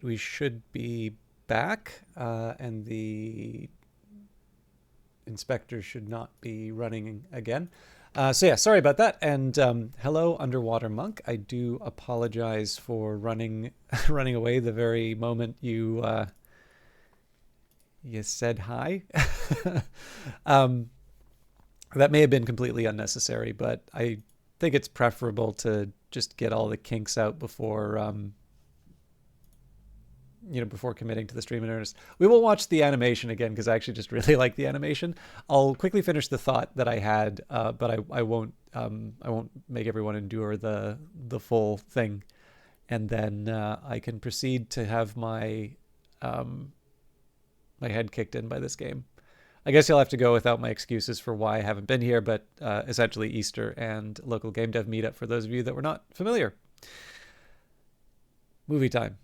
We should be back, and the inspector should not be running again. So yeah, sorry about that. And hello, Underwater Monk. I do apologize for running running away the very moment you said hi. um, that may have been completely unnecessary, but I think it's preferable to just get all the kinks out before committing to the stream in earnest. We will watch the animation again because I actually just really like the animation. I'll quickly finish the thought that I had, but I won't make everyone endure the full thing, and then I can proceed to have my head kicked in by this game. I guess you'll have to go without my excuses for why I haven't been here, but essentially Easter and local game dev meetup for those of you that were not familiar. Movie time.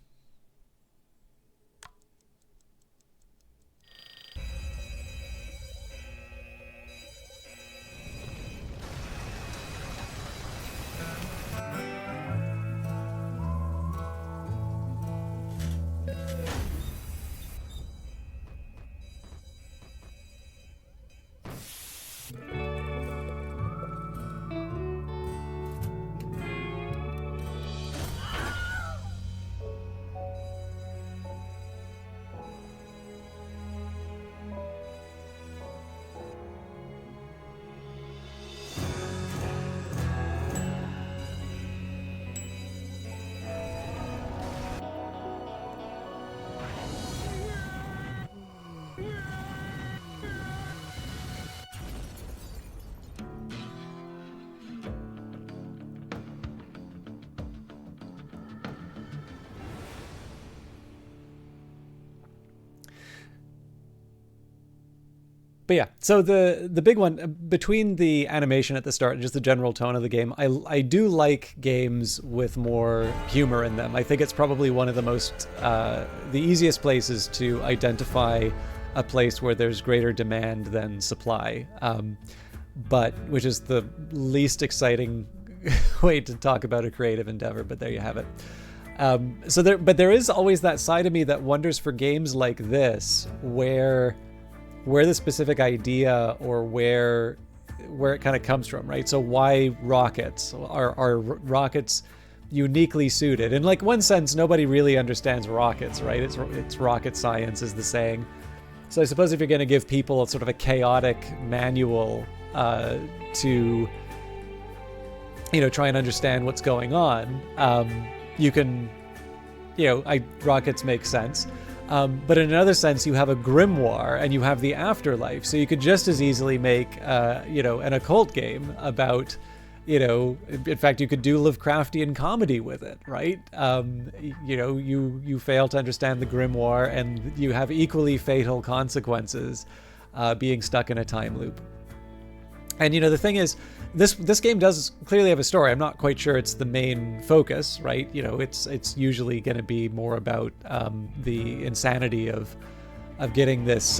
But yeah, so the big one between the animation at the start and just the general tone of the game, I do like games with more humor in them. I think it's probably one of the easiest places to identify a place where there's greater demand than supply, but which is the least exciting way to talk about a creative endeavor. But there you have it. But there is always that side of me that wonders for games like this where the specific idea or where it kind of comes from, right? So why rockets? Are rockets uniquely suited? In like one sense, nobody really understands rockets, right? It's rocket science is the saying. So I suppose if you're going to give people a sort of a chaotic manual to try and understand what's going on, you can, rockets make sense. But in another sense, you have a grimoire and you have the afterlife. So you could just as easily make, an occult game about, in fact, you could do Lovecraftian comedy with it, right? You fail to understand the grimoire and you have equally fatal consequences being stuck in a time loop. And the thing is, this game does clearly have a story. I'm not quite sure it's the main focus, right? It's usually going to be more about the insanity of getting this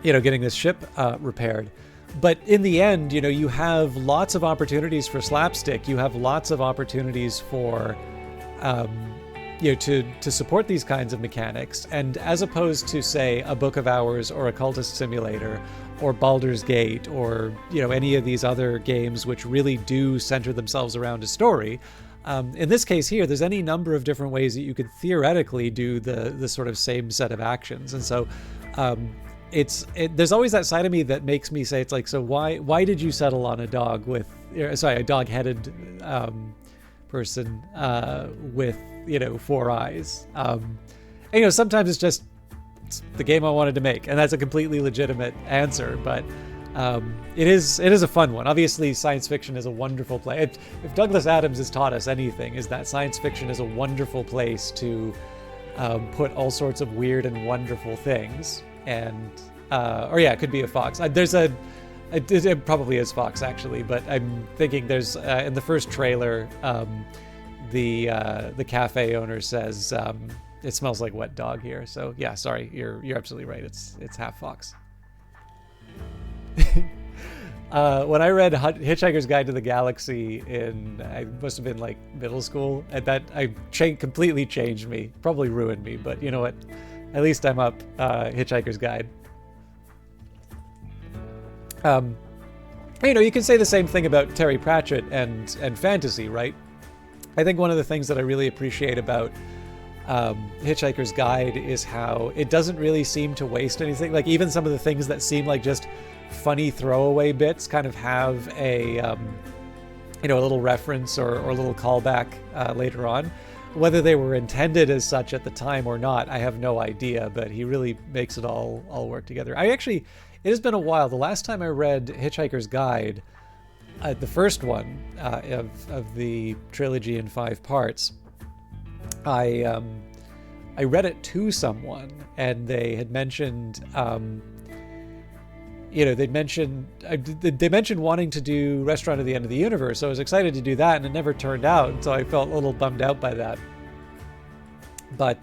getting this ship repaired. But in the end, you have lots of opportunities for slapstick. You have lots of opportunities for to support these kinds of mechanics. And as opposed to, say, a Book of Hours or a Cultist Simulator or Baldur's Gate or any of these other games which really do center themselves around a story, in this case here, there's any number of different ways that you could theoretically do the sort of same set of actions. And so there's always that side of me that makes me say, it's like, so why did you settle on a dog-headed person with 4 eyes? And sometimes it's the game I wanted to make, and that's a completely legitimate answer. But it is a fun one. Obviously, science fiction is a wonderful place. If Douglas Adams has taught us anything, is that science fiction is a wonderful place to put all sorts of weird and wonderful things. And it could be a fox. It probably is fox actually, but I'm thinking there's in the first trailer, the cafe owner says, it smells like wet dog here. So yeah, sorry, you're absolutely right. It's half fox. When I read Hitchhiker's Guide to the Galaxy I must have been like middle school, and that completely changed me. Probably ruined me, but you know what? At least I'm up Hitchhiker's Guide. You can say the same thing about Terry Pratchett and fantasy, right? I think one of the things that I really appreciate about Hitchhiker's Guide is how it doesn't really seem to waste anything. Like even some of the things that seem like just funny throwaway bits kind of have a little reference or a little callback later on. Whether they were intended as such at the time or not, I have no idea, but he really makes it all work together. It has been a while. The last time I read Hitchhiker's Guide, the first one of the trilogy in 5 parts, I read it to someone, and they had mentioned they mentioned wanting to do Restaurant at the End of the Universe. So I was excited to do that, and it never turned out. And so I felt a little bummed out by that. But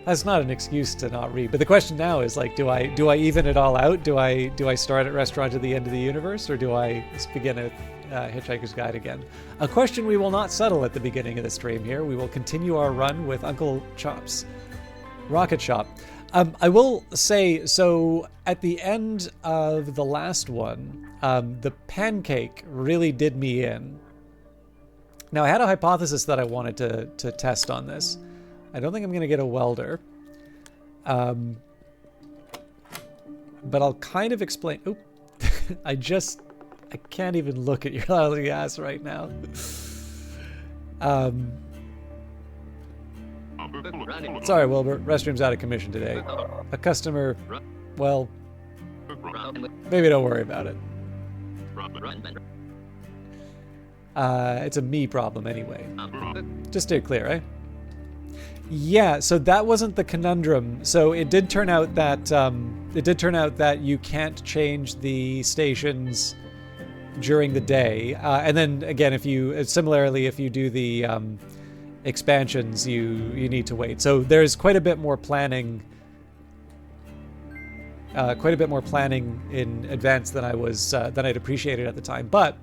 that's not an excuse to not read. But the question now is like, do I even it all out? Do I start at Restaurant at the End of the Universe, or do I begin at Hitchhiker's Guide again? A question we will not settle at the beginning of the stream here. We will continue our run with Uncle Chop's Rocket Shop. I will say, so at the end of the last one, the pancake really did me in. Now, I had a hypothesis that I wanted to test on this. I don't think I'm going to get a welder. But I'll kind of explain. Oop. I can't even look at your lousy ass right now. Sorry, Wilbur. Restroom's out of commission today. A customer, well, maybe don't worry about it. It's a me problem anyway. Just stay clear, eh? Yeah, so that wasn't the conundrum. So it did turn out that you can't change the stations during the day. And then again, if you do the expansions, you need to wait. So there's quite a bit more planning in advance than I'd appreciated at the time. But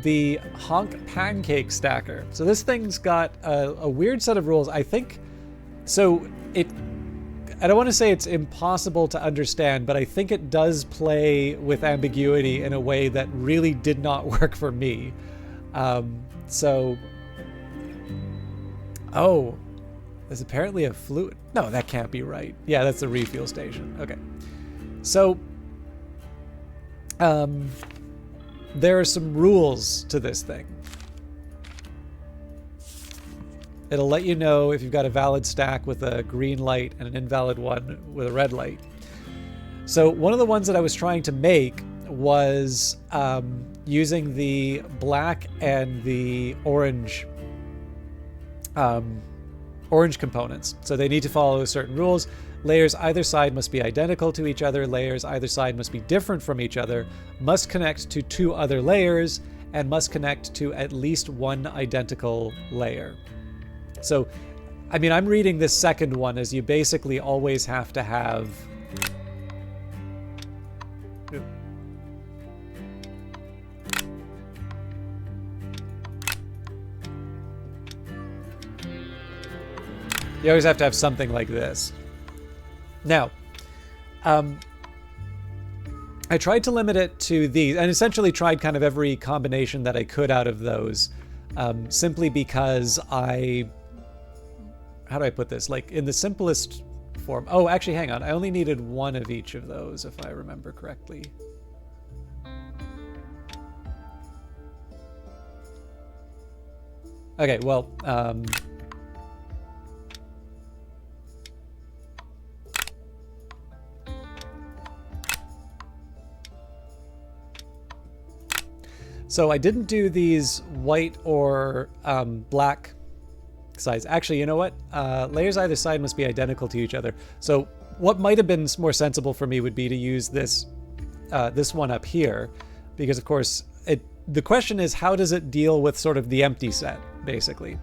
the Honk Pancake Stacker. So this thing's got a weird set of rules. I think so. I don't want to say it's impossible to understand, but I think it does play with ambiguity in a way that really did not work for me. Oh, there's apparently a fluid. No, that can't be right. Yeah, that's the refuel station. Okay. So, there are some rules to this thing. It'll let you know if you've got a valid stack with a green light and an invalid one with a red light. So one of the ones that I was trying to make was using the black and the orange components. So they need to follow certain rules. Layers either side must be identical to each other. Layers either side must be different from each other, must connect to 2 other layers, and must connect to at least 1 identical layer. So, I mean, I'm reading this second one as you basically always have to have... You always have to have something like this. Now, I tried to limit it to these, and essentially tried kind of every combination that I could out of those, simply because how do I put this? Like, in the simplest form... Oh, actually, hang on. I only needed 1 of each of those, if I remember correctly. Okay, well, so I didn't do these white or black sides. Actually, you know what? Layers either side must be identical to each other. So what might have been more sensible for me would be to use this one up here, because of course the question is, how does it deal with sort of the empty set, basically?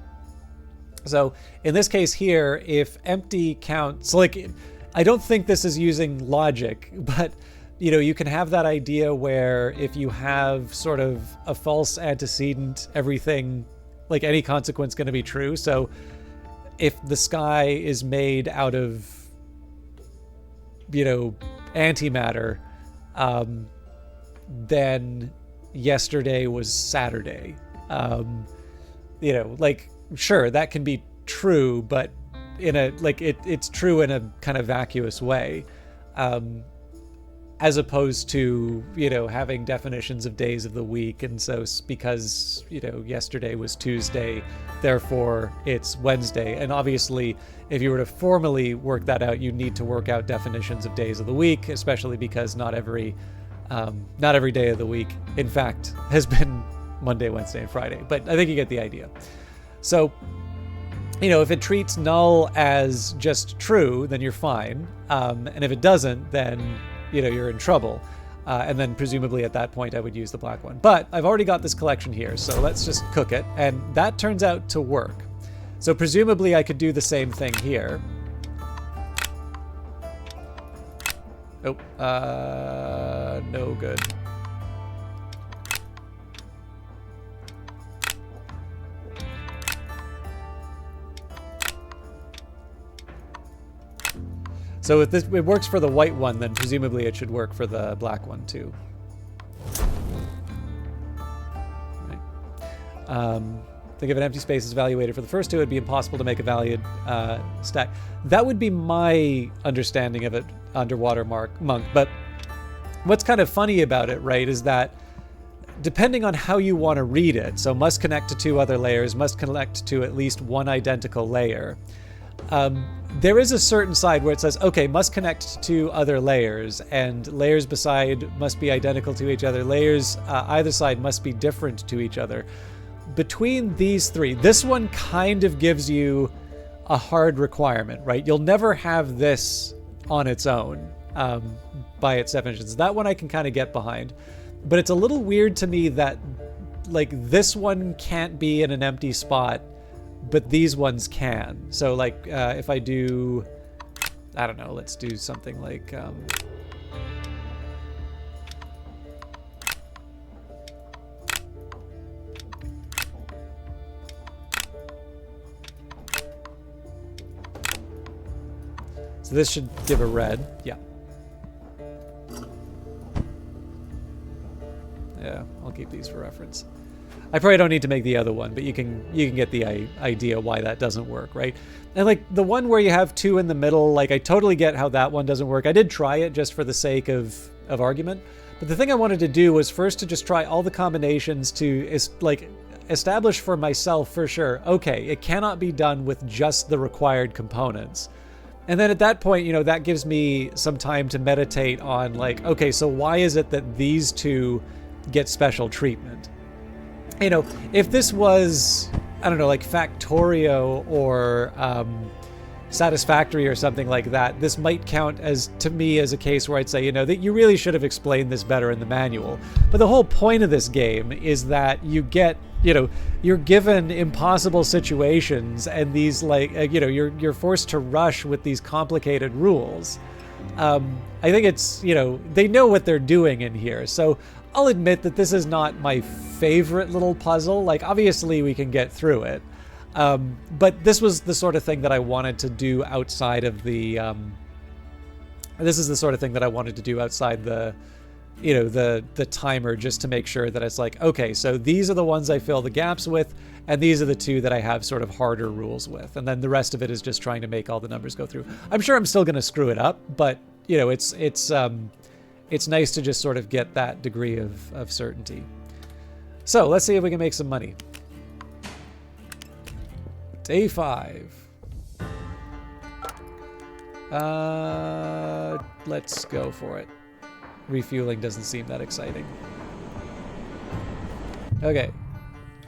So in this case here, if empty counts, so like, I don't think this is using logic, but you know, you can have that idea where if you have sort of a false antecedent, everything, like any consequence going to be true. So if the sky is made out of, you know, antimatter, then yesterday was Saturday. You know, like, sure, that can be true, but in a, like, it's true in a kind of vacuous way. As opposed to, you know, having definitions of days of the week. And so because, you know, yesterday was Tuesday, therefore it's Wednesday. And obviously, if you were to formally work that out, you need to work out definitions of days of the week, especially because not every day of the week, in fact, has been Monday, Wednesday, and Friday. But I think you get the idea. So, you know, if it treats null as just true, then you're fine. And if it doesn't, then, you know, you're in trouble. And then presumably at that point, I would use the black one. But I've already got this collection here, so let's just cook it. And that turns out to work. So presumably I could do the same thing here. Oh, no good. So if this, it works for the white one, then presumably it should work for the black one too. Right. Think if an empty space is evaluated for the first two, it'd be impossible to make a valid stack. That would be my understanding of it, Underwater Monk. But what's kind of funny about it, right, is that depending on how you want to read it, so must connect to two other layers, must connect to at least one identical layer. There is a certain side where it says, okay, must connect to other layers, and layers beside must be identical to each other. Layers either side must be different to each other. Between these three, this one kind of gives you a hard requirement, right? You'll never have this on its own by its definitions. That one I can kind of get behind. But it's a little weird to me that, like, this one can't be in an empty spot, but these ones can. So, like, if I do, I don't know, let's do something like, so this should give a red, yeah. Yeah, I'll keep these for reference. I probably don't need to make the other one, but you can get the idea why that doesn't work, right? And like the one where you have two in the middle, like I totally get how that one doesn't work. I did try it just for the sake of argument, but the thing I wanted to do was first to just try all the combinations to establish for myself for sure, okay, it cannot be done with just the required components. And then at that point, you know, that gives me some time to meditate on like, okay, so why is it that these two get special treatment? You know, if this was, I don't know, like Factorio or Satisfactory or something like that, this might count as, to me, as a case where I'd say, you know, that you really should have explained this better in the manual. But the whole point of this game is that you get, you know, you're given impossible situations and these like, you know, you're forced to rush with these complicated rules. I think it's, you know, they know what they're doing in here. So I'll admit that this is not my favorite little puzzle. Like, obviously we can get through it. But this was the sort of thing that I wanted to do outside of the, this is the sort of thing that I wanted to do outside the, you know, the timer, just to make sure that it's like, okay, so these are the ones I fill the gaps with, and these are the two that I have sort of harder rules with. And then the rest of it is just trying to make all the numbers go through. I'm sure I'm still going to screw it up, but, you know, it's nice to just sort of get that degree of certainty. So let's see if we can make some money. Day 5. Let's go for it. Refueling doesn't seem that exciting. Okay.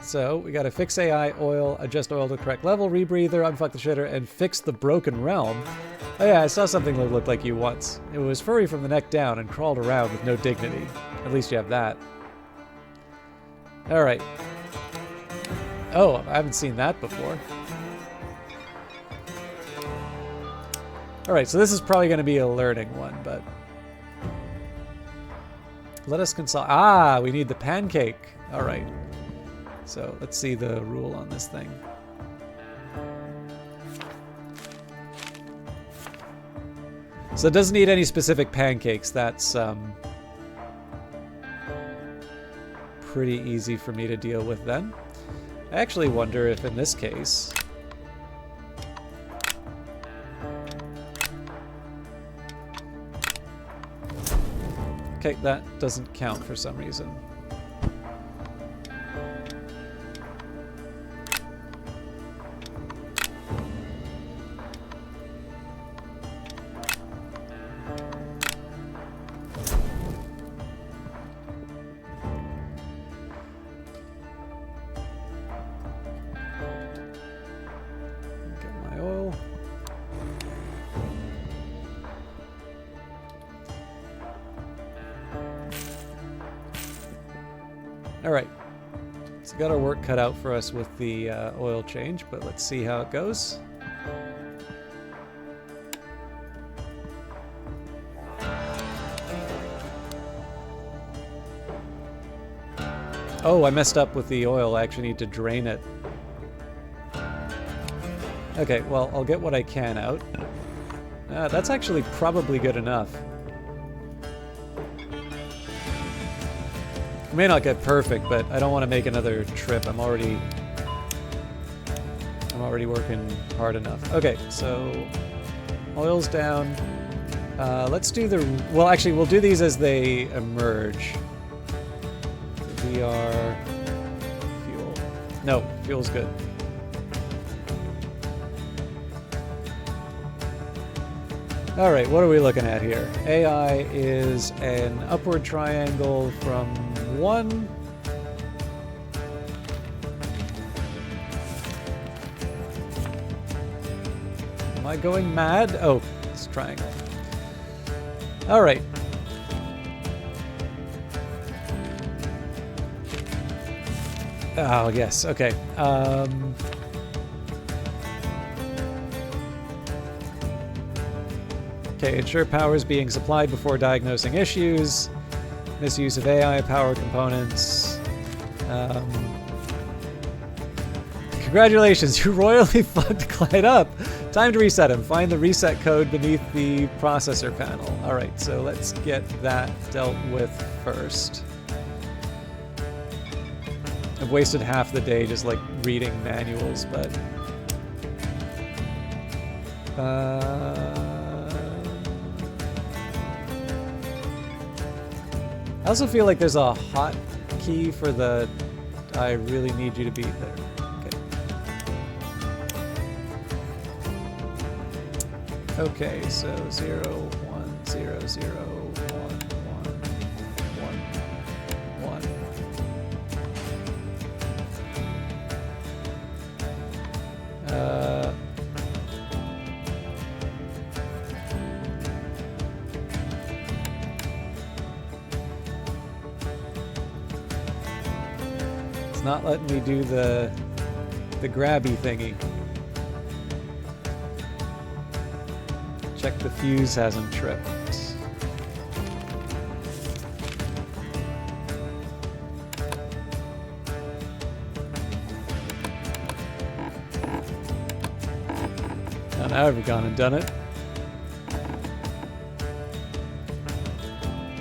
So we gotta fix AI, oil, adjust oil to the correct level, rebreather, unfuck the shitter, and fix the broken realm. Oh yeah, I saw something that looked like you once. It was furry from the neck down and crawled around with no dignity. At least you have that. Alright. Oh, I haven't seen that before. Alright, so this is probably going to be a learning one, but... Let us consult. Ah, we need the pancake. All right. So let's see the rule on this thing. So it doesn't need any specific pancakes. That's pretty easy for me to deal with then. I actually wonder if in this case... Okay, that doesn't count for some reason. Alright, so got our work cut out for us with the oil change, but let's see how it goes. Oh, I messed up with the oil. I actually need to drain it. Okay, well, I'll get what I can out. That's actually probably good enough. I may not get perfect, but I don't want to make another trip. I'm already working hard enough. Okay, so oil's down. Let's do the... Well, actually, we'll do these as they emerge. VR... Fuel. No, fuel's good. Alright, what are we looking at here? AI is an upward triangle from 1. Am I going mad? Oh, it's triangle. Alright. Oh, yes, okay. Okay, ensure power is being supplied before diagnosing issues. Misuse of AI power components. Congratulations, you royally fucked Clyde up. Time to reset him. Find the reset code beneath the processor panel. Alright, so let's get that dealt with first. I've wasted half the day just like reading manuals, but... I also feel like there's a hot key for the I really need you to be there. Okay. Okay, so 0, 1, 0, 0, 1, 1, 1, 1. Not letting me do the grabby thingy. Check the fuse hasn't tripped. Now I've gone and done it.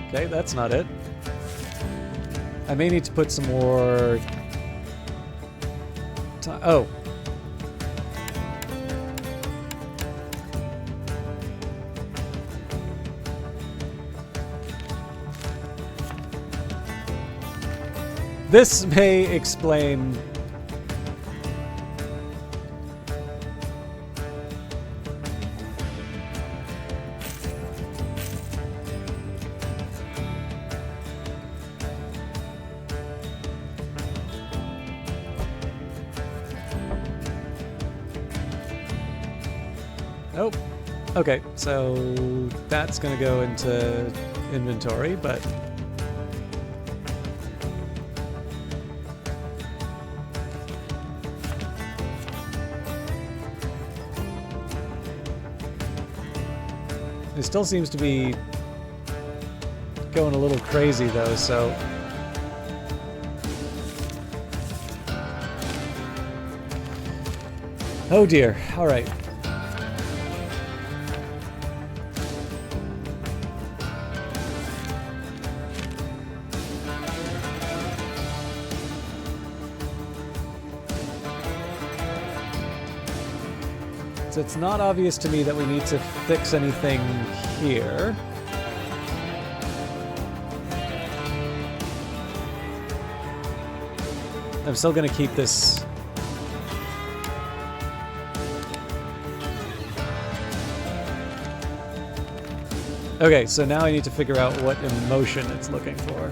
Okay, that's not it. I may need to put some more... Oh. This may explain... Oh, okay, so that's gonna go into inventory, but... It still seems to be going a little crazy though, so... Oh dear, alright. So it's not obvious to me that we need to fix anything here. I'm still going to keep this... Okay, so now I need to figure out what emotion it's looking for.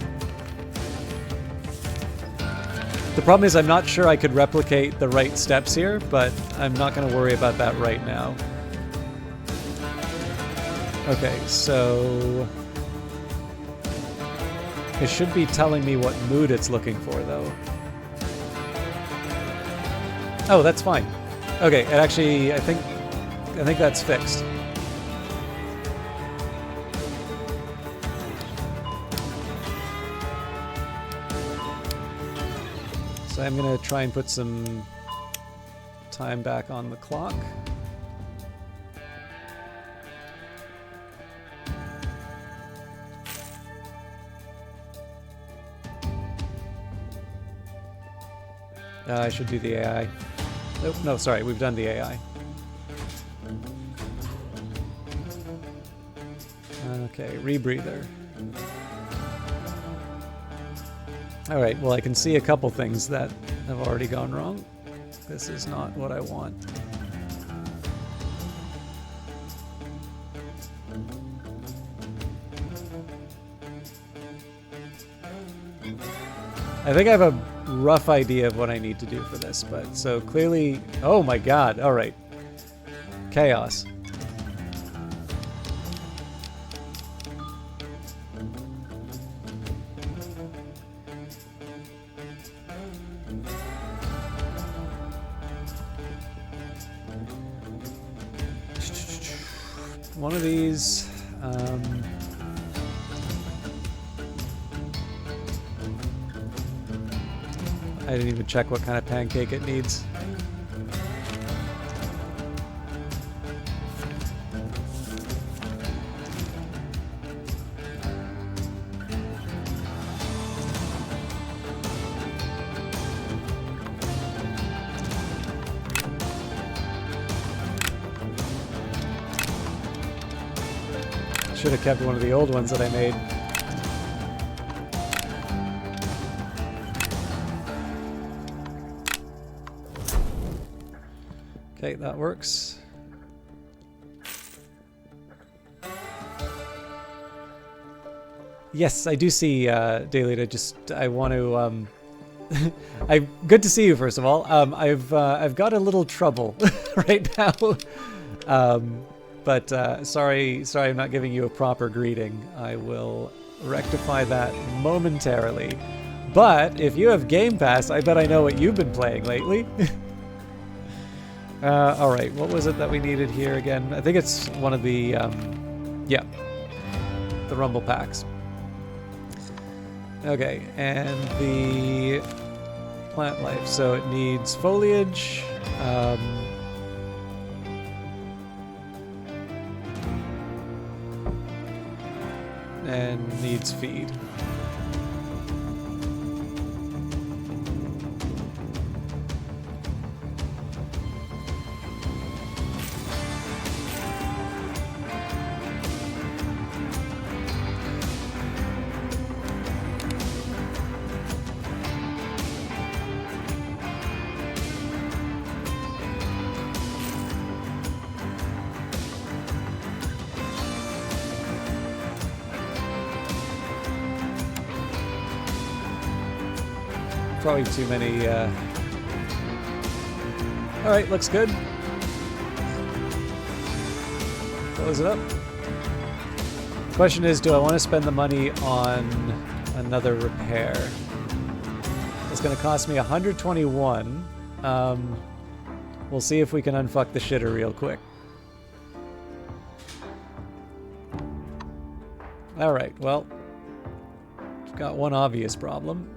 The problem is I'm not sure I could replicate the right steps here, but I'm not going to worry about that right now. Okay, so... it should be telling me what mood it's looking for, though. Oh, that's fine. Okay, it actually, I think that's fixed. So I'm going to try and put some time back on the clock. I should do the AI. Oh, no, sorry, we've done the AI. Okay, rebreather. Alright, well I can see a couple things that have already gone wrong. This is not what I want. I think I have a rough idea of what I need to do for this, but so clearly... Oh my god, alright. Chaos. One of these... I didn't even check what kind of pancake it needs. Should have kept one of the old ones that I made. Okay, that works. Yes, I do see, Daylita. I want to, good to see you, first of all. I've got a little trouble right now. But sorry I'm not giving you a proper greeting. I will rectify that momentarily. But if you have Game Pass, I bet I know what you've been playing lately. Alright, what was it that we needed here again? I think it's one of the, yeah, the Rumble Packs. Okay, and the plant life. So it needs foliage, and needs feed. Probably too many, Alright, looks good. Close it up. Question is, do I want to spend the money on another repair? It's going to cost me 121. We'll see if we can unfuck the shitter real quick. Alright, well, got one obvious problem.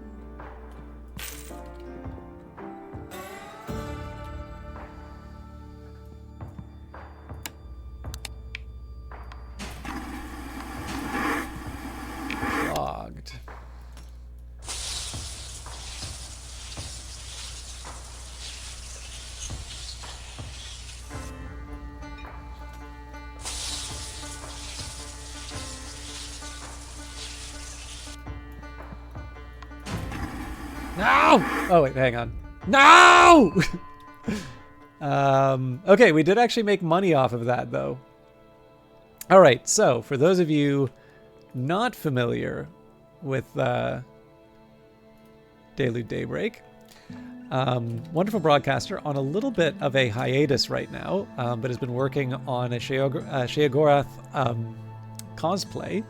Logged. No! Oh, wait, hang on. No! Okay, we did actually make money off of that, though. All right, so for those of you not familiar with Delude Daybreak, wonderful broadcaster on a little bit of a hiatus right now, but has been working on a Sheogorath cosplay.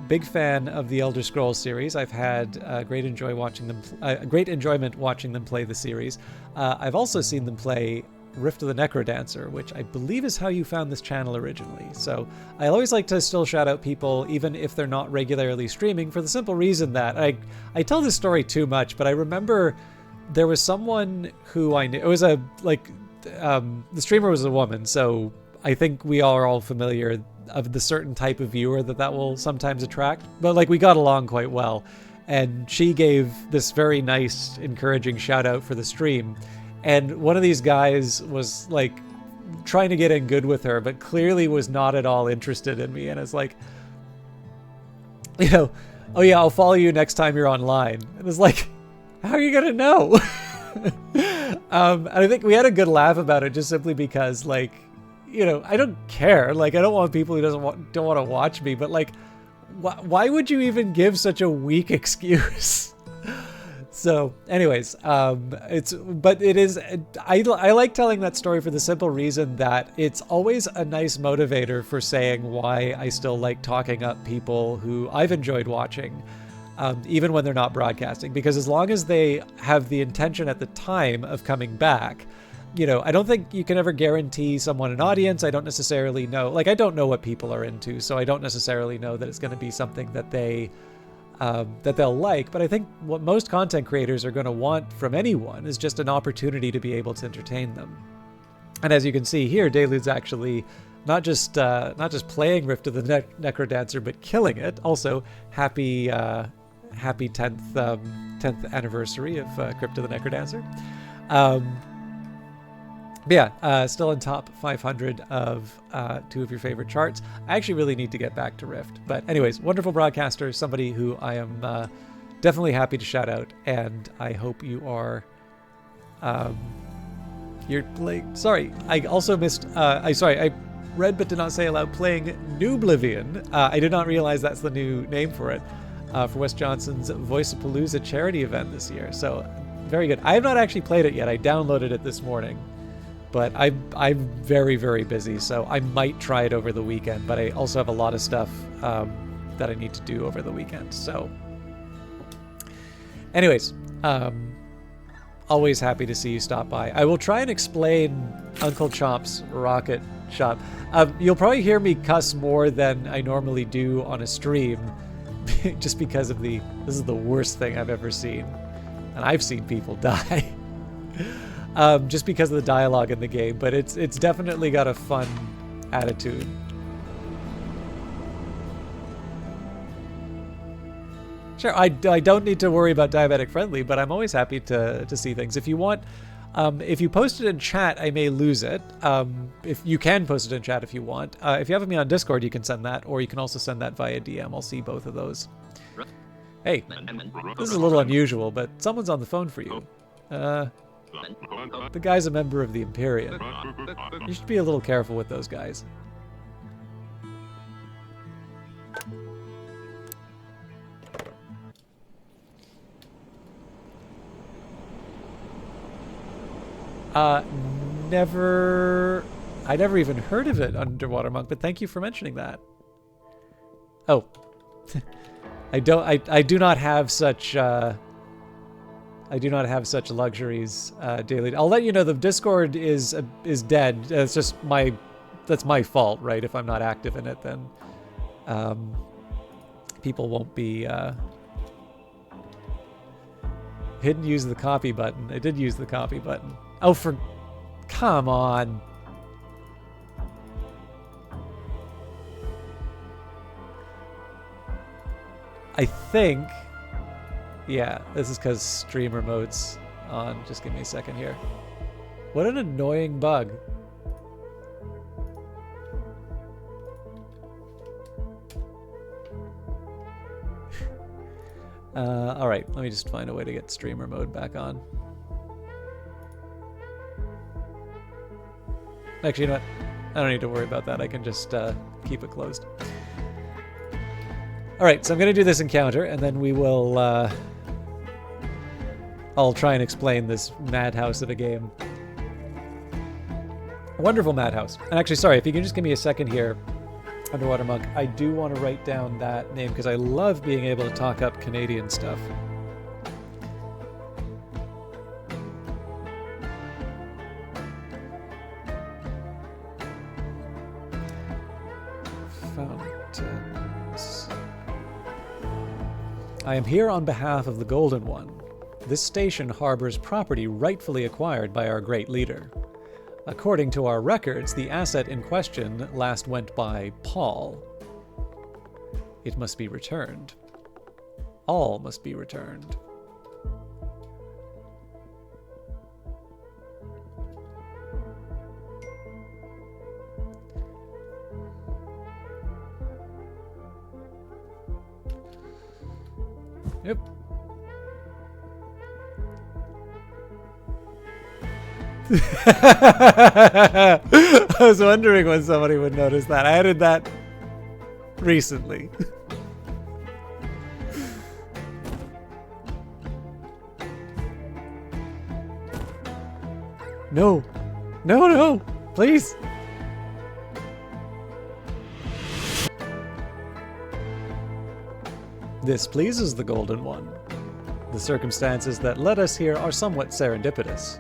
Big fan of the Elder Scrolls series. I've had great enjoyment watching them play the series. I've also seen them play Rift of the Necrodancer, which I believe is how you found this channel originally. So I always like to still shout out people, even if they're not regularly streaming, for the simple reason that I tell this story too much, but I remember there was someone who I knew. It was the streamer was a woman, so I think we are all familiar of the certain type of viewer that will sometimes attract. But like, we got along quite well, and she gave this very nice, encouraging shout out for the stream. And one of these guys was like trying to get in good with her, but clearly was not at all interested in me. And it's like, you know, oh yeah, I'll follow you next time you're online. And it's like, how are you gonna know? And I think we had a good laugh about it, just simply because, like, you know, I don't care. Like, I don't want people who don't want to watch me, but like, why would you even give such a weak excuse? So anyways, I like telling that story for the simple reason that it's always a nice motivator for saying why I still like talking up people who I've enjoyed watching, even when they're not broadcasting, because as long as they have the intention at the time of coming back, you know, I don't think you can ever guarantee someone an audience. I don't necessarily know, like, I don't know what people are into, so I don't necessarily know that it's going to be something that they'll like. But I think what most content creators are going to want from anyone is just an opportunity to be able to entertain them. And as you can see here, Delude's actually not just playing Rift of the Necrodancer, but killing it. Also, happy 10th anniversary of Crypt of the Necrodancer. But yeah, still in top 500 of two of your favorite charts. I actually really need to get back to Rift. But anyways, wonderful broadcaster, somebody who I am definitely happy to shout out. And I hope you are... you're playing... Sorry, I also missed... I read but did not say aloud, playing Nooblivion. I did not realize that's the new name for it. For Wes Johnson's Voiceapalooza charity event this year. So, very good. I have not actually played it yet. I downloaded it this morning. But I'm very, very busy, so I might try it over the weekend. But I also have a lot of stuff that I need to do over the weekend. So, anyways, always happy to see you stop by. I will try and explain Uncle Chomp's Rocket Shop. You'll probably hear me cuss more than I normally do on a stream, just because of this is the worst thing I've ever seen, and I've seen people die. Just because of the dialogue in the game, but it's definitely got a fun attitude. Sure, I don't need to worry about diabetic friendly, but I'm always happy to see things. If you want, if you post it in chat, I may lose it. If you can post it in chat if you want. If you have me on Discord, you can send that, or you can also send that via DM. I'll see both of those. Hey, this is a little unusual, but someone's on the phone for you. The guy's a member of the Imperium. You should be a little careful with those guys. I never even heard of it, Underwater Monk, but thank you for mentioning that. Oh. I do not have such luxuries daily. I'll let you know the Discord is dead. It's just that's my fault, right? If I'm not active in it, then people won't be Didn't use the copy button. I did use the copy button. Oh, come on. I think, yeah, this is because streamer mode's on. Just give me a second here. What an annoying bug. All right, let me just find a way to get streamer mode back on. Actually, you know what? I don't need to worry about that. I can just keep it closed. All right, so I'm going to do this encounter, and then we will... I'll try and explain this madhouse of a game. A wonderful madhouse. And actually, sorry, if you can just give me a second here, Underwater Monk, I do want to write down that name because I love being able to talk up Canadian stuff. Fountains. I am here on behalf of the Golden One. This station harbors property rightfully acquired by our great leader. According to our records, the asset in question last went by Paul. It must be returned. All must be returned. Yep. I was wondering when somebody would notice that. I added that recently. No. No, no. Please. This pleases the Golden One. The circumstances that led us here are somewhat serendipitous.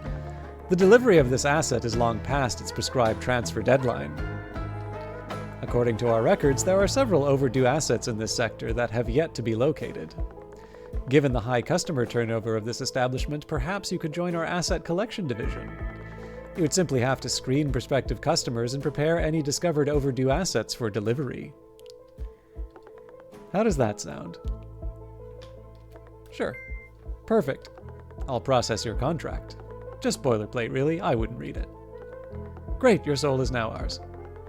The delivery of this asset is long past its prescribed transfer deadline. According to our records, there are several overdue assets in this sector that have yet to be located. Given the high customer turnover of this establishment, perhaps you could join our asset collection division. You would simply have to screen prospective customers and prepare any discovered overdue assets for delivery. How does that sound? Sure. Perfect. I'll process your contract. Just boilerplate, really. I wouldn't read it. Great, your soul is now ours.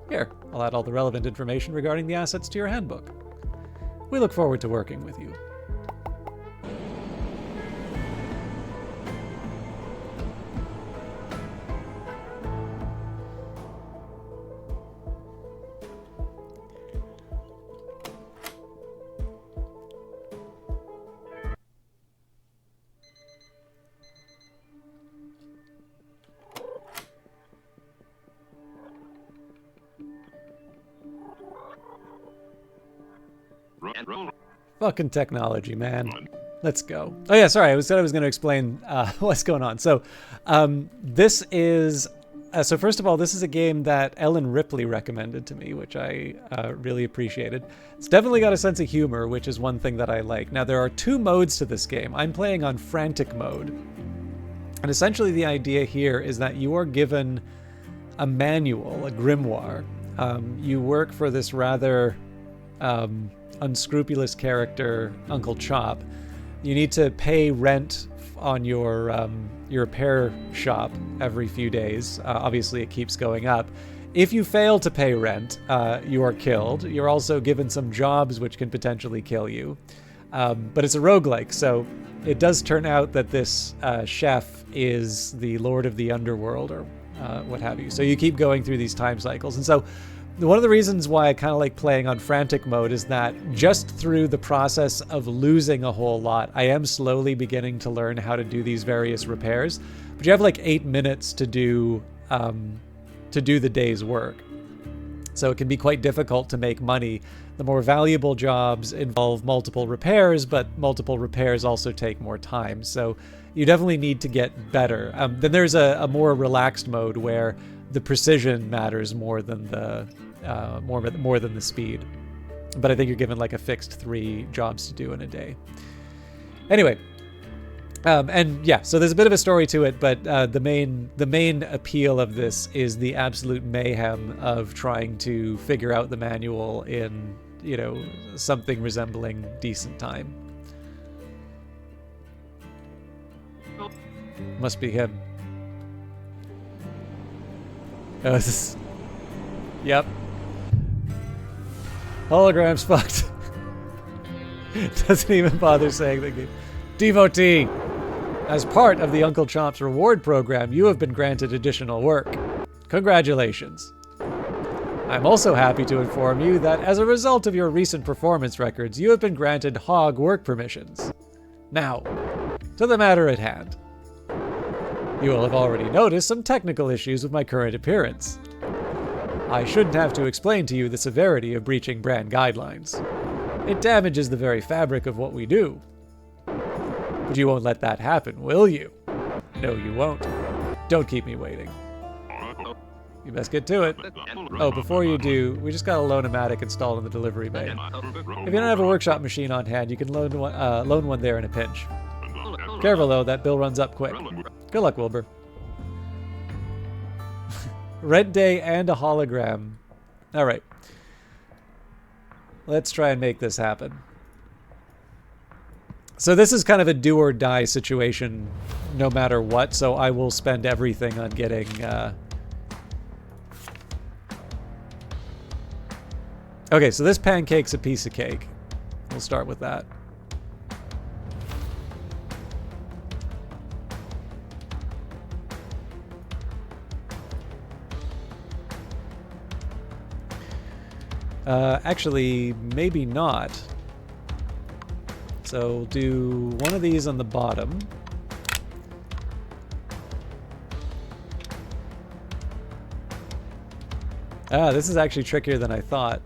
Here, I'll add all the relevant information regarding the assets to your handbook. We look forward to working with you. Fucking technology, man. Let's go. Oh yeah, sorry. I said I was going to explain what's going on. So, this is. So first of all, this is a game that Ellen Ripley recommended to me, which I really appreciated. It's definitely got a sense of humor, which is one thing that I like. Now there are two modes to this game. I'm playing on frantic mode, and essentially the idea here is that you are given a manual, a grimoire. You work for this rather unscrupulous character, Uncle Chop. You need to pay rent on your repair shop every few days. Obviously, it keeps going up. If you fail to pay rent, you are killed. You're also given some jobs which can potentially kill you. But it's a roguelike, so it does turn out that this chef is the Lord of the Underworld, or what have you. So you keep going through these time cycles. And so one of the reasons why I kind of like playing on frantic mode is that just through the process of losing a whole lot, I am slowly beginning to learn how to do these various repairs. But you have like 8 minutes to do the day's work. So it can be quite difficult to make money. The more valuable jobs involve multiple repairs, but multiple repairs also take more time. So you definitely need to get better. Then there's a more relaxed mode where the precision matters more than the more than the speed. But I think you're given like a fixed 3 jobs to do in a day. Anyway, And yeah, so there's a bit of a story to it, but the main appeal of this is the absolute mayhem of trying to figure out the manual in, you know, something resembling decent time. Must be him. Oh, this is... Yep. Hologram's fucked. Doesn't even bother saying the game. Devotee! As part of the Uncle Chomp's reward program, you have been granted additional work. Congratulations. I'm also happy to inform you that as a result of your recent performance records, you have been granted Hog work permissions. Now, to the matter at hand. You will have already noticed some technical issues with my current appearance. I shouldn't have to explain to you the severity of breaching brand guidelines. It damages the very fabric of what we do. But you won't let that happen, will you? No, you won't. Don't keep me waiting. You best get to it. Oh, before you do, we just got a Loan-O-Matic installed in the delivery bay. If you don't have a workshop machine on hand, you can loan one there in a pinch. Careful though, that bill runs up quick. Good luck, Wilbur. Rent day and a hologram. Alright. Let's try and make this happen. So this is kind of a do or die situation no matter what, so I will spend everything on getting... Okay, so this pancake's a piece of cake. We'll start with that. Actually, maybe not. So do one of these on the bottom. Ah, this is actually trickier than I thought.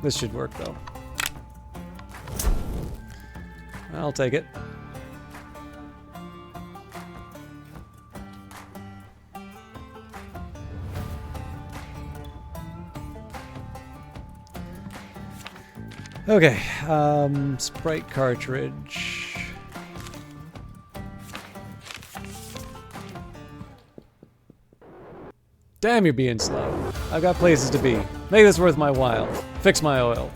This should work, though. I'll take it. Okay, Sprite cartridge. Damn, you're being slow. I've got places to be. Make this worth my while. Fix my oil.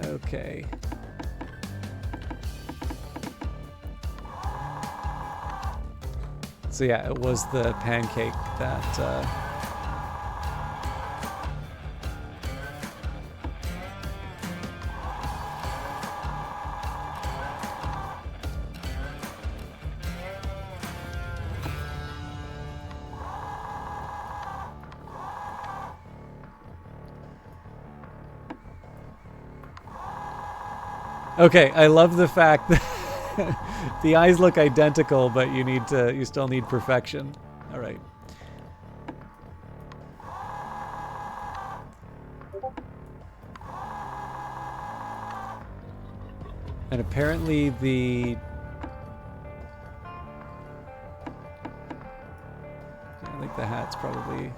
Okay. So yeah, it was the pancake that... Okay, I love the fact that the eyes look identical, but you still need perfection. All right. And apparently I think the hat's probably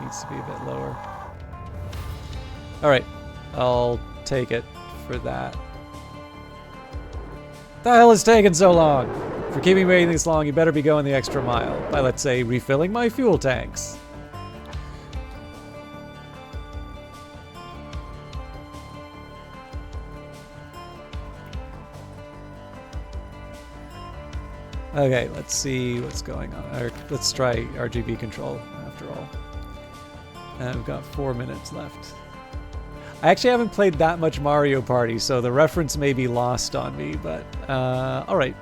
needs to be a bit lower. All right. I'll take it for that. The hell is taking so long? For keeping me waiting this long, you better be going the extra mile by, let's say, refilling my fuel tanks. Okay, let's see what's going on. Or, let's try RGB control after all. And we've got 4 minutes left. I actually haven't played that much Mario Party, so the reference may be lost on me, but alright.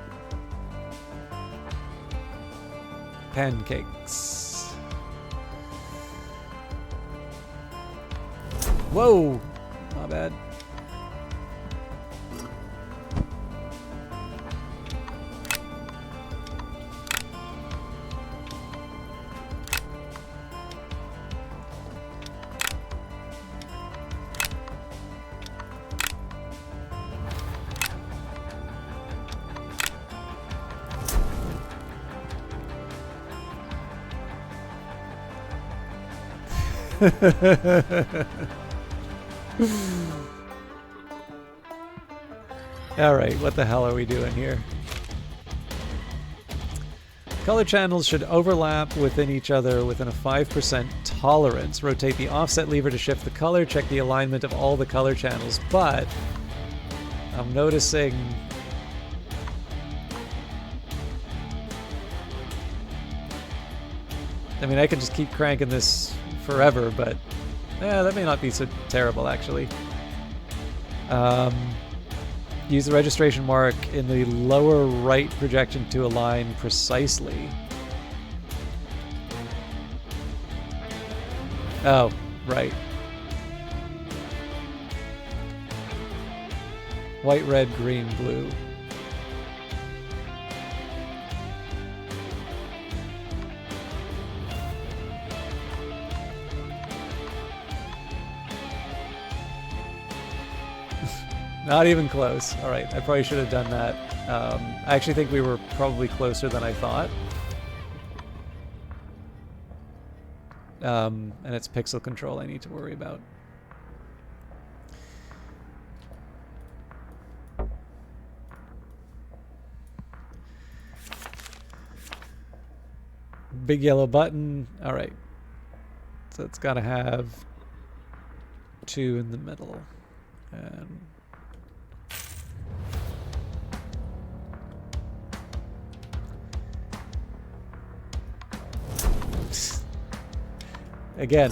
pancakes. Whoa! My bad. Alright, what the hell are we doing here? Color channels should overlap within each other within a 5% tolerance. Rotate the offset lever to shift the color. Check the alignment of all the color channels. But I'm noticing... I mean, I could just keep cranking this forever, but that may not be so terrible, actually. Use the registration mark in the lower right projection to align precisely. Oh, right. White, red, green, blue. Not even close. All right, I probably should have done that. I actually think we were probably closer than I thought. And it's pixel control I need to worry about. Big yellow button. All right. So it's got to have 2 in the middle. And again.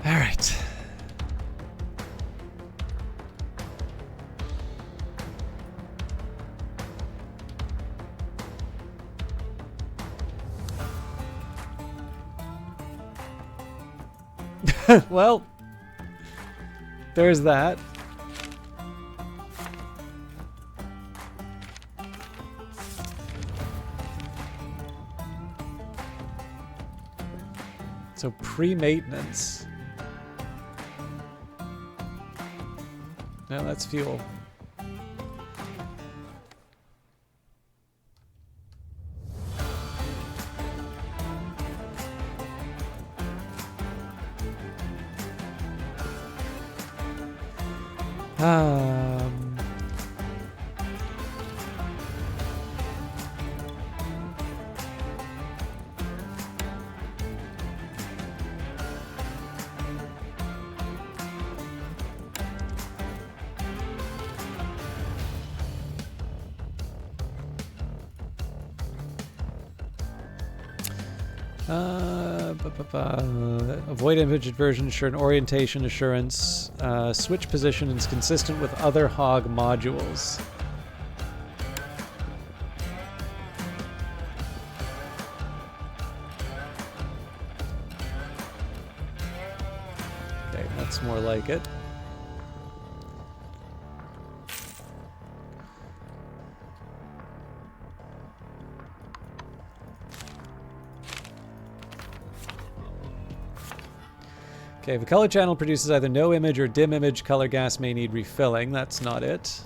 All right. Well, there's that. So pre-maintenance. No, that's fuel. Avoid image inversion, ensure an orientation assurance. Switch position is consistent with other HOG modules. Okay, that's more like it. Okay, if a color channel produces either no image or dim image, color gas may need refilling. That's not it.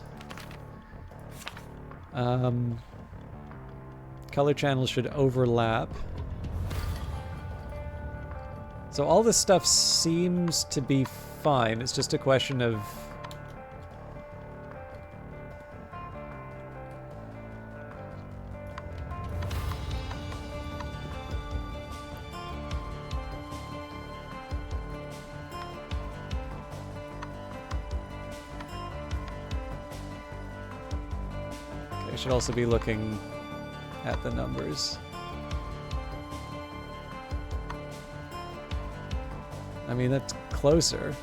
Color channels should overlap. So all this stuff seems to be fine. It's just a question of... I should also be looking at the numbers. I mean, that's closer.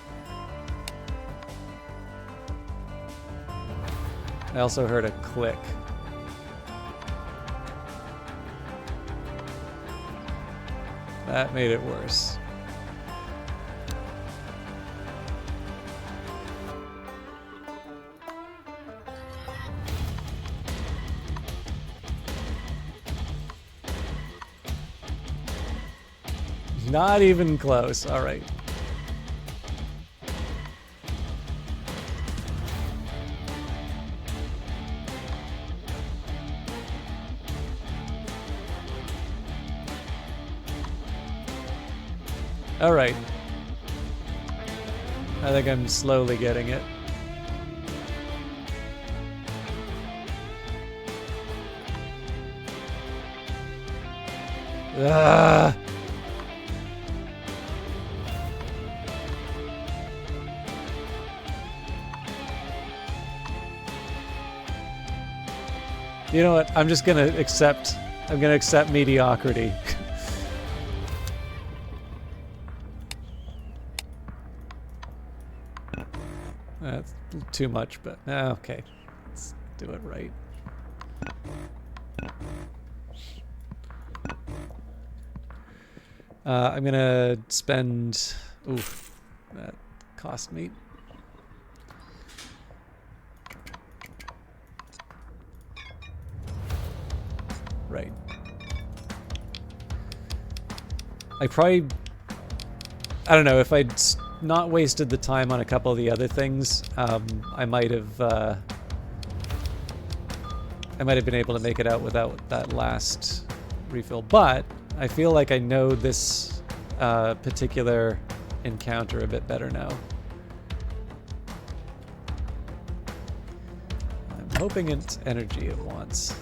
I also heard a click. That made it worse. Not even close. All right. All right. I think I'm slowly getting it. Ah. You know what? I'm just gonna accept. I'm gonna accept mediocrity. That's too much, but okay. Let's do it right. I'm gonna spend. Oof, that cost me. Right. I probably. I don't know if I'd not wasted the time on a couple of the other things. I might have been able to make it out without that last refill, but I feel like I know this particular encounter a bit better now. I'm hoping it's energy it wants.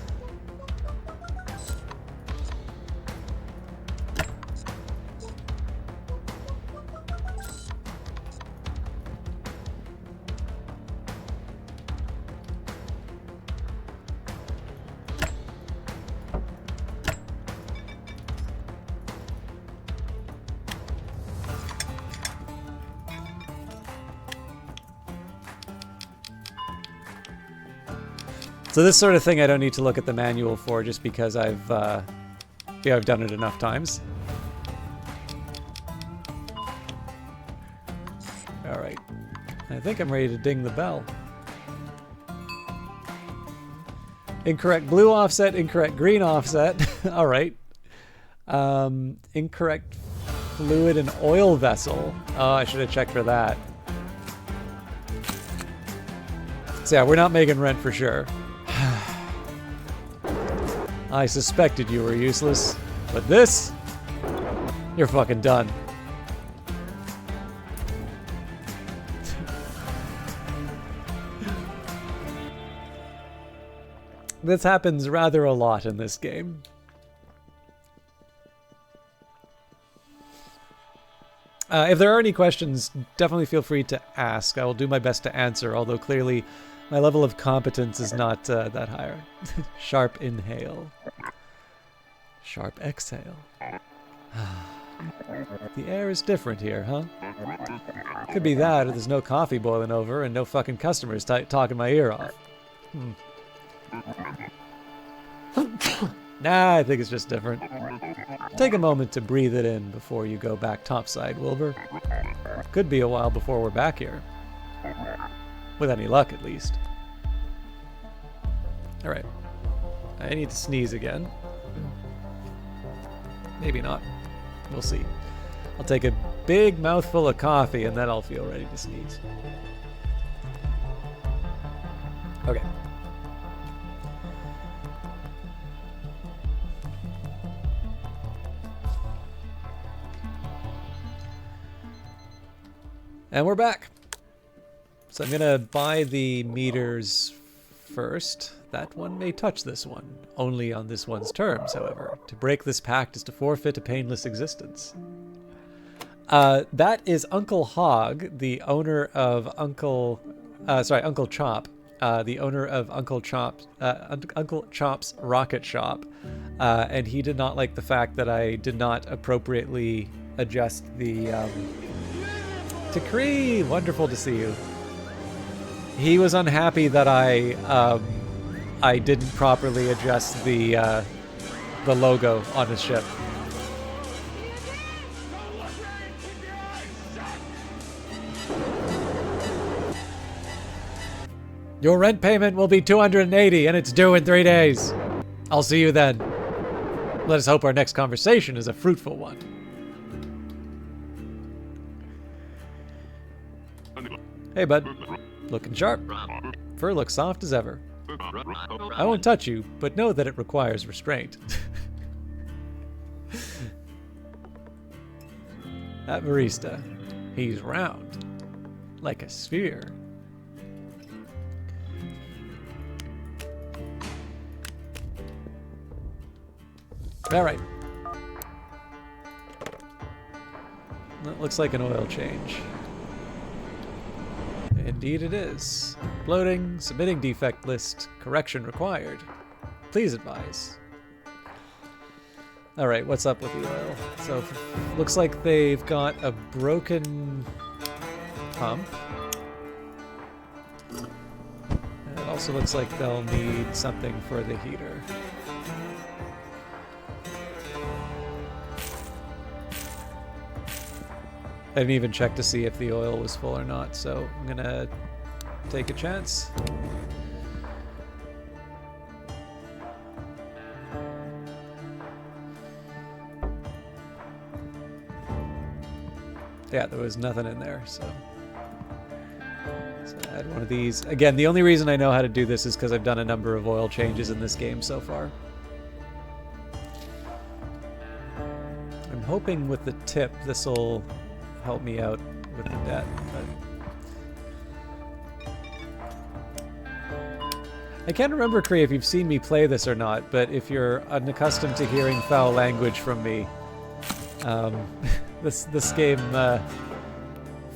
So this sort of thing I don't need to look at the manual for, just because I've done it enough times. All right, I think I'm ready to ding the bell. Incorrect blue offset, incorrect green offset. All right. Incorrect fluid and oil vessel. Oh, I should have checked for that. So yeah, we're not making rent for sure. I suspected you were useless, but this, you're fucking done. This happens rather a lot in this game. If there are any questions, definitely feel free to ask. I will do my best to answer, although clearly my level of competence is not that high. Sharp inhale. Sharp exhale. The air is different here, huh? Could be that, or there's no coffee boiling over and no fucking customers talking my ear off. Nah, I think it's just different. Take a moment to breathe it in before you go back topside, Wilbur. Could be a while before we're back here. With any luck, at least. Alright. I need to sneeze again. Maybe not. We'll see. I'll take a big mouthful of coffee and then I'll feel ready to sneeze. Okay. And we're back. So I'm gonna buy the meters first. That one may touch this one. Only on this one's terms, however. To break this pact is to forfeit a painless existence. That is Uncle Hog, the owner of Uncle Chop. the owner of Uncle Chop's Rocket Shop, and he did not like the fact that I did not appropriately adjust the Takri, wonderful to see you. He was unhappy that I didn't properly adjust the logo on his ship. Your rent payment will be $280 and it's due in 3 days. I'll see you then. Let us hope our next conversation is a fruitful one. Hey, bud. Looking sharp. Fur looks soft as ever. I won't touch you, but know that it requires restraint. That barista, he's round, like a sphere. All right. That looks like an oil change. Indeed it is. Uploading, submitting defect list, correction required. Please advise. All right, what's up with the oil? So, looks like they've got a broken pump. And it also looks like they'll need something for the heater. I didn't even check to see if the oil was full or not, so I'm gonna take a chance. Yeah, there was nothing in there, so add one of these. Again, the only reason I know how to do this is because I've done a number of oil changes in this game so far. I'm hoping with the tip this will help me out with the debt, but I can't remember, Kree, if you've seen me play this or not, but if you're unaccustomed to hearing foul language from me, this game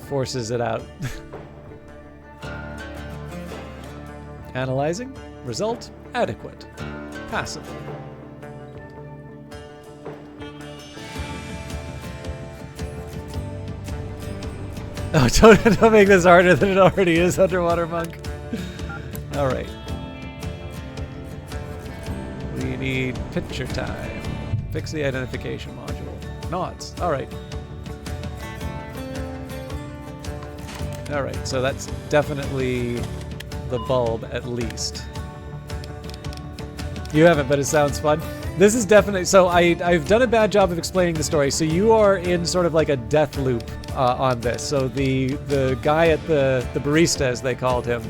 forces it out. Analyzing. Result, adequate. Passable. Oh, don't make this harder than it already is, Underwater Monk. Alright. We need picture time. Fix the identification module. Nods. Alright. Alright, so that's definitely the bulb, at least. You haven't, but it sounds fun. This is definitely... So I've done a bad job of explaining the story. So you are in sort of like a death loop on this. So the guy at the barista, as they called him,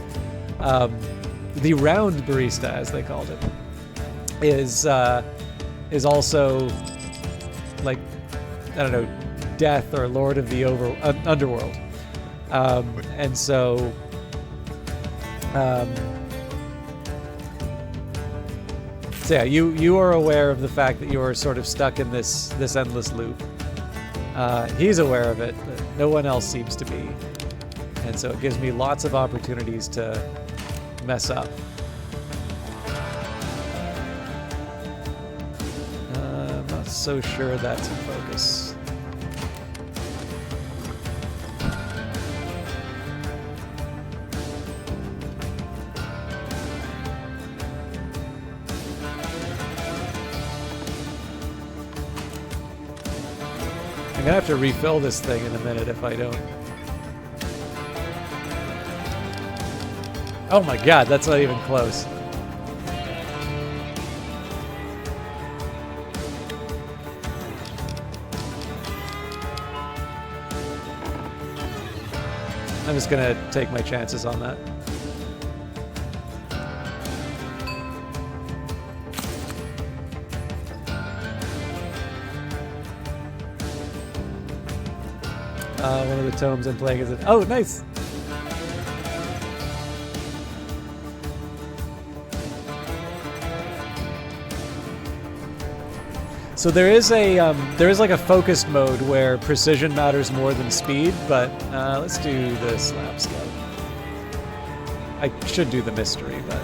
the round barista, as they called him, is also like, I don't know, death or lord of the underworld. And so... So yeah, you are aware of the fact that you are sort of stuck in this endless loop. He's aware of it, but no one else seems to be. And so it gives me lots of opportunities to mess up. I'm not so sure that's in focus. I'm gonna have to refill this thing in a minute if I don't. Oh my god, that's not even close. I'm just gonna take my chances on that. One of the tomes I'm playing is it. Oh, nice! So there is like a focused mode where precision matters more than speed, but let's do the slap scout. I should do the mystery, but...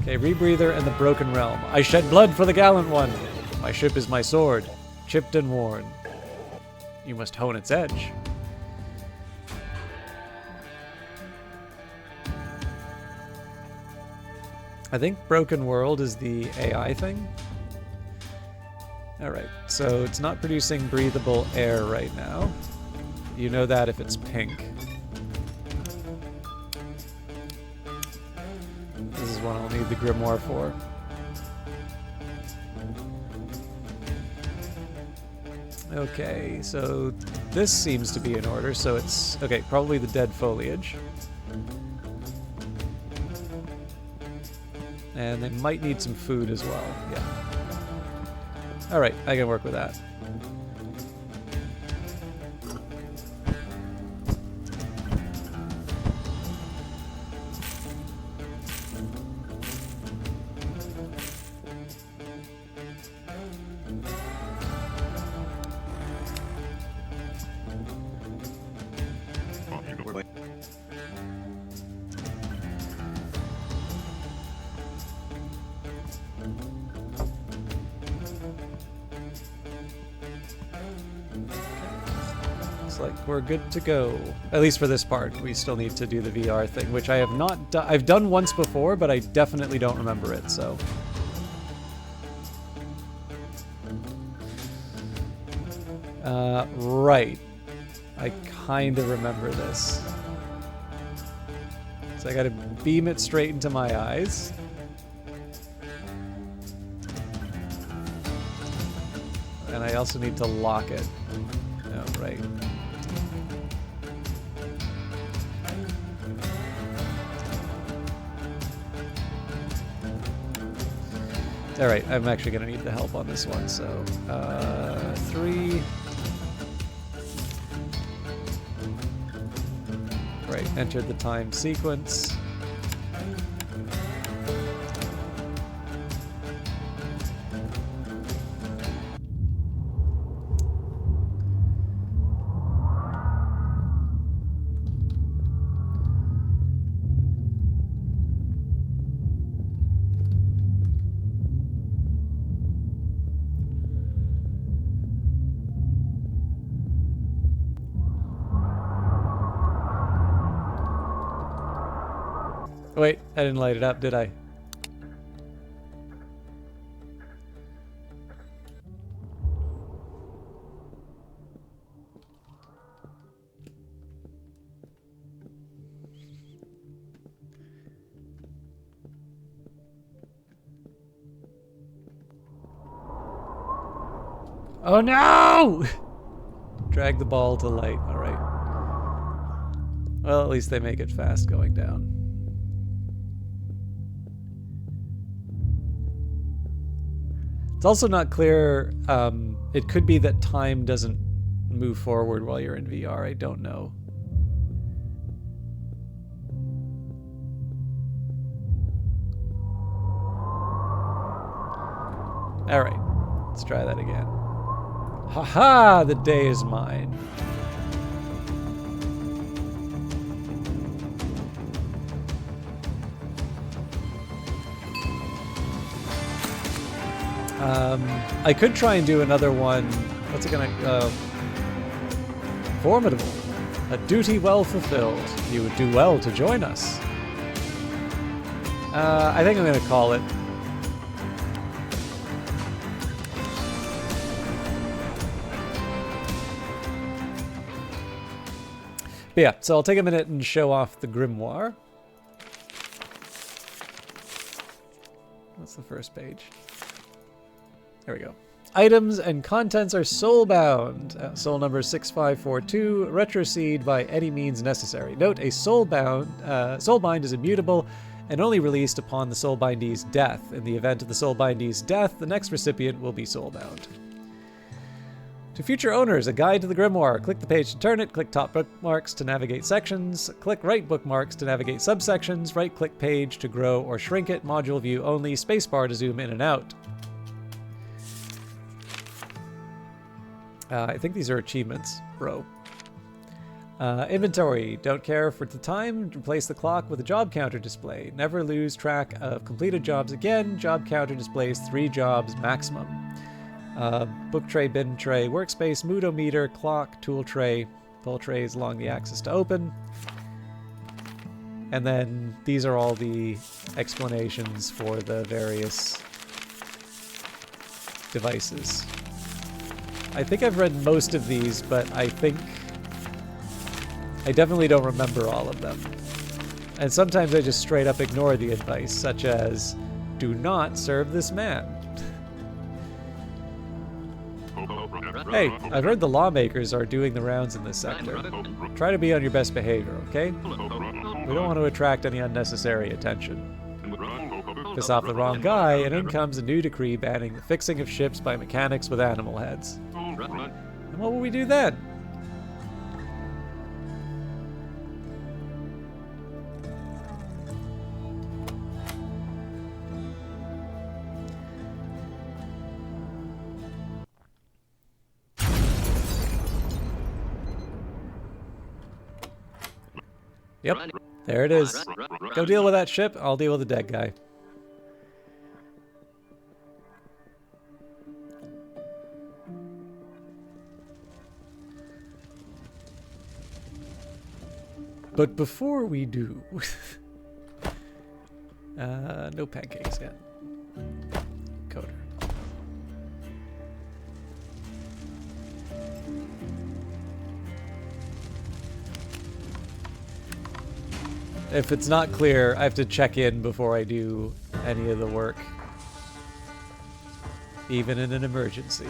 Okay, Rebreather and the Broken Realm. I shed blood for the gallant one. My ship is my sword, chipped and worn. You must hone its edge. I think Broken World is the AI thing. Alright, so it's not producing breathable air right now. You know that if it's pink. This is one I'll need the Grimoire for. Okay, so this seems to be in order, so it's... Okay, probably the dead foliage. And they might need some food as well, yeah. Alright, I can work with that. Like we're good to go, at least for this part. We still need to do the VR thing, which I have not done. I've done once before, but I definitely don't remember it, so right, I kind of remember this. So I gotta beam it straight into my eyes. And I also need to lock it. Oh, right. Alright, I'm actually going to need the help on this one, so... 3... Right, entered the time sequence. Wait, I didn't light it up, did I? Oh no! Drag the ball to light, alright. Well, at least they make it fast going down. It's also not clear, it could be that time doesn't move forward while you're in VR, I don't know. Alright, let's try that again. Haha, the day is mine. I could try and do another one. What's it gonna... formidable. A duty well fulfilled. You would do well to join us. I think I'm gonna call it. But yeah, so I'll take a minute and show off the grimoire. That's the first page. There we go. Items and contents are soulbound. Soul number 6542. Retroseed by any means necessary. Note, a soulbind is immutable and only released upon the soulbindee's death. In the event of the soulbindee's death, the next recipient will be soulbound. To future owners, a guide to the grimoire. Click the page to turn it. Click top bookmarks to navigate sections. Click right bookmarks to navigate subsections. Right-click page to grow or shrink it. Module view only. Spacebar to zoom in and out. I think these are achievements, bro. Inventory. Don't care for the time. Replace the clock with a job counter display. Never lose track of completed jobs again. Job counter displays 3 jobs maximum. Book tray, bin tray, workspace, moodometer, clock, tool tray. Pull trays along the axis to open. And then these are all the explanations for the various devices. I think I've read most of these, but I definitely don't remember all of them. And sometimes I just straight up ignore the advice, such as, do not serve this man. Hey, I've heard the lawmakers are doing the rounds in this sector. Try to be on your best behavior, okay? We don't want to attract any unnecessary attention. Piss off the wrong guy, and in comes a new decree banning the fixing of ships by mechanics with animal heads. And what will we do then? Yep, there it is. Go deal with that ship, I'll deal with the dead guy. But before we do... no pancakes yet. Coder. If it's not clear, I have to check in before I do any of the work. Even in an emergency.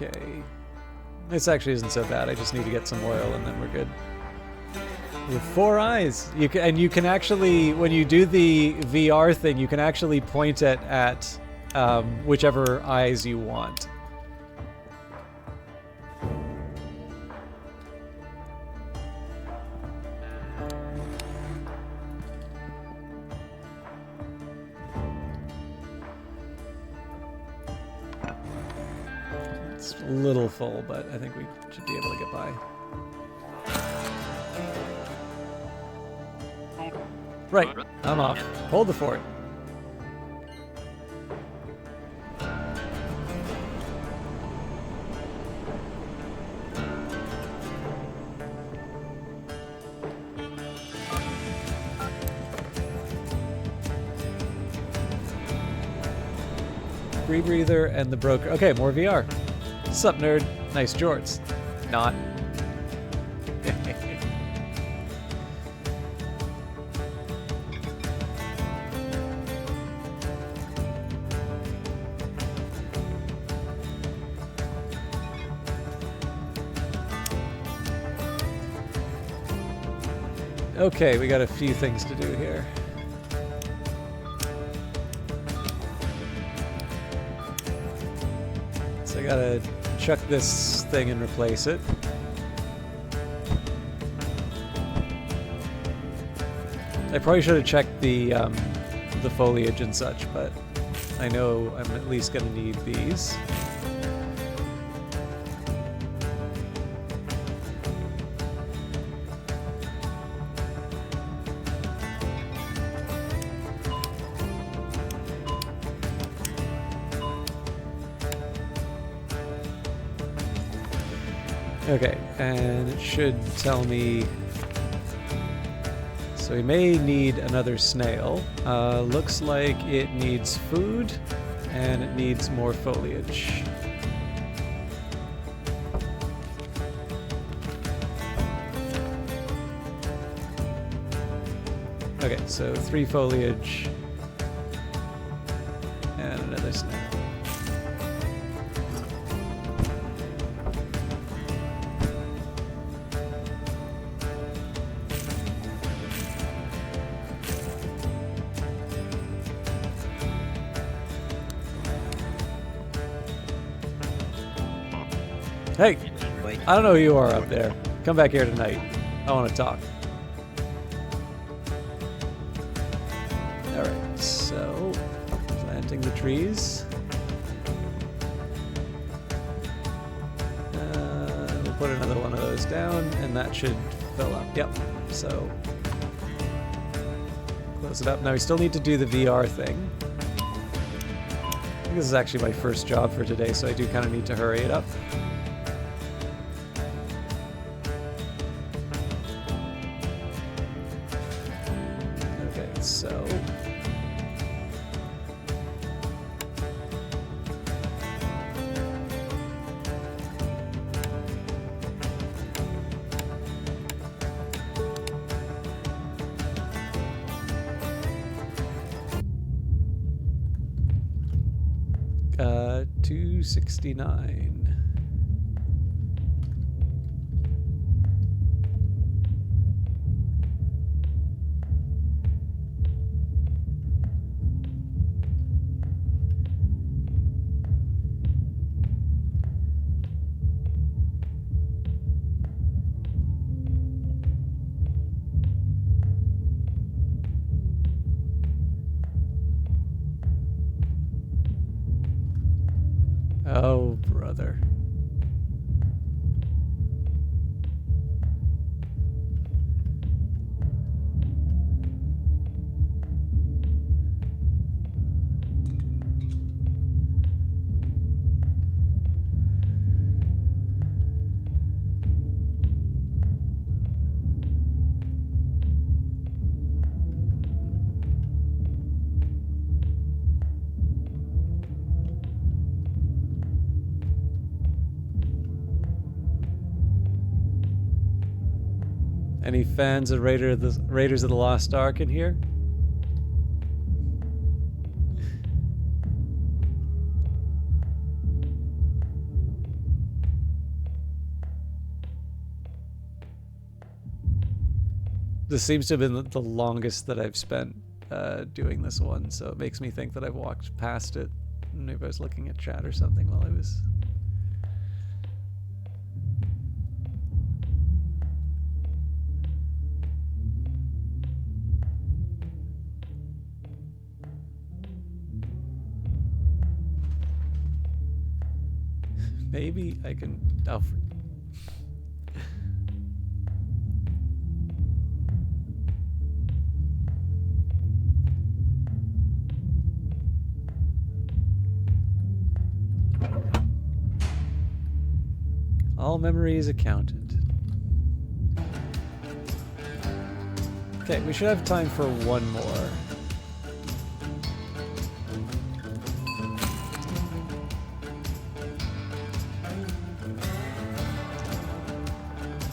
Okay. This actually isn't so bad. I just need to get some oil and then we're good. With 4 eyes. You can actually, when you do the VR thing, you can actually point it at whichever eyes you want. It's a little full, but I think we should be able to get by. Right, I'm off. Hold the fort. Rebreather and the broker. Okay, more VR. Sup, nerd? Nice jorts. Not. Okay, we got a few things to do here. So I gotta chuck this thing and replace it. I probably should have checked the foliage and such, but I know I'm at least gonna need these. Okay, and it should tell me... So we may need another snail. Looks like it needs food, and it needs more foliage. Okay, so 3 foliage, and another snail. Hey, I don't know who you are up there. Come back here tonight. I want to talk. Alright, so planting the trees. We'll put another one of those down, and that should fill up. Yep, so close it up. Now we still need to do the VR thing. I think this is actually my first job for today, so I do kind of need to hurry it up. Okay, so... $269. Oh, brother. Any fans of Raiders of the Lost Ark in here? This seems to have been the longest that I've spent doing this one, so it makes me think that I've walked past it. Maybe I was looking at chat or something while I was... Maybe I can... Oh. All memories accounted. Okay, we should have time for one more.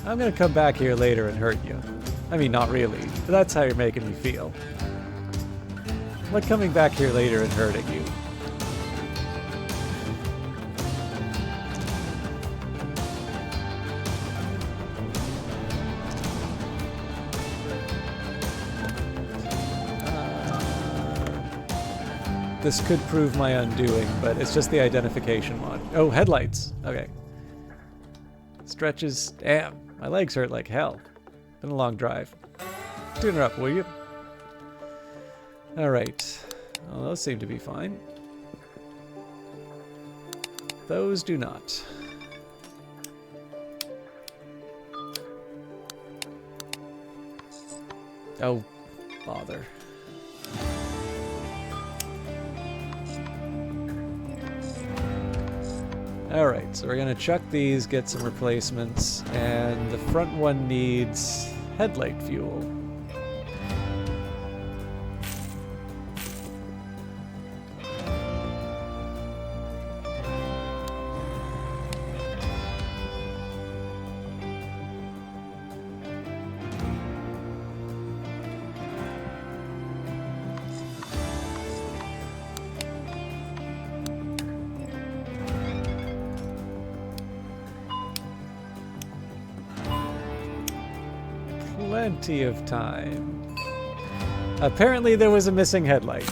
I'm gonna come back here later and hurt you. I mean, not really, but that's how you're making me feel. Like coming back here later and hurting you. This could prove my undoing, but it's just the identification mod. Oh, headlights. Okay. Stretches. Damn. My legs hurt like hell. Been a long drive. Tune her up, will you? Alright. Well, those seem to be fine. Those do not. Oh, bother. Alright, so we're gonna chuck these, get some replacements, and the front one needs headlight fuel. Plenty of time. Apparently there was a missing headlight.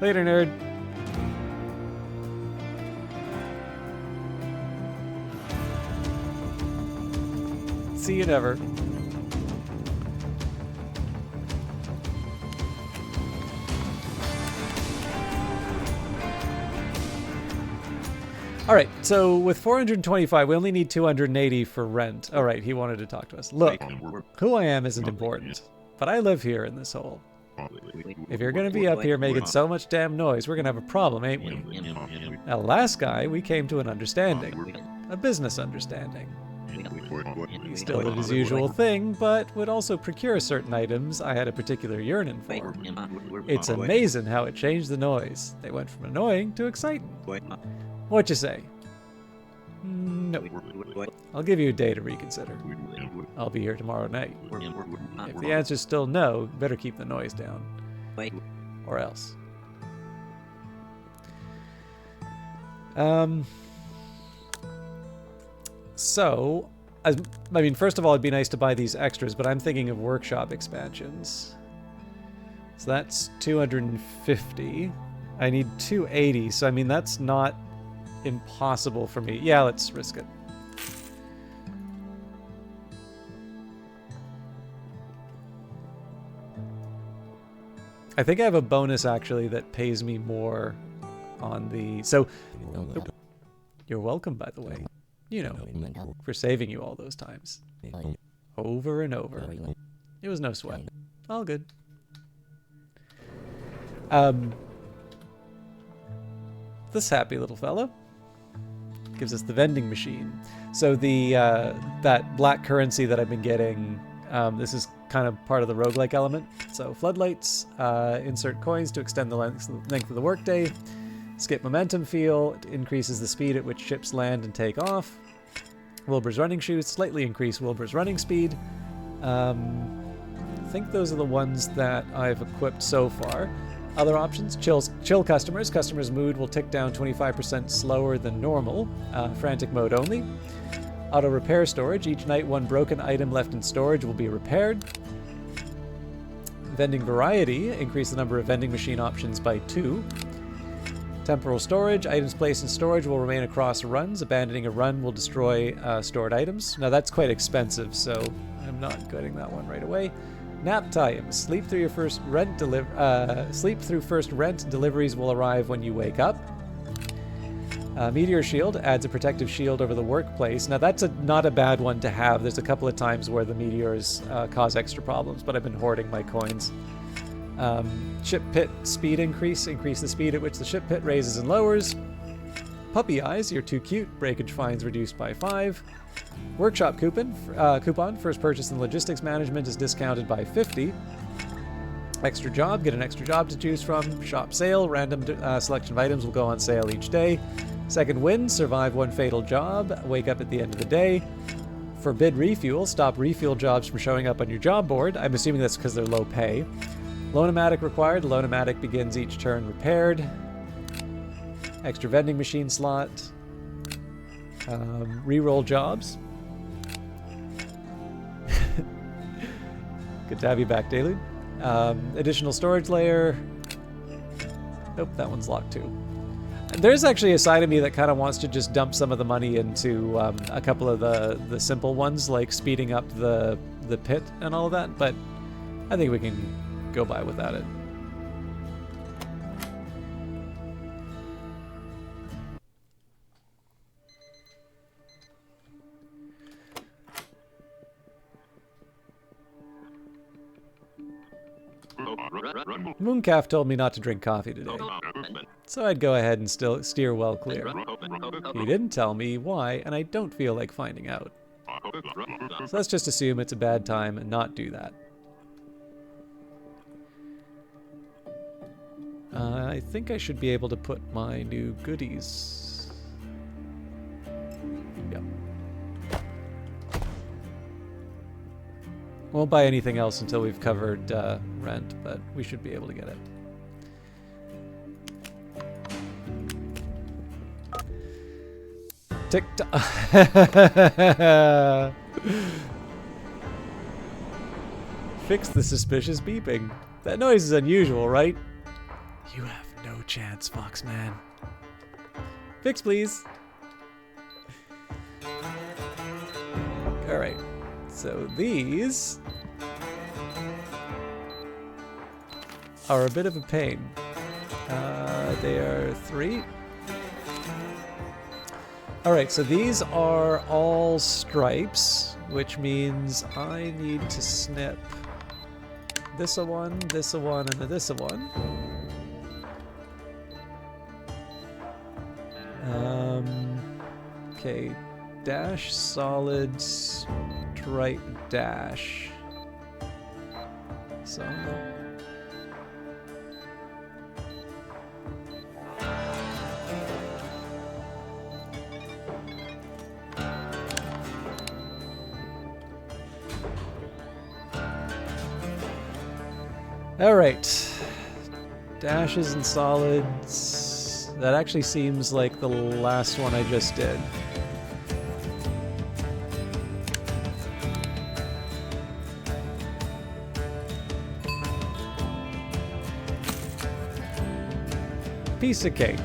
Later, nerd. See you never. All right, so with 425, we only need 280 for rent. All right, he wanted to talk to us. Look, who I am isn't important, but I live here in this hole. If you're going to be up here making so much damn noise, we're going to have a problem, ain't we? Now, last guy, we came to an understanding. A business understanding. He still did his usual thing, but would also procure certain items I had a particular yearning for. It's amazing how it changed the noise. They went from annoying to exciting. What you say? No. I'll give you a day to reconsider. I'll be here tomorrow night. If the answer's still no, better keep the noise down. Or else. So, I mean, first of all, it'd be nice to buy these extras, but I'm thinking of workshop expansions. So that's 250. I need 280, so I mean, that's not impossible for me. Yeah, let's risk it. I think I have a bonus actually that pays me more on the... So, you're welcome, by the way. You know, for saving you all those times. Over and over. It was no sweat. All good. This happy little fellow gives us the vending machine. So the that black currency that I've been getting, this is kind of part of the roguelike element. So floodlights, insert coins to extend the length of the workday. Skip momentum feel, it increases the speed at which ships land and take off. Wilbur's running shoes, slightly increase Wilbur's running speed. I think those are the ones that I've equipped so far. Other options, chill customers. Customers' mood will tick down 25% slower than normal. Frantic mode only. Auto repair storage. Each night, one broken item left in storage will be repaired. Vending variety. Increase the number of vending machine options by 2. Temporal storage. Items placed in storage will remain across runs. Abandoning a run will destroy stored items. Now that's quite expensive, so I'm not getting that one right away. Nap time. Sleep through first rent. Deliveries will arrive when you wake up. Meteor shield adds a protective shield over the workplace. Now that's not a bad one to have. There's a couple of times where the meteors cause extra problems, but I've been hoarding my coins. Ship pit speed increase the speed at which the ship pit raises and lowers. Puppy eyes, you're too cute. Breakage fines reduced by 5. Workshop coupon, first purchase in logistics management is discounted by 50. Extra job, get an extra job to choose from. Shop sale, random selection of items will go on sale each day. Second win, survive one fatal job, wake up at the end of the day. Forbid refuel, stop refuel jobs from showing up on your job board. I'm assuming that's because they're low pay. Loan-o-matic required, loan-o-matic begins each turn repaired. Extra vending machine slot. Reroll jobs. Good to have you back, Delude. Additional storage layer. Nope, that one's locked too. There's actually a side of me that kind of wants to just dump some of the money into a couple of the simple ones, like speeding up the pit and all of that, but I think we can go by without it. Mooncalf told me not to drink coffee today, so I'd go ahead and still steer well clear. He didn't tell me why, and I don't feel like finding out. So let's just assume it's a bad time and not do that. I think I should be able to put my new goodies. Yep. Won't buy anything else until we've covered rent, but we should be able to get it. Tick-tock. Fix the suspicious beeping. That noise is unusual, right? You have No chance, Foxman. Fix, please. Alright, so these are a bit of a pain. They are 3. Alright, so these are all stripes, which means I need to snip this a one, and this a one. Okay, dash, solid, stripe, dash. So. Alright. Dashes and solids. That actually seems like the last one I just did. Piece of cake.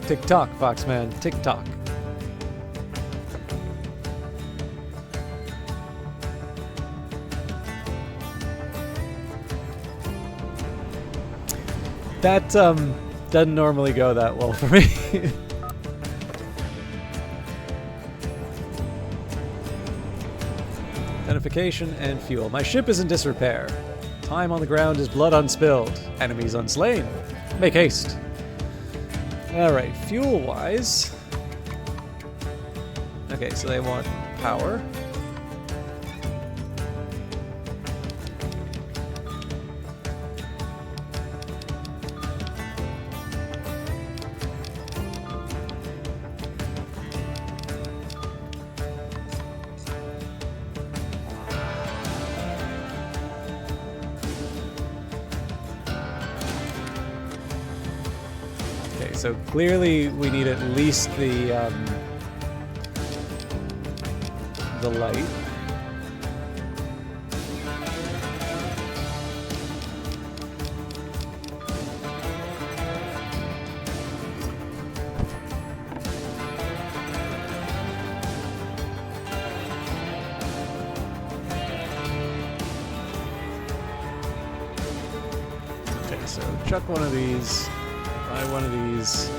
Tick-tock, Foxman, tick-tock. That doesn't normally go that well for me. Identification and fuel. My ship is in disrepair. Time on the ground is blood unspilled. Enemies unslain. Make haste. Alright, fuel-wise. Okay, so they want power. So clearly we need at least the light. Okay, so chuck one of these. Buy one of these.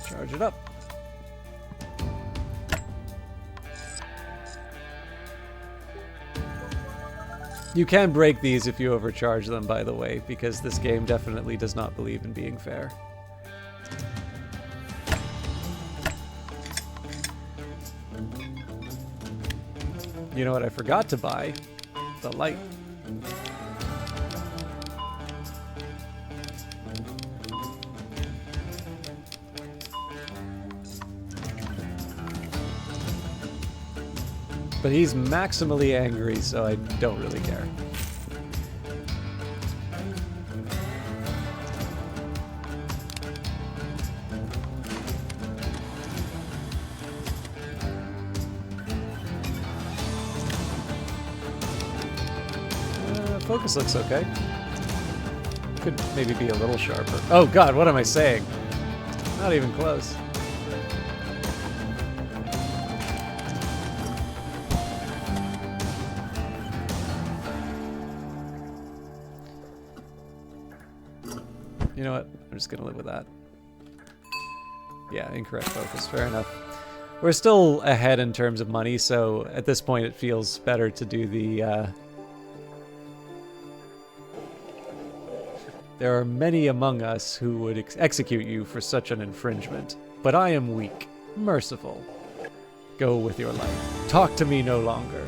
Charge it up. You can break these if you overcharge them, by the way, because this game definitely does not believe in being fair. You know what I forgot to buy? The light. But he's maximally angry, so I don't really care. Focus looks okay. Could maybe be a little sharper. Oh god, what am I saying? Not even close. You know what? I'm just gonna live with that. Yeah, incorrect focus. Fair enough. We're still ahead in terms of money, so at this point it feels better to do the... There are many among us who would execute you for such an infringement, but I am weak, merciful. Go with your life. Talk to me no longer.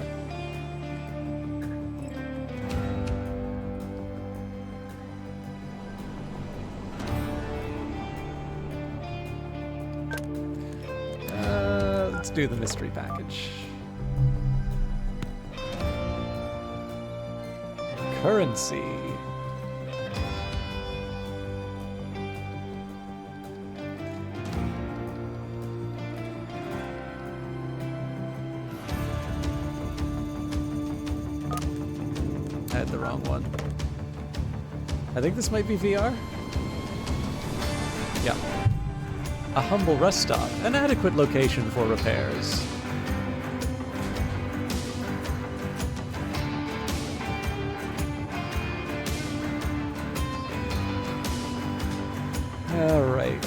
Let's do the mystery package. Currency. wrong one. I think this might be VR. Yeah. A humble rest stop, an adequate location for repairs. All right.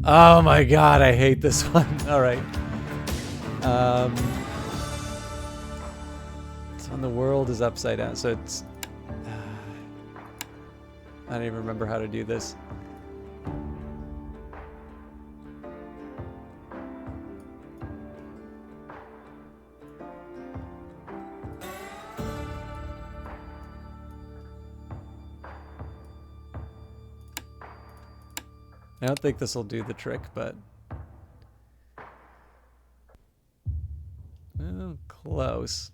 Oh my god, I hate this one. All right. So when the world is upside down, so it's... I don't even remember how to do this. I don't think this will do the trick, but... Oh, close.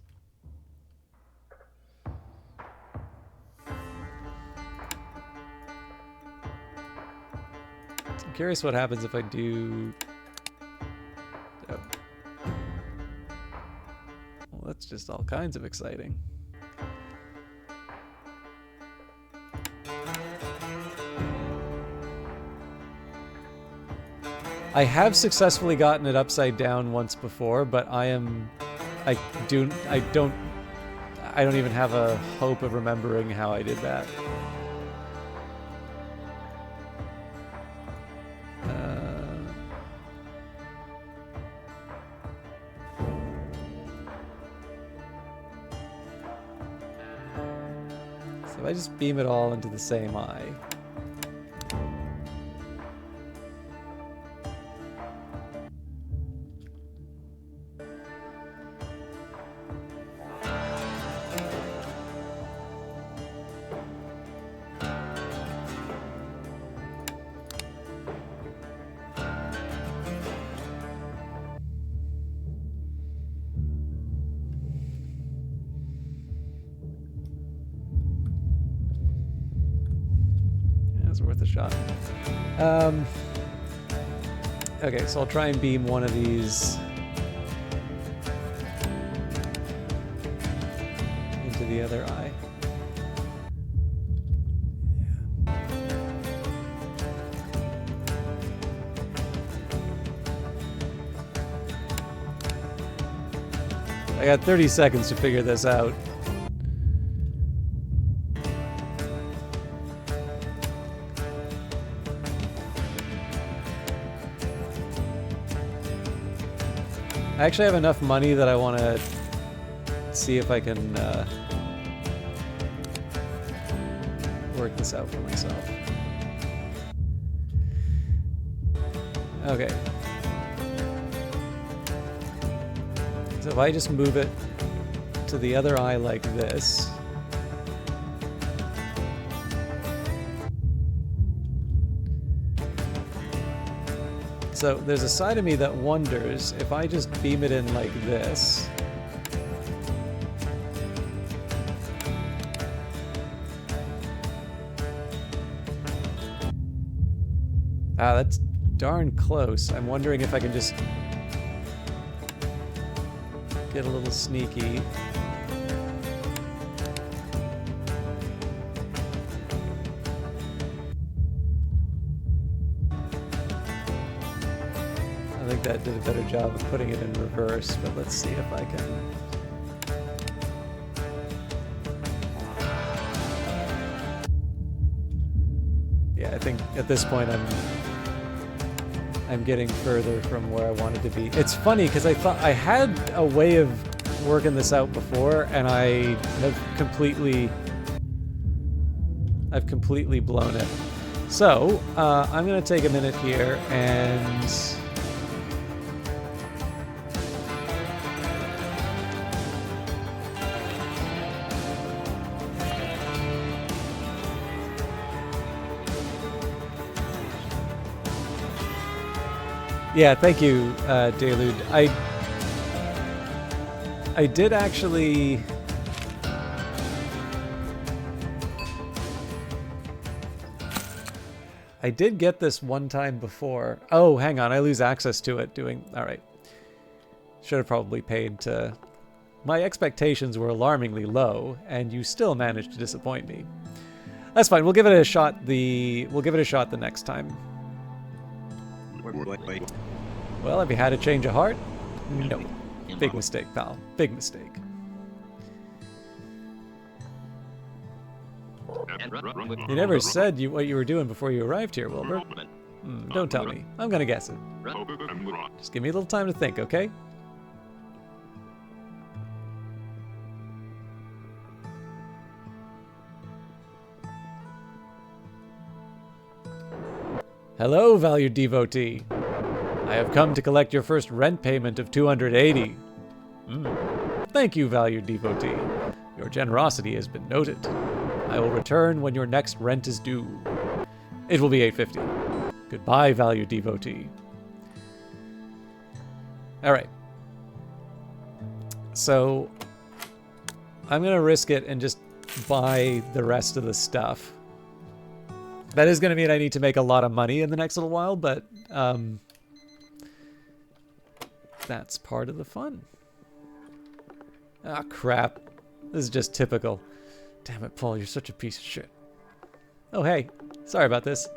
I'm curious what happens if I do... Oh. Well, that's just all kinds of exciting. I have successfully gotten it upside down once before, but I don't even have a hope of remembering how I did that. So if I just beam it all into the same eye. Worth a shot. Okay, so I'll try and beam one of these into the other eye. I got 30 seconds to figure this out. I actually have enough money that I want to see if I can work this out for myself. Okay. So if I just move it to the other eye like this. So there's a side of me that wonders if I just beam it in like this. Ah, that's darn close. I'm wondering if I can just get a little sneaky. I think that did a better job of putting it in reverse, but let's see if I can. Yeah, I think at this point I'm getting further from where I wanted to be. It's funny because I thought I had a way of working this out before, and I've completely blown it. So I'm gonna take a minute here and yeah, thank you, Delude. I did actually... I did get this one time before. Oh, hang on. I lose access to it doing... All right. Should have probably paid to... My expectations were alarmingly low, and you still managed to disappoint me. That's fine. We'll give it a shot We'll give it a shot the next time. Well, have you had a change of heart? No. Big mistake, pal. Big mistake. You never said what you were doing before you arrived here, Wilbur. Don't tell me. I'm gonna guess it. Just give me a little time to think, okay? Hello, valued devotee. I have come to collect your first rent payment of 280. Thank you, valued devotee. Your generosity has been noted. I will return when your next rent is due. It will be 850. Goodbye, valued devotee. All right. So I'm going to risk it and just buy the rest of the stuff. That is going to mean I need to make a lot of money in the next little while, but that's part of the fun. Ah, crap. This is just typical. Damn it, Paul, you're such a piece of shit. Oh, hey. Sorry about this.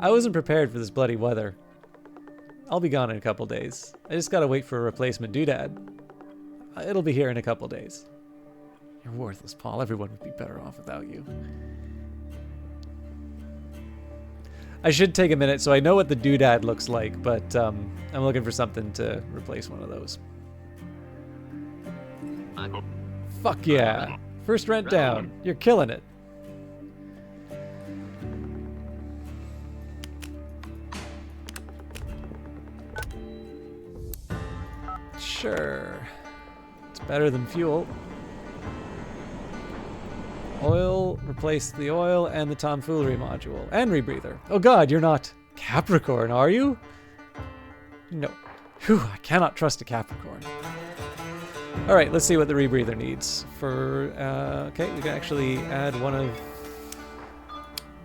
I wasn't prepared for this bloody weather. I'll be gone in a couple days. I just gotta wait for a replacement doodad. It'll be here in a couple days. You're worthless, Paul. Everyone would be better off without you. I should take a minute so I know what the doodad looks like, but I'm looking for something to replace one of those. Fuck yeah. First rent down. You're killing it. Sure. It's better than fuel. Oil, replace the oil and the tomfoolery module. And rebreather. Oh god, you're not Capricorn, are you? No. Whew, I cannot trust a Capricorn. Alright, let's see what the rebreather needs. Okay, we can actually add one of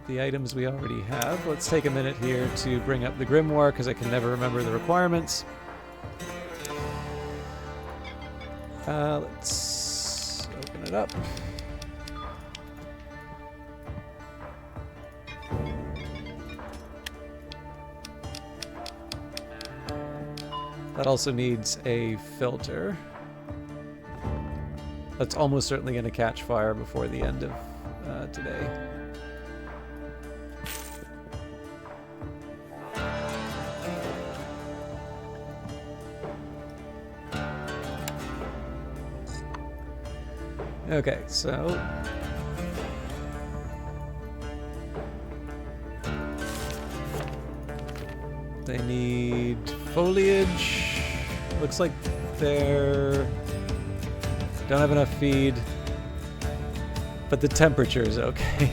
the items we already have. Let's take a minute here to bring up the Grimoire, because I can never remember the requirements. Let's open it up. That also needs a filter. That's almost certainly going to catch fire before the end of today. Okay, so they need foliage. Looks like they're don't have enough feed, but the temperature is okay.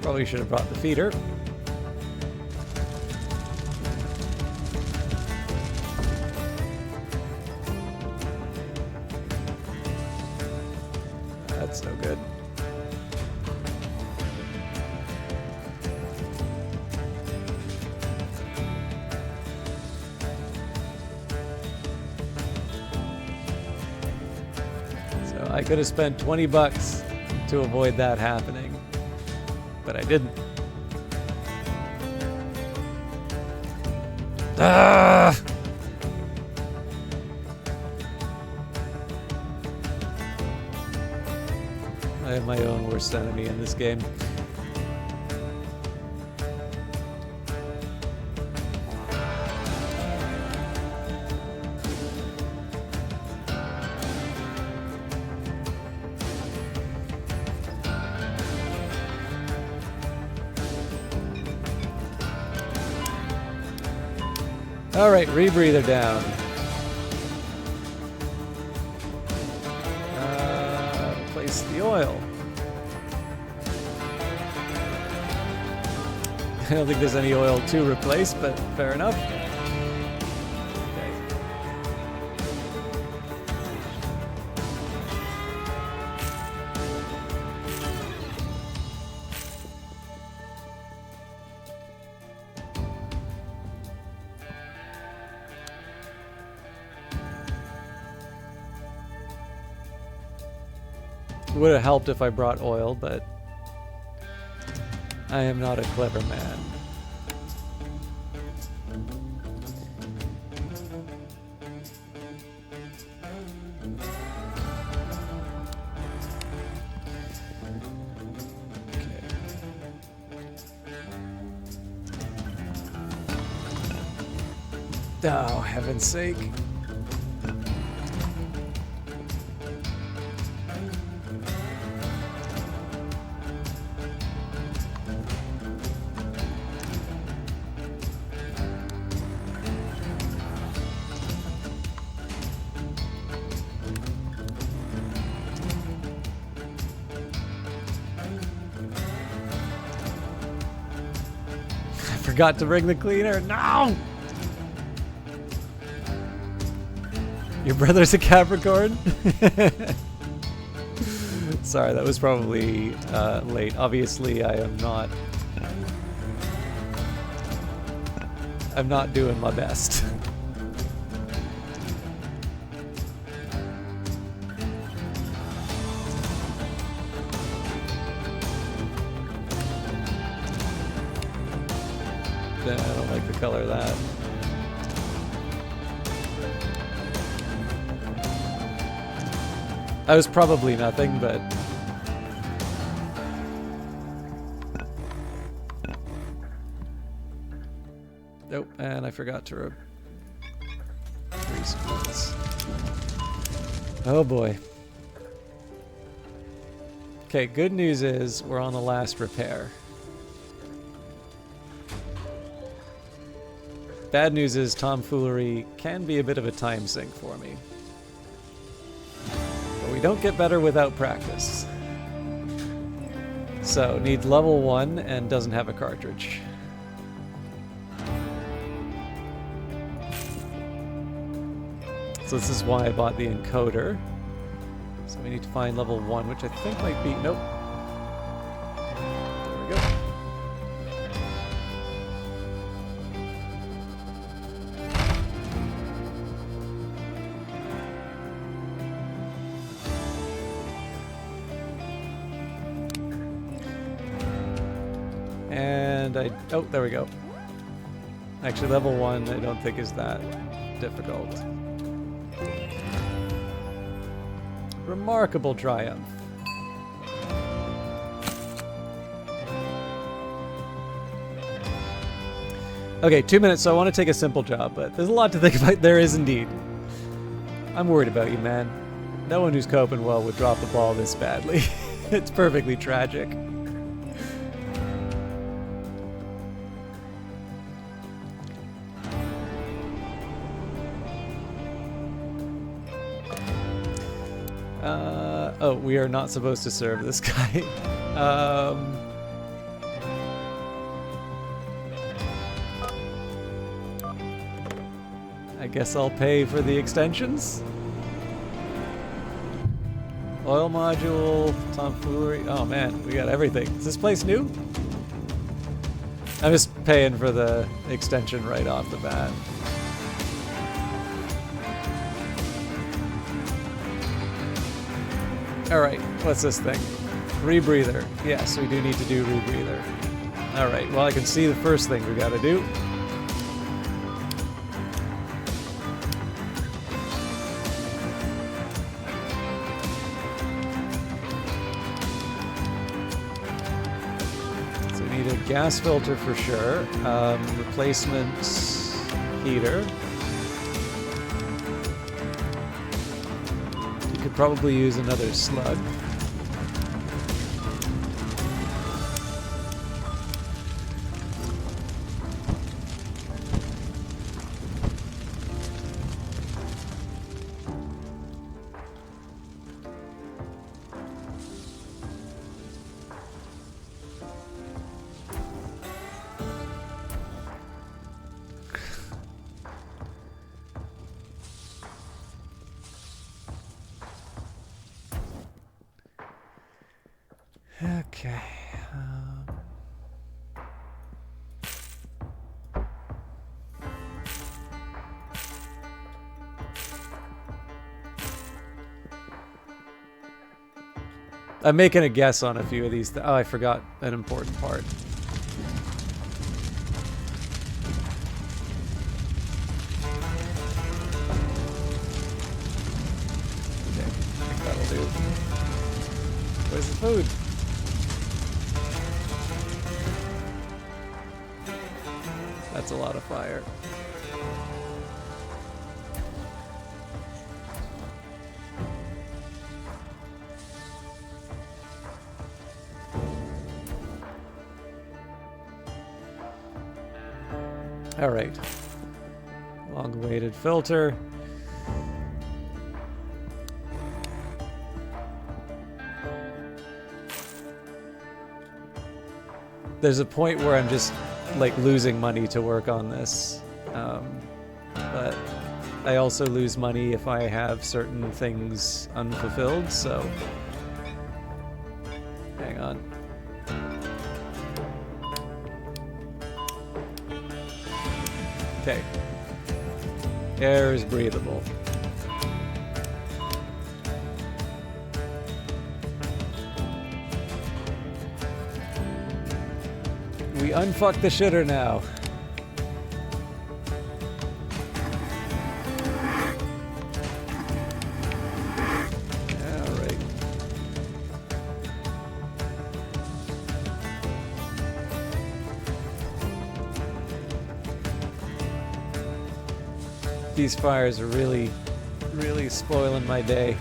Probably should have brought the feeder. That's no good. So I could have spent 20 bucks to avoid that happening, but I didn't. Ah! I am my own worst enemy in this game. All right, rebreather down. Replace the oil. I don't think there's any oil to replace, but fair enough. Would have helped if I brought oil, but I am not a clever man. Okay. Oh, heaven's sake. Forgot to bring the cleaner. No! Your brother's a Capricorn? Sorry, that was probably late. Obviously, I am not... I'm not doing my best. I don't like the color of that. That was probably nothing, but... Nope, and I forgot to respawn. Oh boy. Okay, good news is we're on the last repair. Bad news is tomfoolery can be a bit of a time sink for me. But we don't get better without practice. So, need level 1 and doesn't have a cartridge. So this is why I bought the encoder. So we need to find level 1, which I think might be... Nope. There we go. And oh, there we go. Actually, level 1 I don't think is that difficult. Remarkable triumph. Okay, 2 minutes, so I want to take a simple job, but there's a lot to think about. There is indeed. I'm worried about you, man. No one who's coping well would drop the ball this badly. It's perfectly tragic. Oh, we are not supposed to serve this guy. I guess I'll pay for the extensions. Oil module, tomfoolery. Oh man, we got everything. Is this place new? I'm just paying for the extension right off the bat. Alright, what's this thing? Rebreather. Yes, we do need to do rebreather. Alright, well I can see the first thing we gotta do. So we need a gas filter for sure. Replacement heater. Could probably use another slug. Okay. I'm making a guess on a few of these. Oh, I forgot an important part. Okay, I think that'll do. Where's the food? That's a lot of fire. All right. Long-awaited filter. There's a point where I'm just like losing money to work on this, but I also lose money if I have certain things unfulfilled. So hang on. Okay. Air is breathable. We unfuck the shitter now. Alright. These fires are really, really spoiling my day.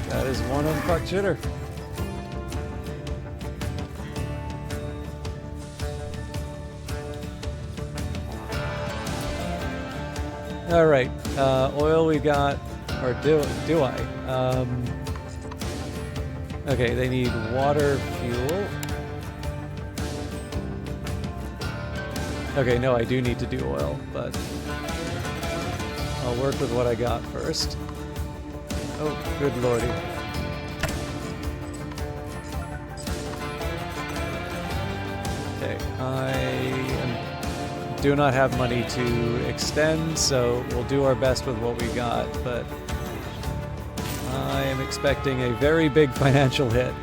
That is one unfucked shitter. All right, oil we got, or do I? Okay, they need water, fuel. Okay, no, I do need to do oil, but I'll work with what I got first. Oh, good lordy. Okay, I do not have money to extend, so we'll do our best with what we got, but I am expecting a very big financial hit.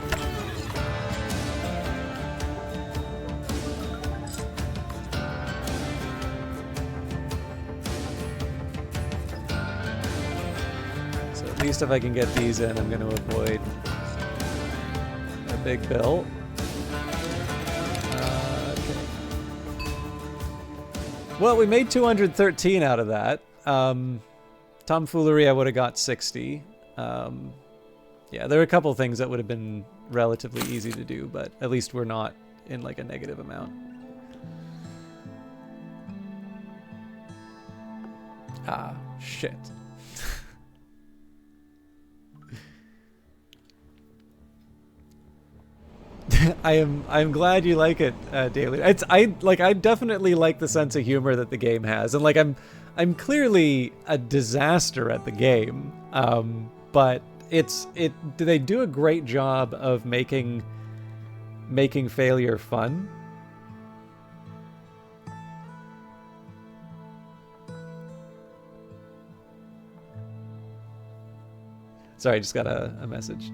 At least if I can get these in, I'm going to avoid a big bill. Okay. Well, we made 213 out of that. Tomfoolery, I would have got 60. Yeah, there are a couple things that would have been relatively easy to do, but at least we're not in like a negative amount. Ah, shit. I'm glad you like it, Daily. I definitely like the sense of humor that the game has, and like I'm clearly a disaster at the game, but they do a great job of making failure fun. Sorry, I just got a message.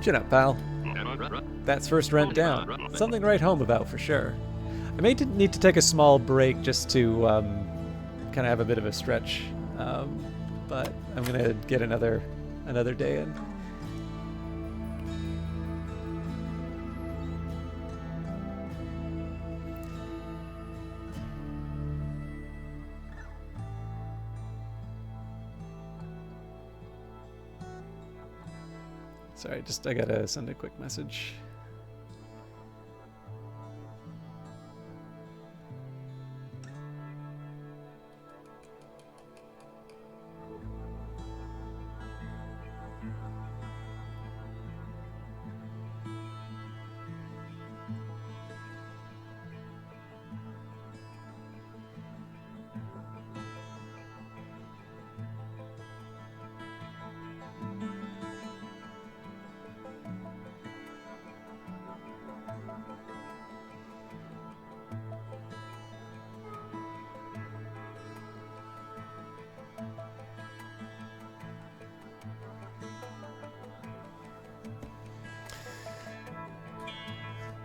Chin up, pal. That's first rent down. Something to write home about for sure. I may need to take a small break just to kind of have a bit of a stretch, but I'm gonna get another day in. Sorry, I gotta send a quick message.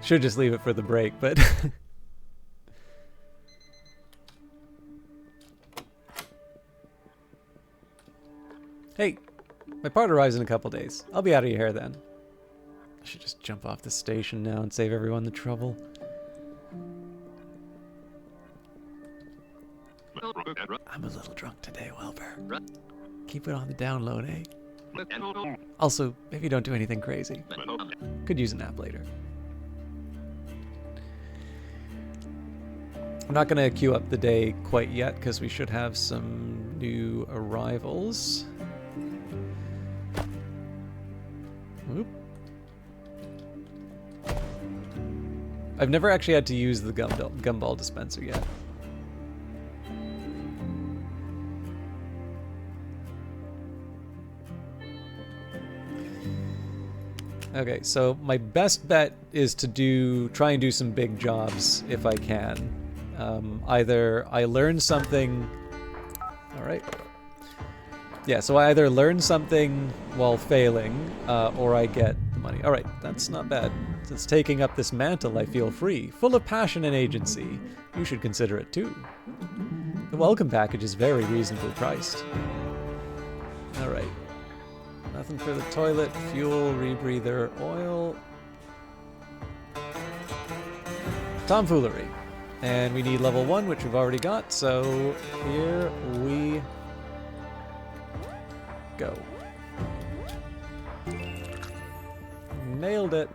Should just leave it for the break, but hey, my part arrives in a couple days. I'll be out of your hair then. I should just jump off the station now and save everyone the trouble. I'm a little drunk today, Welber. Keep it on the download, eh? Also, maybe don't do anything crazy. Could use a nap later. I'm not going to queue up the day quite yet because we should have some new arrivals. Whoop. I've never actually had to use the gumball dispenser yet. Okay, so my best bet is to try and do some big jobs if I can. Either I learn something... Alright. Yeah, so I either learn something while failing, or I get the money. Alright, that's not bad. Since taking up this mantle, I feel free, full of passion and agency. You should consider it too. The welcome package is very reasonably priced. Alright. Nothing for the toilet, fuel, rebreather, oil. Tomfoolery. And we need level 1, which we've already got, so here we go. Nailed it.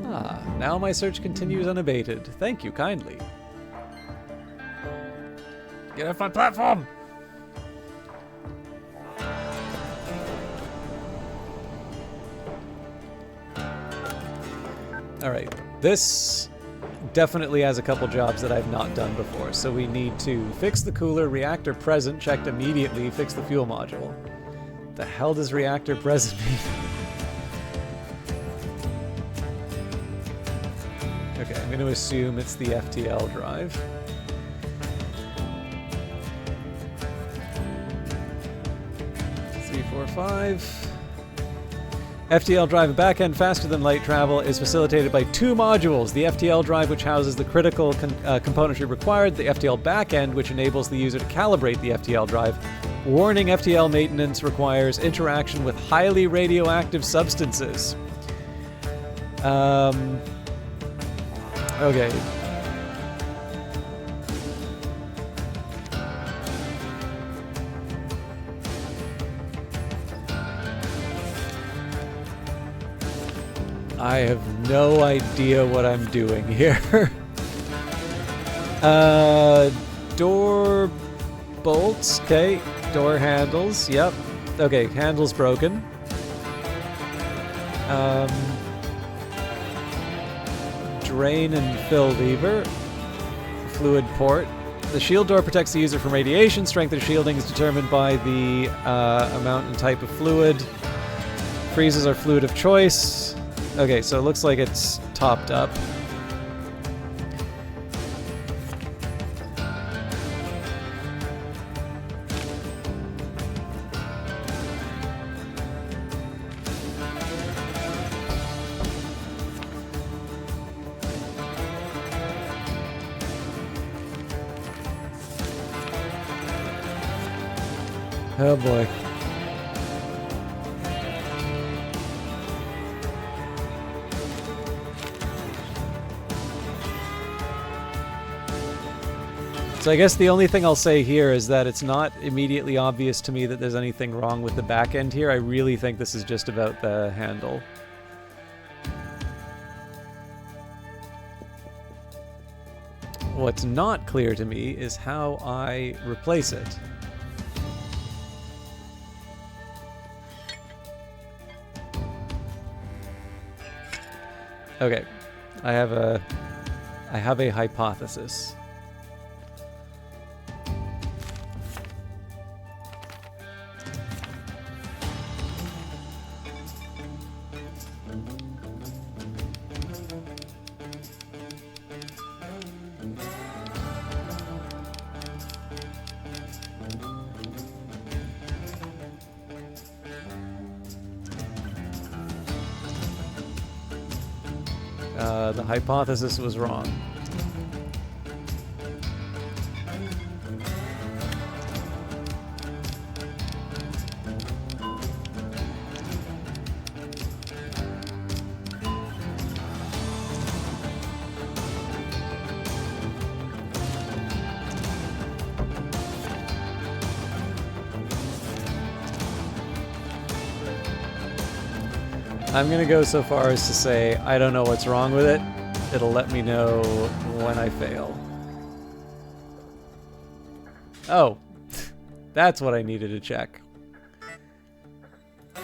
Ah, now my search continues unabated. Thank you kindly. Get off my platform! Alright, this definitely has a couple jobs that I've not done before. So we need to fix the cooler, reactor present, checked immediately, fix the fuel module. The hell does reactor present mean? Okay, I'm going to assume it's the FTL drive. Three, four, five. FTL drive, a backend faster than light travel, is facilitated by two modules. The FTL drive, which houses the critical componentry required. The FTL backend, which enables the user to calibrate the FTL drive. Warning, FTL maintenance requires interaction with highly radioactive substances. Okay. I have no idea what I'm doing here. Door bolts, okay. Door handles, yep. Okay, handle's broken. Drain and fill lever. Fluid port. The shield door protects the user from radiation. Strength of shielding is determined by the amount and type of fluid. Freezes are fluid of choice. Okay, so it looks like it's topped up. Oh boy. So I guess the only thing I'll say here is that it's not immediately obvious to me that there's anything wrong with the back end here. I really think this is just about the handle. What's not clear to me is how I replace it. Okay, I have a hypothesis. The hypothesis was wrong. I'm gonna go so far as to say I don't know what's wrong with it. It'll let me know when I fail. Oh, that's what I needed to check. I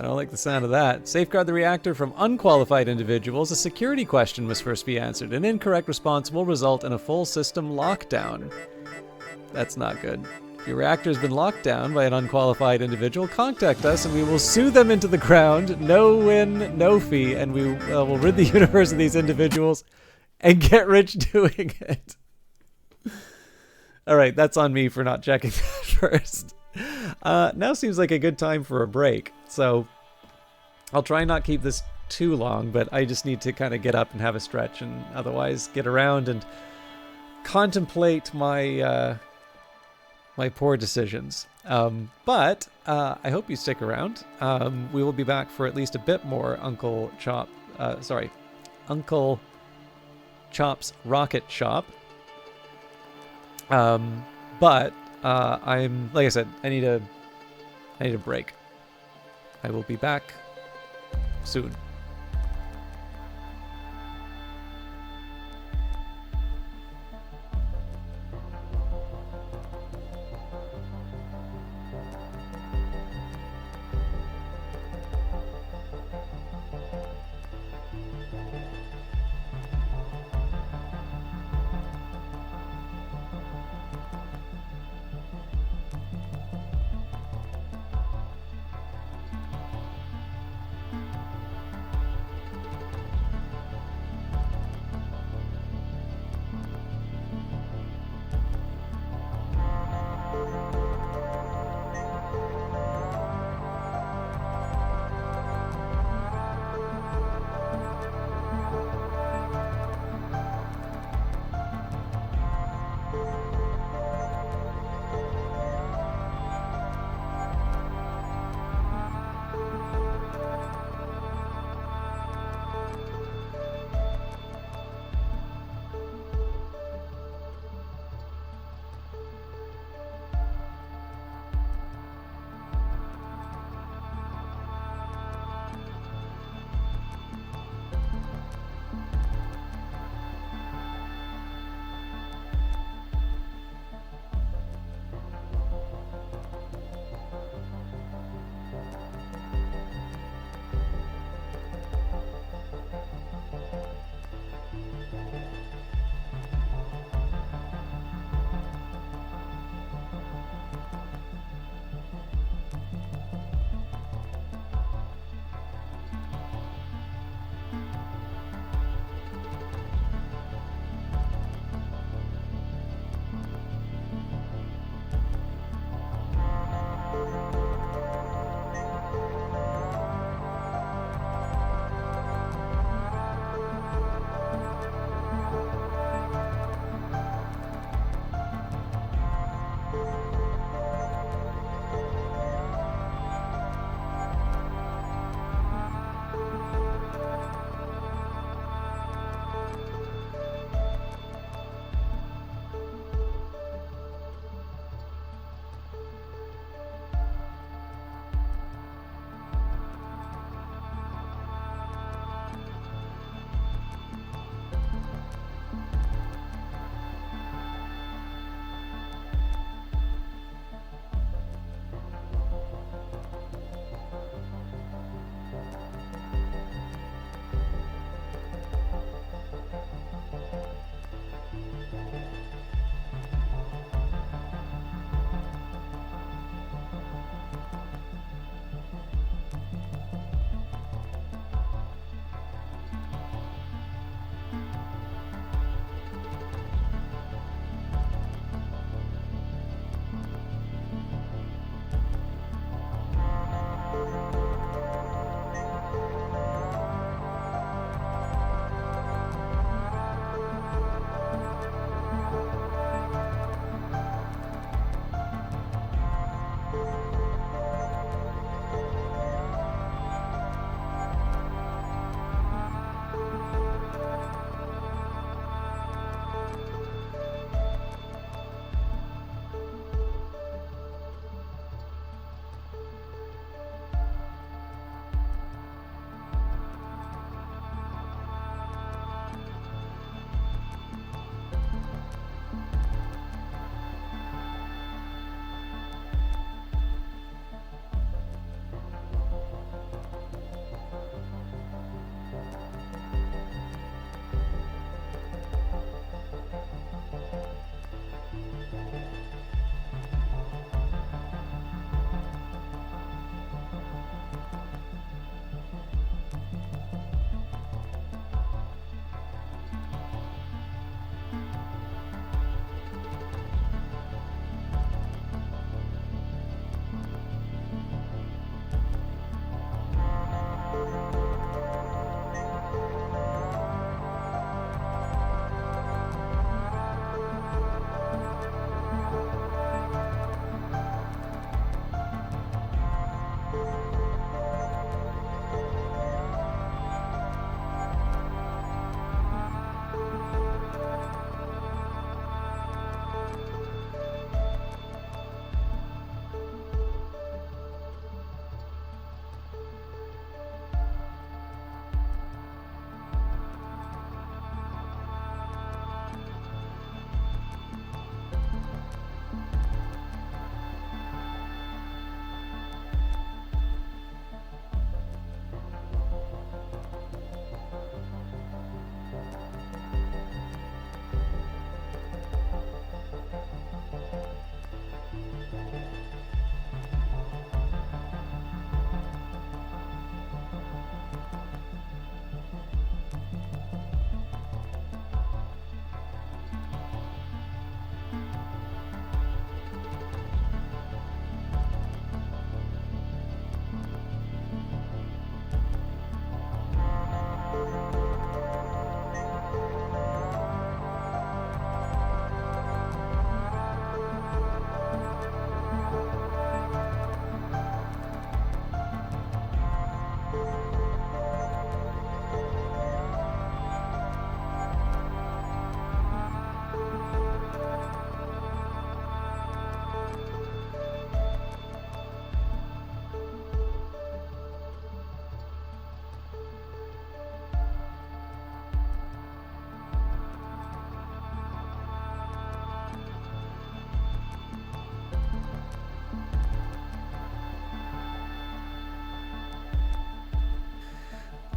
don't like the sound of that. Safeguard the reactor from unqualified individuals. A security question must first be answered. An incorrect response will result in a full system lockdown. That's not good. If your reactor has been locked down by an unqualified individual, contact us and we will sue them into the ground. No win, no fee, and we will rid the universe of these individuals and get rich doing it. All right, that's on me for not checking that first. Now seems like a good time for a break. So I'll try and not keep this too long, but I just need to kind of get up and have a stretch and otherwise get around and contemplate my my poor decisions. But I hope you stick around. We will be back for at least a bit more Uncle Chop's Rocket Shop. But I'm, like I said, I need a break. I will be back soon.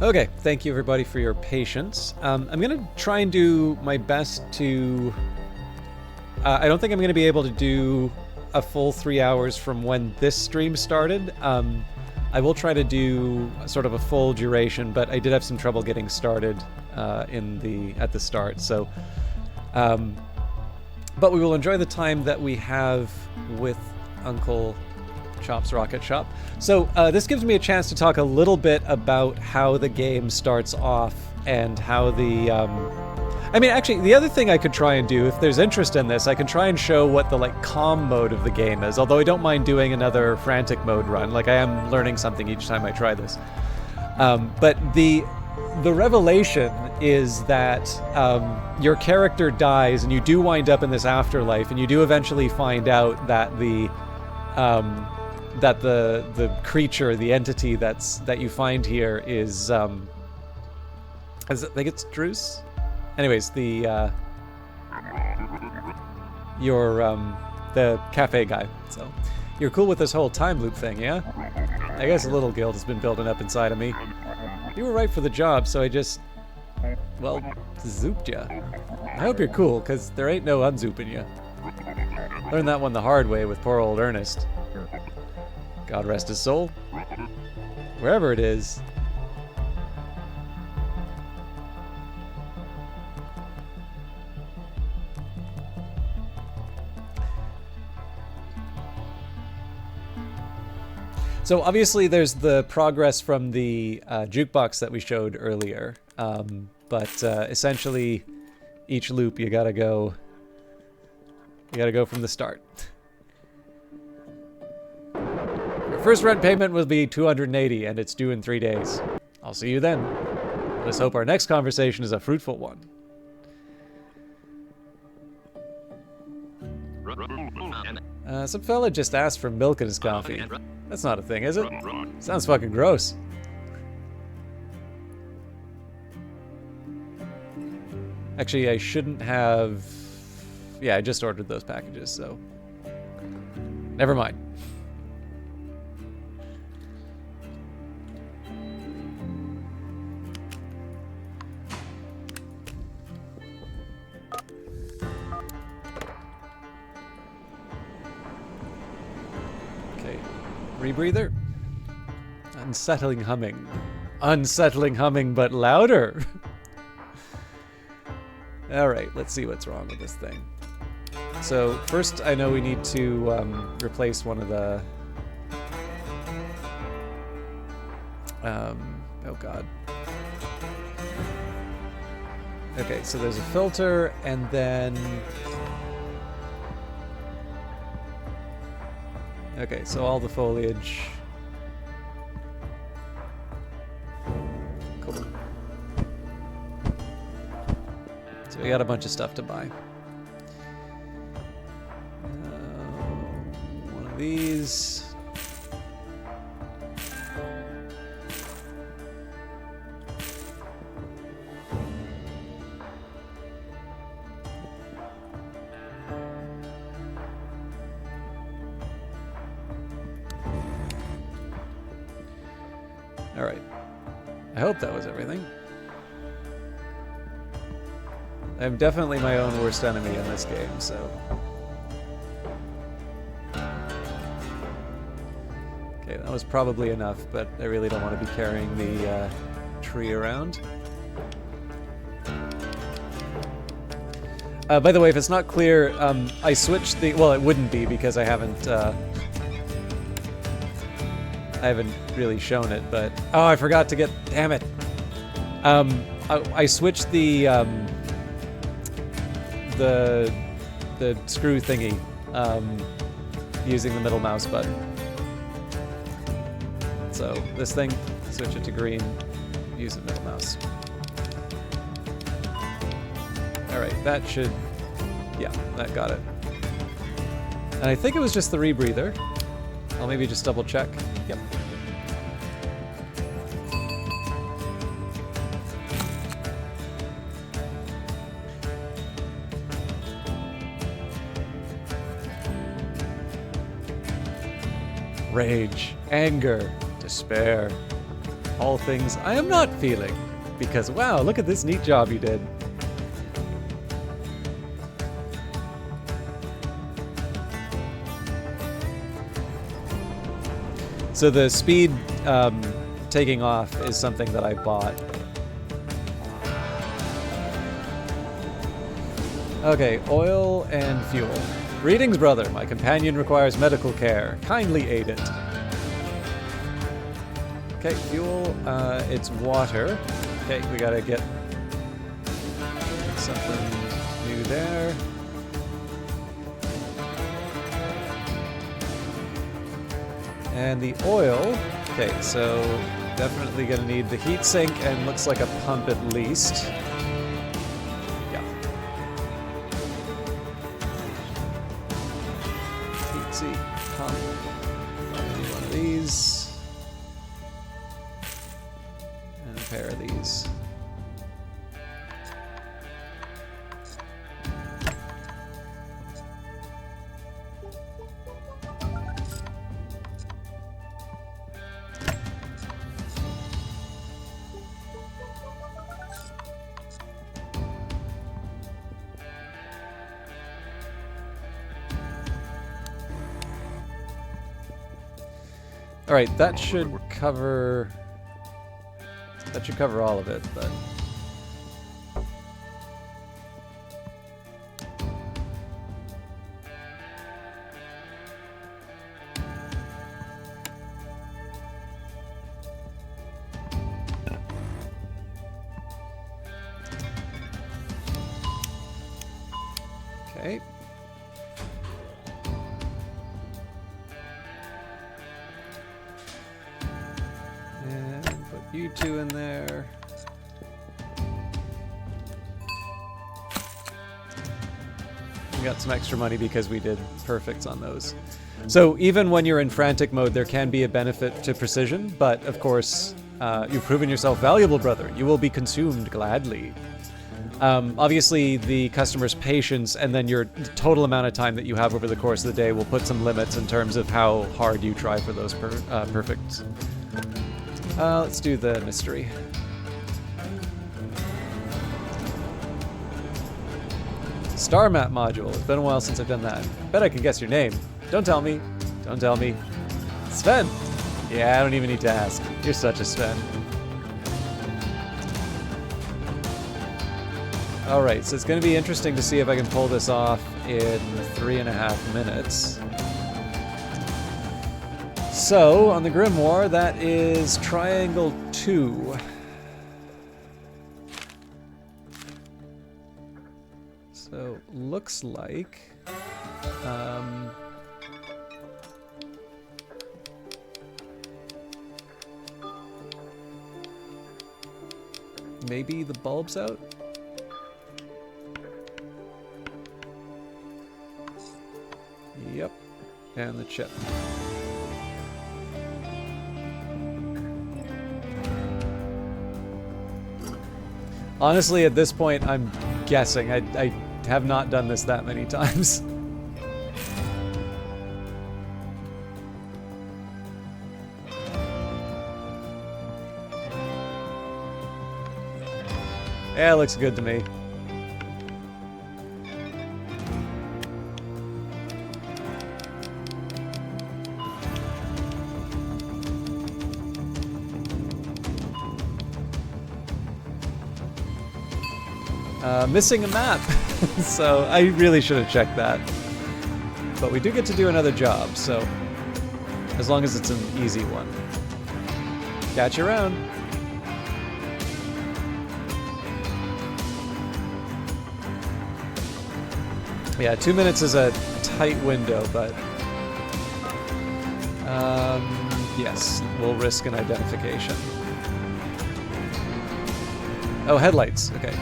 Okay, thank you everybody for your patience. I'm going to try and do my best to... I don't think I'm going to be able to do a full 3 hours from when this stream started. I will try to do sort of a full duration, but I did have some trouble getting started at the start. So, but we will enjoy the time that we have with Uncle Chop's Rocket Shop. So this gives me a chance to talk a little bit about how the game starts off and how the... I mean, actually, the other thing I could try and do, if there's interest in this, I can try and show what the, like, calm mode of the game is, although I don't mind doing another frantic mode run. Like, I am learning something each time I try this. But the revelation is that your character dies, and you do wind up in this afterlife, and you do eventually find out that the creature, the entity that you find here is I think it's Druce? Anyways, the cafe guy. So you're cool with this whole time loop thing, yeah? I guess a little guilt has been building up inside of me. You were right for the job, so I just, well, zooped ya. I hope you're cool, because there ain't no unzooping ya. Learned that one the hard way with poor old Ernest. God rest his soul. Wherever it is. So obviously there's the progress from the jukebox that we showed earlier, but essentially each loop you gotta go from the start. Your first rent payment will be $280 and it's due in 3 days. I'll see you then. Let's hope our next conversation is a fruitful one. Some fella just asked for milk in his coffee. That's not a thing, is it? Sounds fucking gross. Actually, I shouldn't have... Yeah, I just ordered those packages, so... Never mind. Rebreather. Unsettling humming. Unsettling humming, but louder. Alright, let's see what's wrong with this thing. So, first I know we need to replace one of the... oh god. Okay, so there's a filter, and then... Okay, so all the foliage. Cool. So we got a bunch of stuff to buy. One of these. Alright. I hope that was everything. I'm definitely my own worst enemy in this game, so... Okay, that was probably enough, but I really don't want to be carrying the tree around. By the way, if it's not clear, I switched the... Well, it wouldn't be because I haven't really shown it, but... Oh, I forgot to get... Damn it! I switched the screw thingy using the middle mouse button. So this thing, switch it to green, use the middle mouse. Alright, that should... Yeah, that got it. And I think it was just the rebreather. I'll maybe just double check. Yep. Rage, anger, despair. all things I am not feeling. Because, wow, look at this neat job you did. So the speed taking off is something that I bought. Okay, oil and fuel. Greetings, brother. My companion requires medical care. Kindly aid it. Okay, fuel, it's water. Okay, we gotta get something new there. And the oil, okay, so definitely gonna need the heat sink and looks like a pump at least. Yeah. Heat sink, pump, one of these. And a pair of these. All right, that should cover all of it, but okay. You two in there. We got some extra money because we did perfects on those. So even when you're in frantic mode, there can be a benefit to precision, but of course, you've proven yourself valuable, brother. You will be consumed gladly. Obviously, the customer's patience and then your total amount of time that you have over the course of the day will put some limits in terms of how hard you try for those perfects. Let's do the mystery. Star map module. It's been a while since I've done that. Bet I can guess your name. Don't tell me. Don't tell me. Sven! Yeah, I don't even need to ask. You're such a Sven. Alright, so it's going to be interesting to see if I can pull this off in 3.5 minutes. So, on the Grimoire, that is triangle 2. So, looks like... maybe the bulb's out? Yep. And the chip. Honestly, at this point, I'm guessing. I have not done this that many times. Yeah, it looks good to me. Missing a map, so I really should have checked that. But we do get to do another job, so as long as it's an easy one. Catch you around. Yeah, 2 minutes is a tight window, but yes, we'll risk an identification. Oh, headlights. Okay.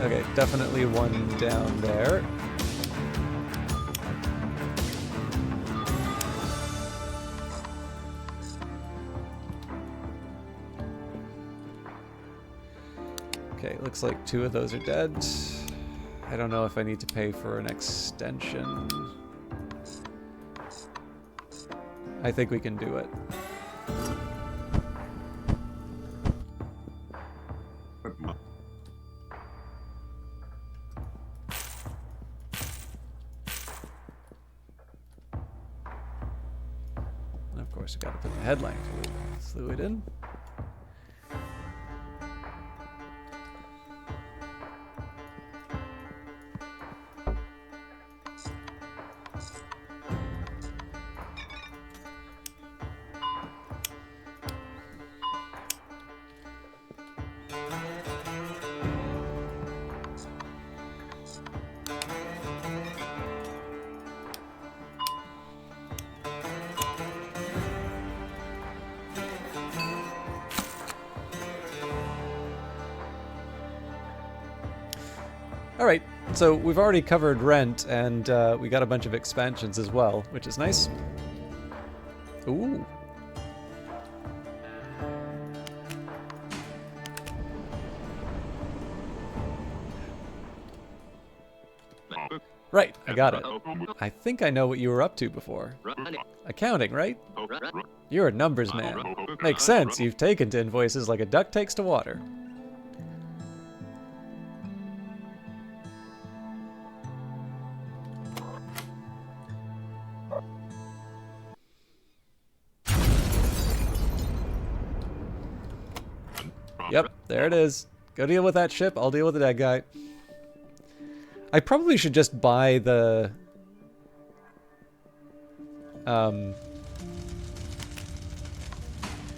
Okay, definitely one down there. Okay, looks like 2 of those are dead. I don't know if I need to pay for an extension. I think we can do it. And of course, we got to put the headline fluid in. All right, so we've already covered rent, and we got a bunch of expansions as well, which is nice. Ooh. Right, I got it. I think I know what you were up to before. Accounting, right? You're a numbers man. Makes sense, you've taken to invoices like a duck takes to water. Yep, there it is. Go deal with that ship, I'll deal with the dead guy. I probably should just buy the... I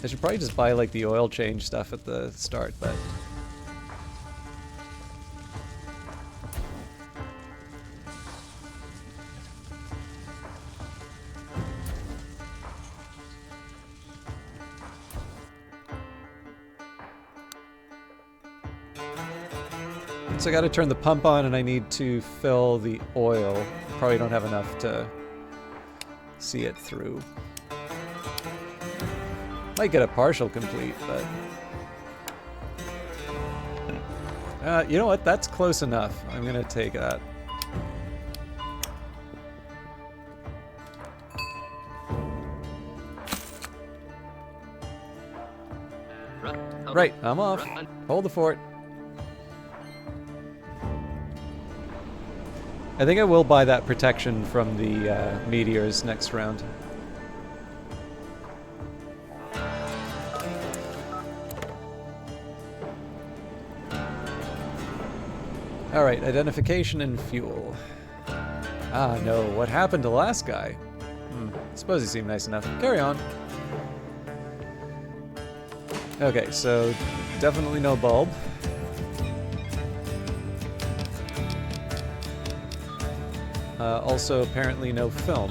should probably just buy, like, the oil change stuff at the start, but... So I gotta turn the pump on and I need to fill the oil. Probably don't have enough to see it through. Might get a partial complete, but... you know what? That's close enough. I'm gonna take that. Right, I'm off. Hold the fort. I think I will buy that protection from the meteors next round. Alright, identification and fuel. Ah, no, what happened to the last guy? Suppose he seemed nice enough. Carry on. Okay, so definitely no bulb. Also, apparently no film.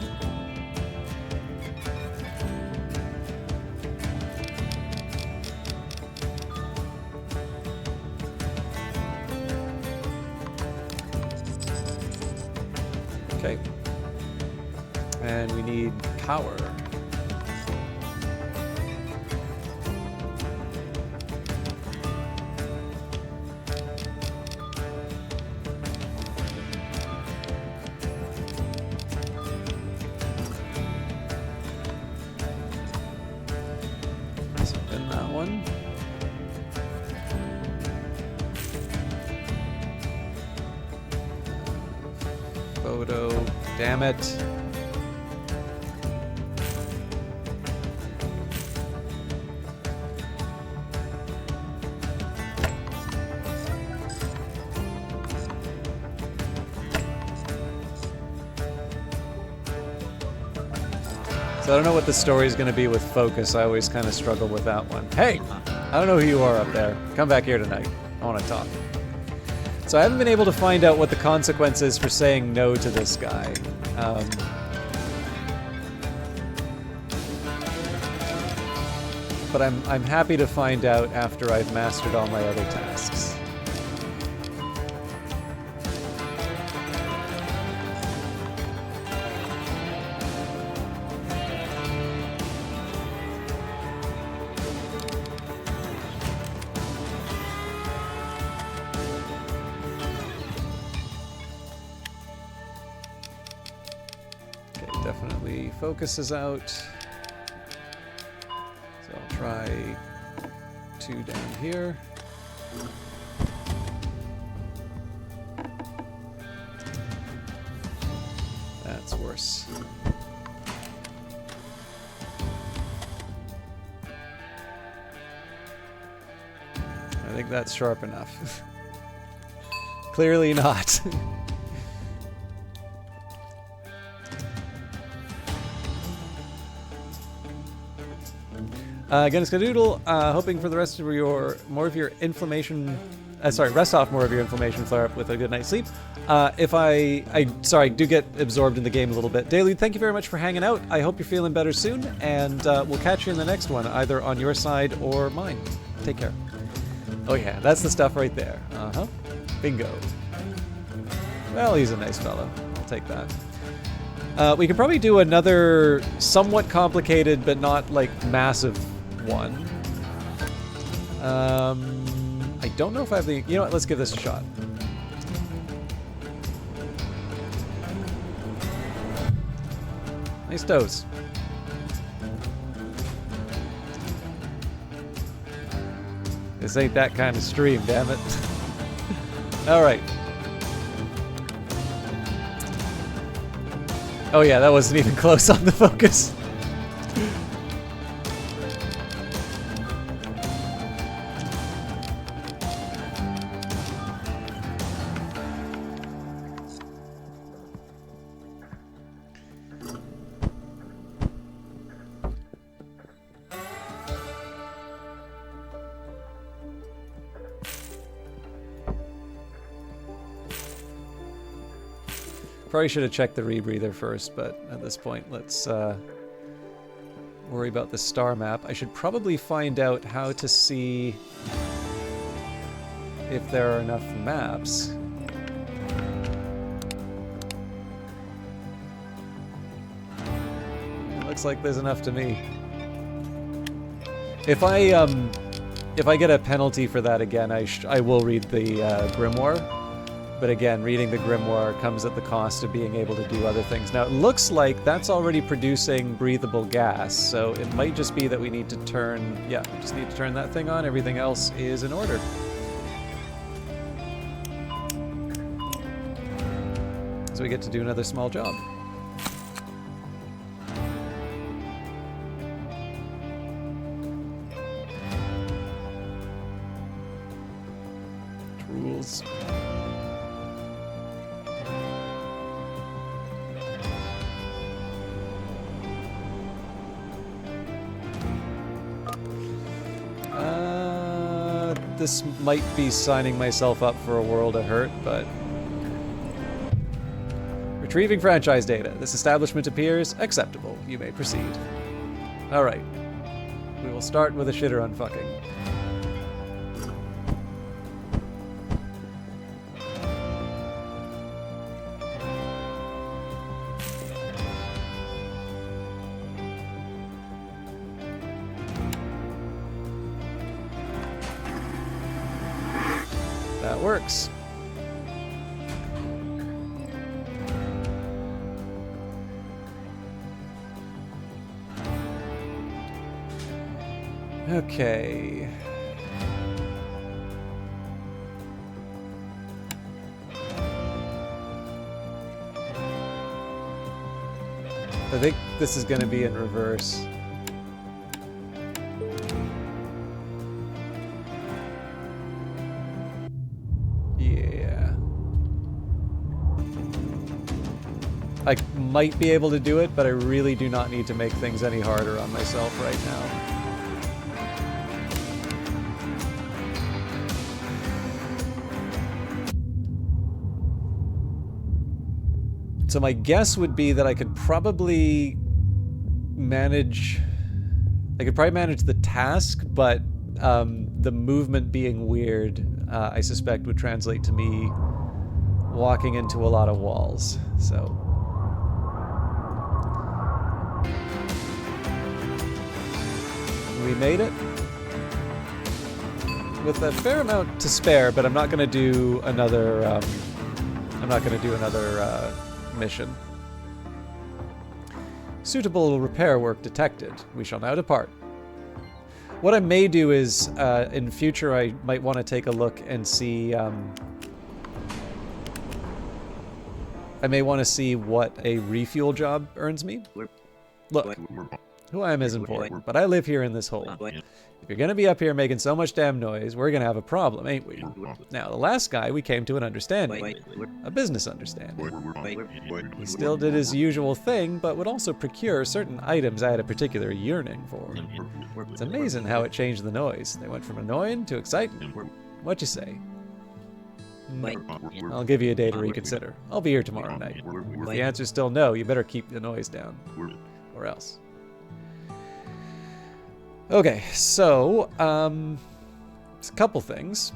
Okay. And we need power. Damn it. So I don't know what the story is going to be with focus. I always kind of struggle with that one. Hey! I don't know who you are up there. Come back here tonight. I want to talk. So I haven't been able to find out what the consequence is for saying no to this guy. But I'm happy to find out after I've mastered all my other tasks. Okay, definitely focus is out. try 2 down here. That's worse. I think that's sharp enough. Clearly not. Again, Skadoodle, hoping for the rest of your inflammation. Rest off more of your inflammation flare up with a good night's sleep. If I do get absorbed in the game a little bit. Daily, thank you very much for hanging out. I hope you're feeling better soon, and we'll catch you in the next one, either on your side or mine. Take care. Oh yeah, that's the stuff right there. Uh-huh. Bingo. Well, he's a nice fellow. I'll take that. We could probably do another somewhat complicated, but not, like, massive one. I don't know if I have the... You know what? Let's give this a shot. Nice dose. This ain't that kind of stream, damn it. Alright. Oh yeah, that wasn't even close on the focus. Probably should have checked the rebreather first, but at this point, let's worry about the star map. I should probably find out how to see if there are enough maps. It looks like there's enough to me. If I get a penalty for that again, I will read the Grimoire. But again, reading the Grimoire comes at the cost of being able to do other things. Now, it looks like that's already producing breathable gas, so it might just be that we need to turn... Yeah, we just need to turn that thing on. Everything else is in order. So we get to do another small job. Rules. This might be signing myself up for a world of hurt, but... Retrieving franchise data. This establishment appears acceptable. You may proceed. Alright. We will start with a shitter unfucking. Works. Okay. I think this is going to be in reverse. I might be able to do it, but I really do not need to make things any harder on myself right now. So my guess would be that I could probably manage the task, but the movement being weird, I suspect would translate to me walking into a lot of walls, so... We made it with a fair amount to spare, but I'm not going to do another. Mission. Suitable repair work detected. We shall now depart. What I may do is, in future, I might want to take a look and see, I may want to see what a refuel job earns me. Look, who I am is important, but I live here in this hole. If you're gonna be up here making so much damn noise, we're gonna have a problem, ain't we? Now, the last guy, we came to an understanding. A business understanding. He still did his usual thing, but would also procure certain items I had a particular yearning for. It's amazing how it changed the noise. They went from annoying to exciting. What you say? I'll give you a day to reconsider. I'll be here tomorrow night. If the answer's still no, you better keep the noise down. Or else. Okay, so, it's a couple things.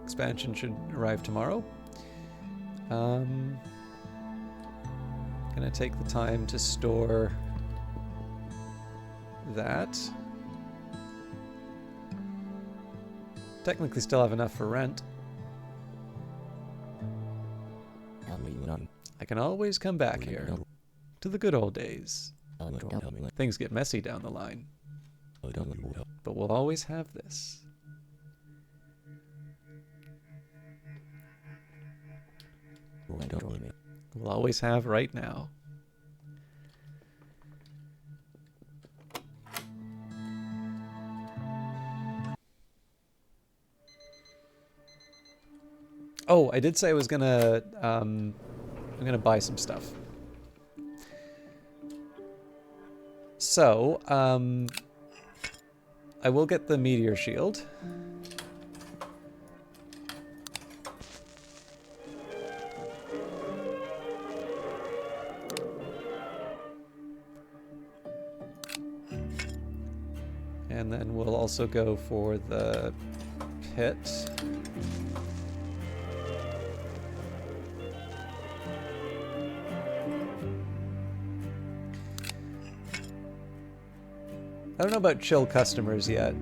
Expansion should arrive tomorrow. Gonna take the time to store that. Technically still have enough for rent. I can always come back here. To the good old days. Things get messy down the line. But we'll always have this. We'll always have right now. Oh, I did say I was gonna, I'm gonna buy some stuff. So, I will get the meteor shield. And then we'll also go for the pit. I don't know about chill customers yet.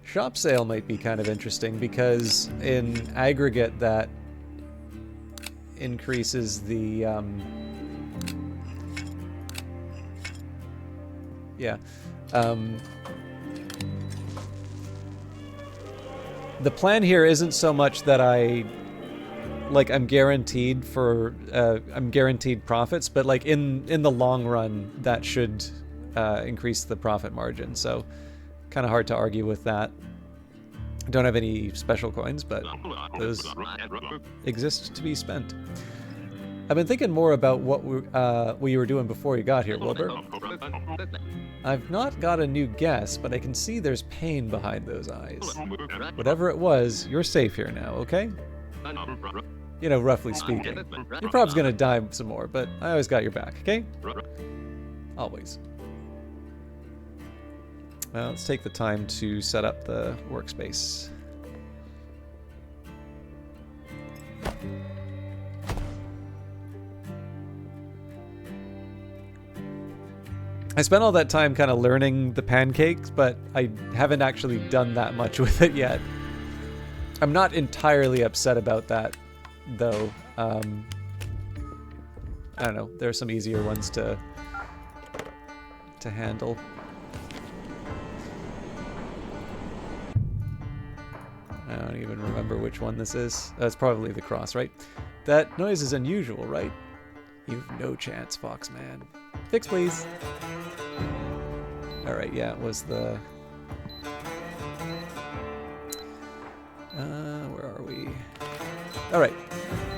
Shop sale might be kind of interesting because in aggregate that increases the the plan here isn't so much that I'm guaranteed profits, but like in the long run that should increase the profit margin. So kind of hard to argue with that. I don't have any special coins, but those exist to be spent. I've been thinking more about what you were doing before you got here, Wilbur. I've not got a new guess, but I can see there's pain behind those eyes. Whatever it was, you're safe here now, okay? You know, roughly speaking. You're probably gonna die some more, but I always got your back, okay? Always. Well, let's take the time to set up the workspace. I spent all that time kind of learning the pancakes, but I haven't actually done that much with it yet. I'm not entirely upset about that, though. I don't know. There are some easier ones to handle. I don't even remember which one this is. It's probably the cross, right? That noise is unusual, right? You've no chance, Foxman. Fix, please. Alright, yeah, it was the... where are we? Alright,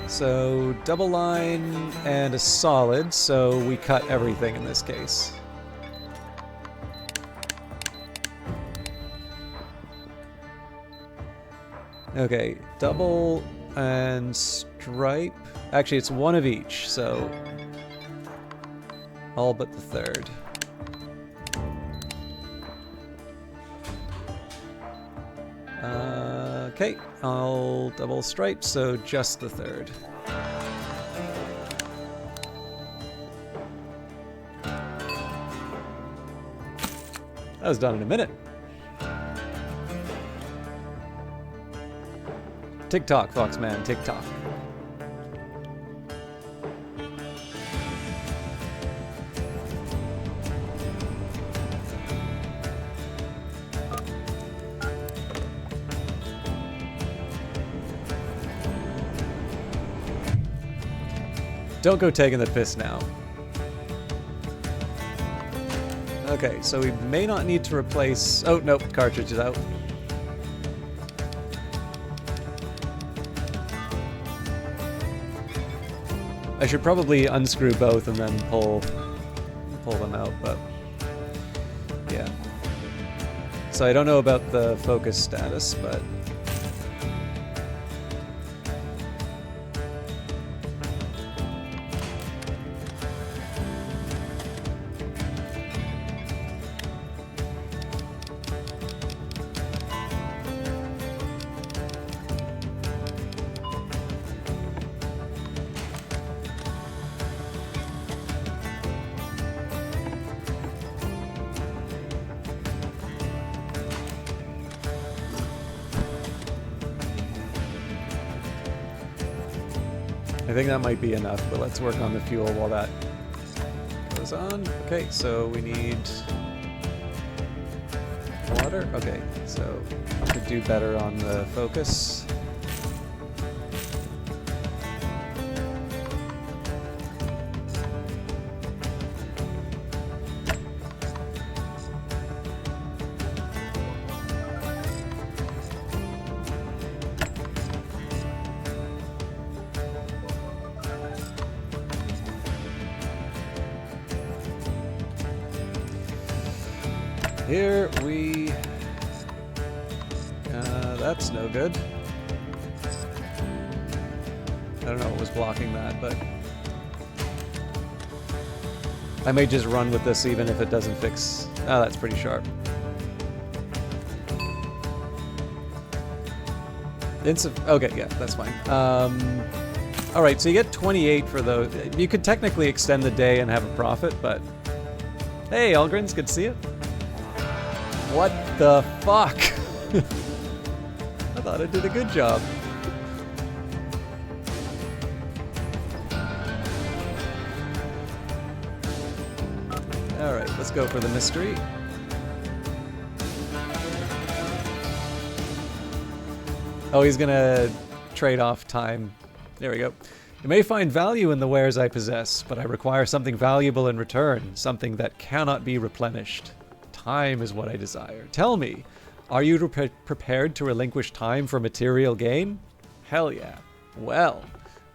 so double line and a solid, so we cut everything in this case. Okay, double and stripe. Actually, it's one of each, so all but the third. Okay, I'll double stripe, so just the third. That was done in a minute. Tick-tock, Foxman, tick-tock. Don't go taking the piss now. Okay, so we may not need to replace... Oh, nope, cartridge is out. I should probably unscrew both and then pull them out, but... yeah. So I don't know about the focus status, but... I think that might be enough, but let's work on the fuel while that goes on. Okay, so we need water. Okay, so I could do better on the focus. Here we... that's no good. I don't know what was blocking that, but... I may just run with this even if it doesn't fix... Oh, that's pretty sharp. Okay, yeah, that's fine. Alright, so you get 28 for those. You could technically extend the day and have a profit, but... Hey, Algrins, good to see you. What the fuck? I thought I did a good job. Alright, let's go for the mystery. Oh, he's gonna trade off time. There we go. You may find value in the wares I possess, but I require something valuable in return, something that cannot be replenished. Time is what I desire. Tell me, are you prepared to relinquish time for material gain? Hell yeah. Well,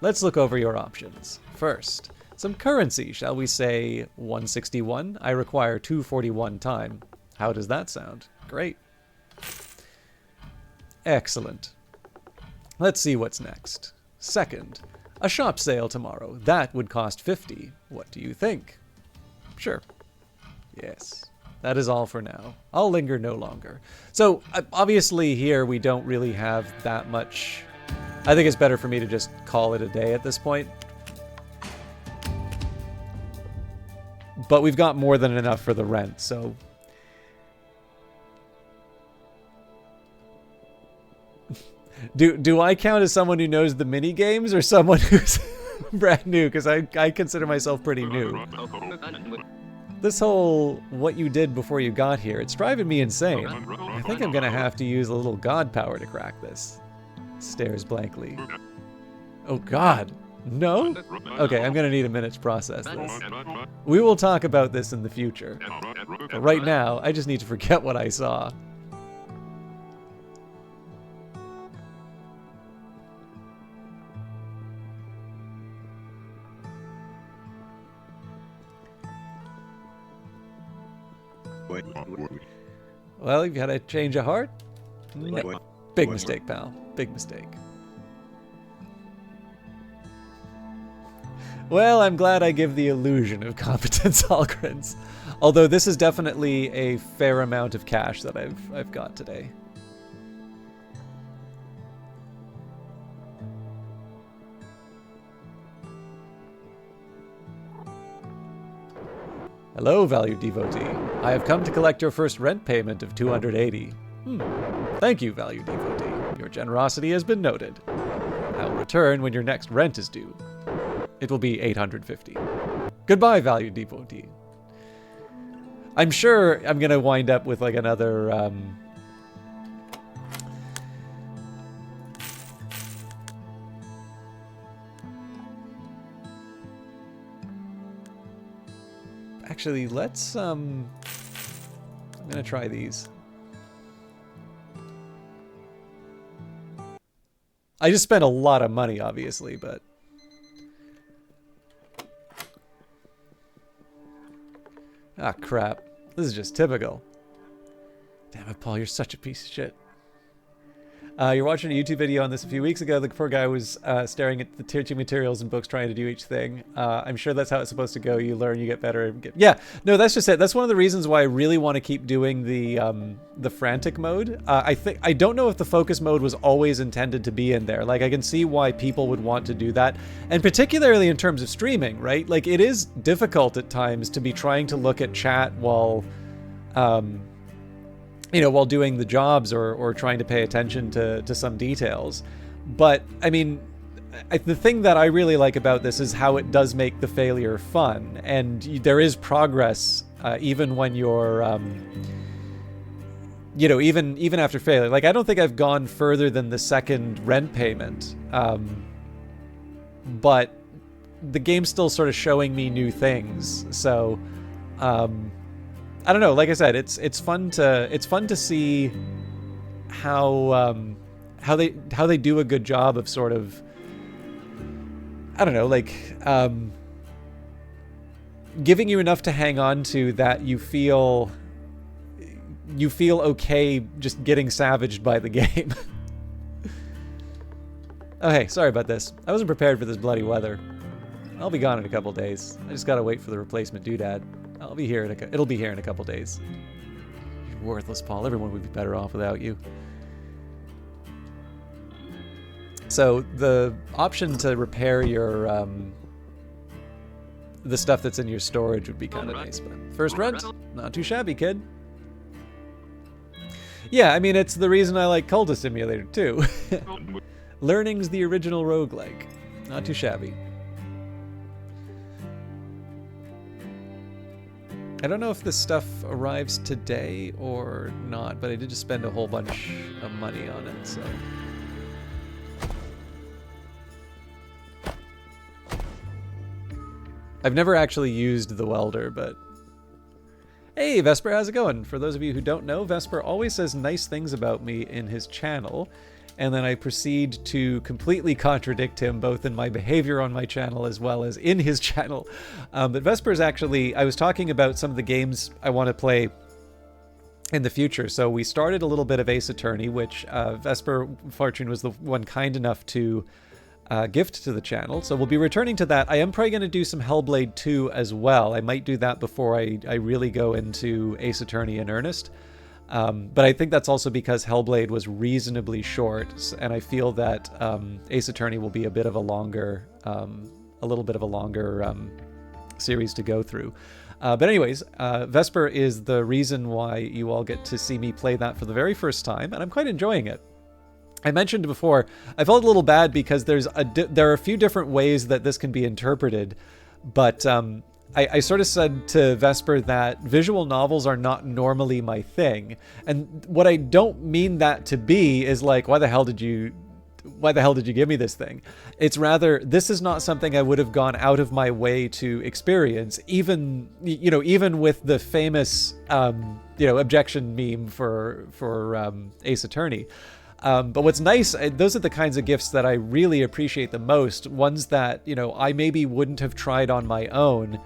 let's look over your options. First, some currency, shall we say 161? I require 241 time. How does that sound? Great. Excellent. Let's see what's next. Second, a shop sale tomorrow. That would cost 50. What do you think? Sure. Yes. That is all for now. I'll linger no longer. So, obviously here we don't really have that much... I think it's better for me to just call it a day at this point. But we've got more than enough for the rent, so... Do I count as someone who knows the mini games or someone who's brand new? Because I consider myself pretty new. This whole what you did before you got here, it's driving me insane. I think I'm gonna have to use a little god power to crack this. Stares blankly. Oh god, no? Okay, I'm gonna need a minute to process this. We will talk about this in the future. But right now, I just need to forget what I saw. Well, you've had a change of heart? No. Big mistake, pal. Big mistake. Well, I'm glad I give the illusion of competence, Algrins. Although this is definitely a fair amount of cash that I've got today. Hello, valued devotee. I have come to collect your first rent payment of 280. Thank you, valued devotee. Your generosity has been noted. I'll return when your next rent is due. It will be 850. Goodbye, valued devotee. I'm sure I'm gonna wind up with like another actually, let's I'm gonna try these. I just spent a lot of money, obviously, but ah, crap. This is just typical. Damn it, Paul, you're such a piece of shit. You're watching a YouTube video on this a few weeks ago. The poor guy was staring at the teaching materials and books, trying to do each thing. I'm sure that's how it's supposed to go. You learn, you get better. Yeah, no, that's just it. That's one of the reasons why I really want to keep doing the frantic mode. I don't know if the focus mode was always intended to be in there. Like, I can see why people would want to do that, and particularly in terms of streaming, right? Like, it is difficult at times to be trying to look at chat while you know, while doing the jobs or trying to pay attention to some details. But, I mean, the thing that I really like about this is how it does make the failure fun. And there is progress even when you're, you know, even after failure. Like, I don't think I've gone further than the second rent payment. But the game's still sort of showing me new things. So, I don't know. Like I said, it's fun to see how they do a good job of sort of, I don't know, like giving you enough to hang on to that you feel okay just getting savaged by the game. Oh hey, sorry about this. I wasn't prepared for this bloody weather. I'll be gone in a couple days. I just gotta wait for the replacement doodad. I'll be here it'll be here in a couple days. You're worthless, Paul. Everyone would be better off without you. So the option to repair your the stuff that's in your storage would be kind of nice. But first rent, not too shabby, kid. Yeah, I mean, it's the reason I like Cultist Simulator too. Learning's the original roguelike. Not too shabby. I don't know if this stuff arrives today or not, but I did just spend a whole bunch of money on it, so. I've never actually used the welder, but... Hey, Vesper, how's it going? For those of you who don't know, Vesper always says nice things about me in his channel, and then I proceed to completely contradict him both in my behavior on my channel as well as in his channel. But Vesper is actually, I was talking about some of the games I want to play in the future. So we started a little bit of Ace Attorney, which Vesper Fortune was the one kind enough to gift to the channel. So we'll be returning to that. I am probably going to do some Hellblade 2 as well. I might do that before I really go into Ace Attorney in earnest. But I think that's also because Hellblade was reasonably short, and I feel that Ace Attorney will be a bit of a longer, series to go through. But anyways, Vesper is the reason why you all get to see me play that for the very first time, and I'm quite enjoying it. I mentioned before, I felt a little bad because there are a few different ways that this can be interpreted, but I sort of said to Vesper that visual novels are not normally my thing. And what I don't mean that to be is like, why the hell did you give me this thing? It's rather, this is not something I would have gone out of my way to experience, even with the famous, objection meme for Ace Attorney. But what's nice, those are the kinds of gifts that I really appreciate the most, ones that, I maybe wouldn't have tried on my own,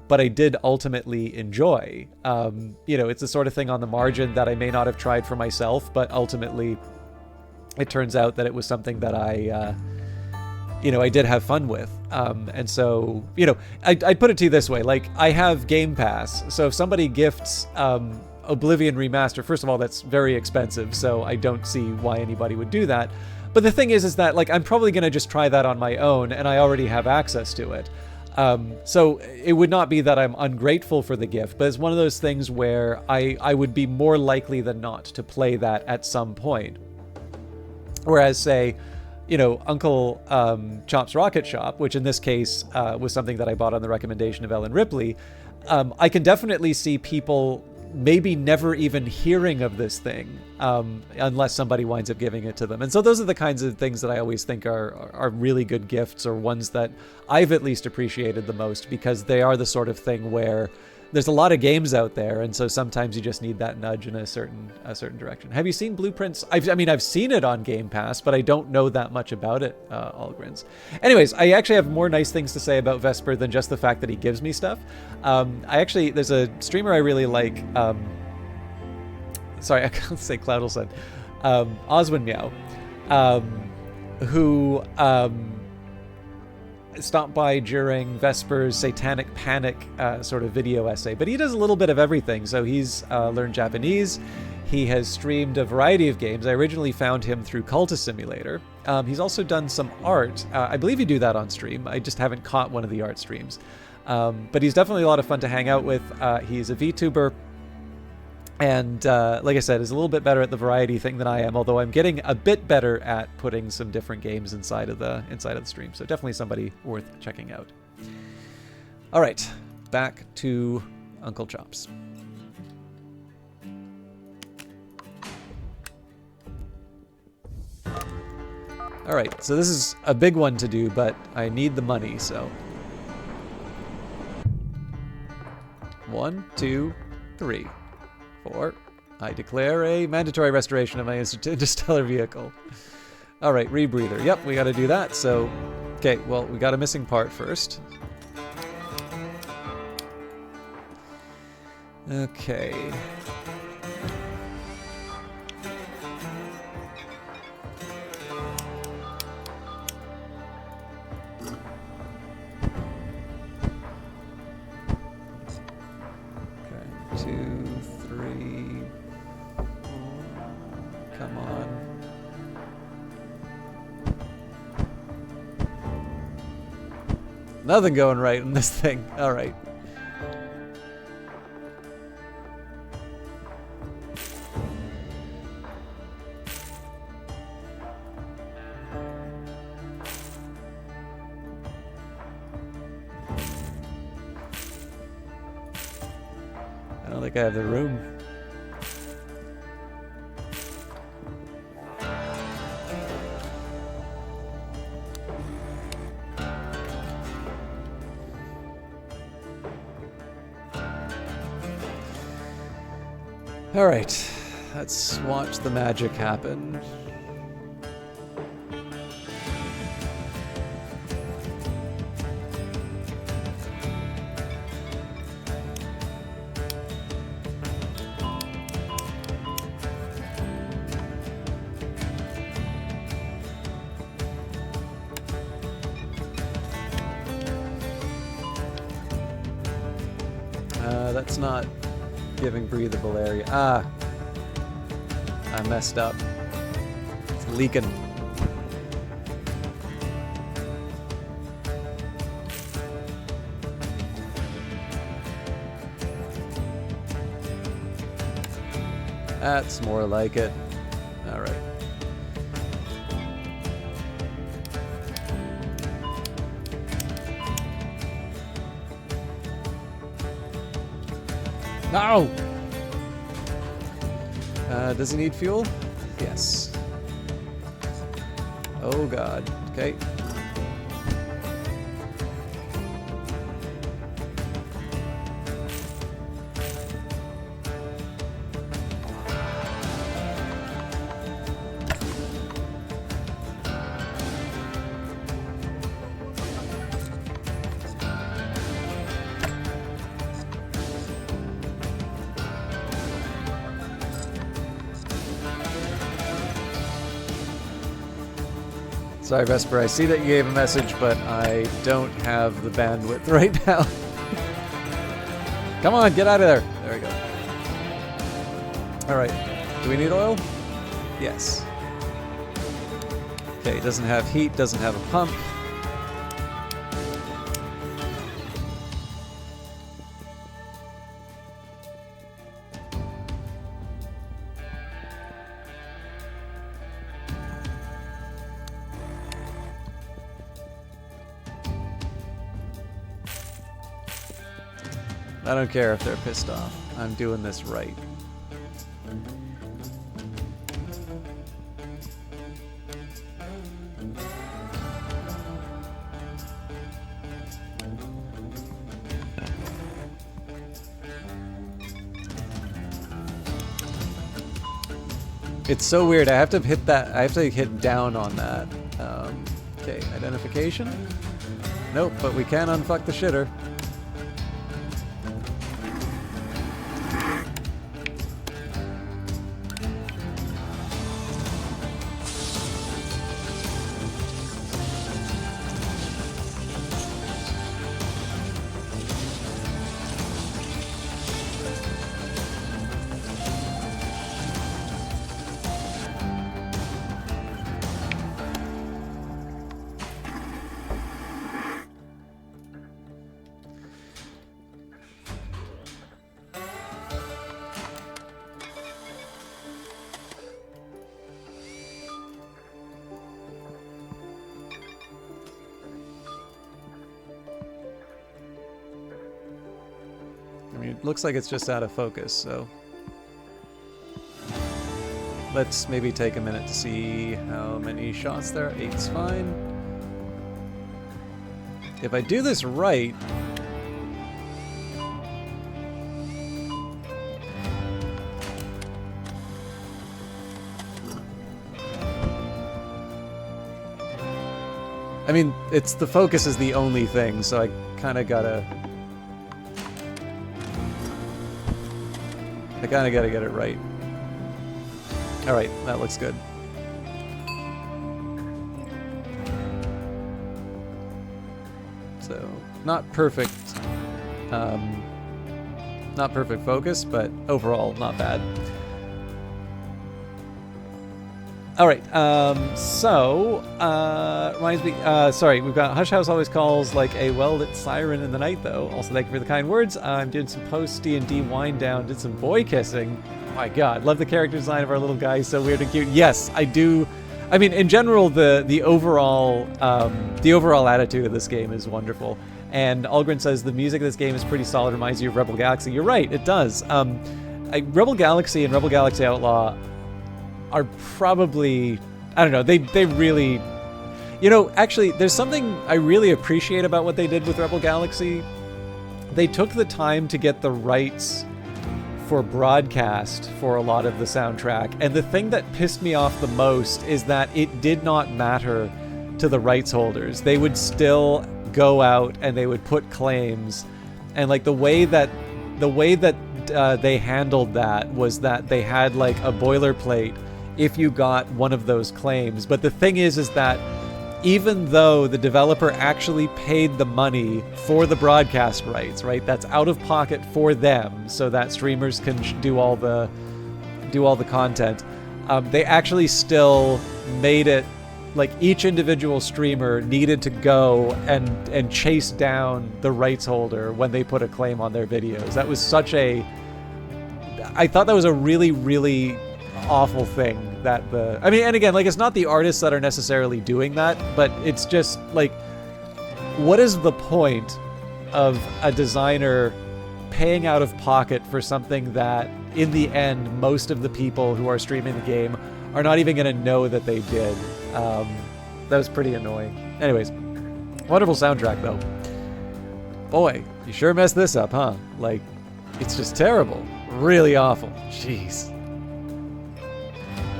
but I did ultimately enjoy. It's the sort of thing on the margin that I may not have tried for myself, but ultimately it turns out that it was something that I did have fun with. And so, I'd put it to you this way, like, I have Game Pass, so if somebody gifts Oblivion Remaster, first of all, that's very expensive, so I don't see why anybody would do that. But the thing is that, like, I'm probably going to just try that on my own, and I already have access to it. So it would not be that I'm ungrateful for the gift, but it's one of those things where I would be more likely than not to play that at some point. Whereas, say, you know, Uncle Chop's Rocket Shop, which in this case was something that I bought on the recommendation of Ellen Ripley, I can definitely see people maybe never even hearing of this thing unless somebody winds up giving it to them. And so those are the kinds of things that I always think are really good gifts, or ones that I've at least appreciated the most, because they are the sort of thing where there's a lot of games out there, and so sometimes you just need that nudge in a certain direction. Have you seen Blueprints? I've seen it on Game Pass, but I don't know that much about it, Allgrins. Anyways, I actually have more nice things to say about Vesper than just the fact that he gives me stuff. There's a streamer I really like, sorry, I can't say Cloudleson, Oswin Meow, who stopped by during Vesper's Satanic Panic sort of video essay, but he does a little bit of everything. So he's learned Japanese. He has streamed a variety of games. I originally found him through Cultist Simulator. He's also done some art. I believe you do that on stream. I just haven't caught one of the art streams. But he's definitely a lot of fun to hang out with. He's a VTuber. And like I said, is a little bit better at the variety thing than I am, although I'm getting a bit better at putting some different games inside of the stream. So definitely somebody worth checking out. All right, back to Uncle Chops. All right, so this is a big one to do, but I need the money, so 1, 2, 3, 4. I declare a mandatory restoration of my interstellar vehicle. All right, rebreather. Yep, we got to do that. So, okay, well, we got a missing part first. Okay. Okay, 2, 3, 4. Come on. Nothing going right in this thing. All right. I don't think I have the room. All right, let's watch the magic happen. That's not giving breathable area. Ah, I messed up. It's leaking. That's more like it. All right. No! Does he need fuel? Yes. Oh god. Okay. Sorry, Vesper, I see that you gave a message, but I don't have the bandwidth right now. Come on, get out of there. There we go. All right. Do we need oil? Yes. Okay, doesn't have heat, doesn't have a pump. I don't care if they're pissed off. I'm doing this right. It's so weird. I have to hit that. I have to hit down on that. Okay, identification. Nope, but we can unfuck the shitter. Looks like it's just out of focus, so let's maybe take a minute to see how many shots there are. 8's fine. If I do this right, I mean, it's the focus is the only thing, so I kind of gotta get it right. Alright, that looks good. So, not perfect focus, but overall not bad. Alright, reminds me, sorry, we've got Hush House always calls like a well-lit siren in the night, though. Also, thank you for the kind words. I'm doing some post-D&D wind down, did some boy kissing. Oh my god, love the character design of our little guy, so weird and cute. Yes, I do. I mean, in general, the overall attitude of this game is wonderful. And Algren says the music of this game is pretty solid, reminds you of Rebel Galaxy. You're right, it does. Rebel Galaxy and Rebel Galaxy Outlaw are probably, I don't know, they really, you know, actually, there's something I really appreciate about what they did with Rebel Galaxy. They took the time to get the rights for broadcast for a lot of the soundtrack, and the thing that pissed me off the most is that it did not matter to the rights holders. They would still go out and they would put claims, and like the way that they handled that was that they had like a boilerplate if you got one of those claims. But the thing is that even though the developer actually paid the money for the broadcast rights, right? That's out of pocket for them so that streamers can do all the content. They actually still made it like each individual streamer needed to go and chase down the rights holder when they put a claim on their videos. That was such a, I thought that was a really, really awful thing that I mean, and again, like, it's not the artists that are necessarily doing that, but it's just like, what is the point of a designer paying out of pocket for something that in the end most of the people who are streaming the game are not even going to know that they did? That was pretty annoying. Anyways, wonderful soundtrack though. Boy, you sure messed this up, huh? Like, it's just terrible. Really awful. Jeez.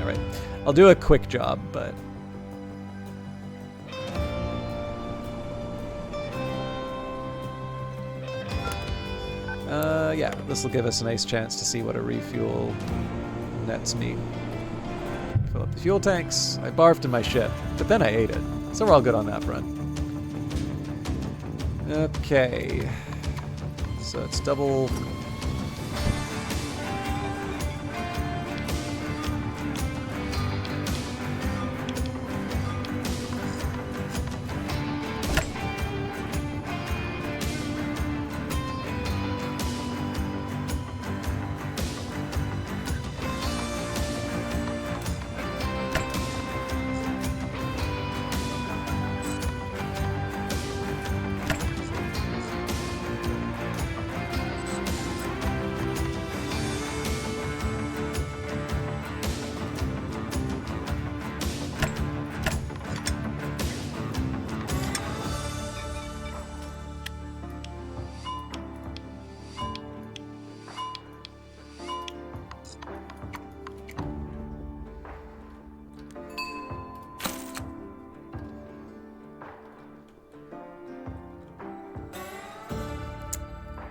Alright. I'll do a quick job, but... yeah, this will give us a nice chance to see what a refuel nets me. Fill up the fuel tanks. I barfed in my ship, but then I ate it. So we're all good on that front. Okay. So it's double...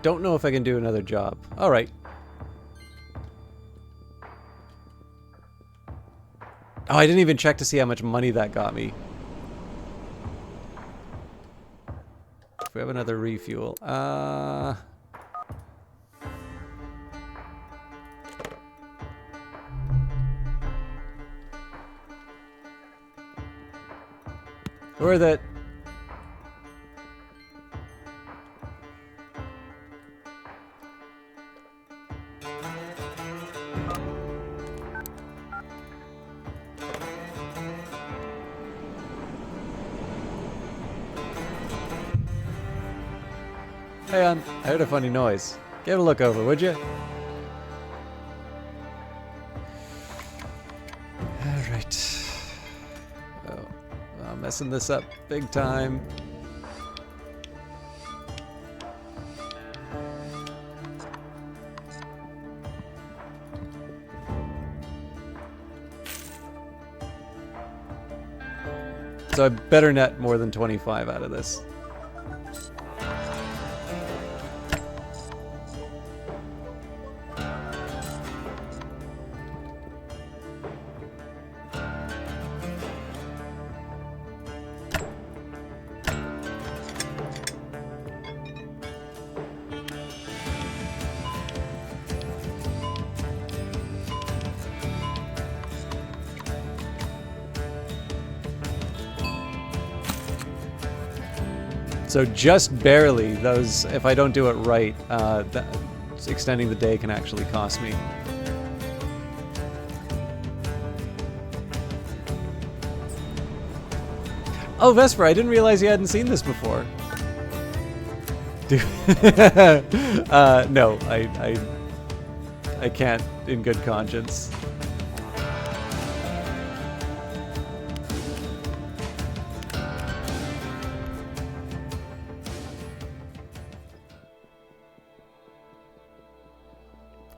don't know if I can do another job. All right. Oh, I didn't even check to see how much money that got me. If we have another refuel. Or that... Hey, I heard a funny noise. Give it a look over, would you? Alright. Oh, I'm messing this up big time. So I better net more than 25 out of this. So just barely, those, if I don't do it right, extending the day can actually cost me. Oh, Vesper, I didn't realize you hadn't seen this before. No, I can't in good conscience.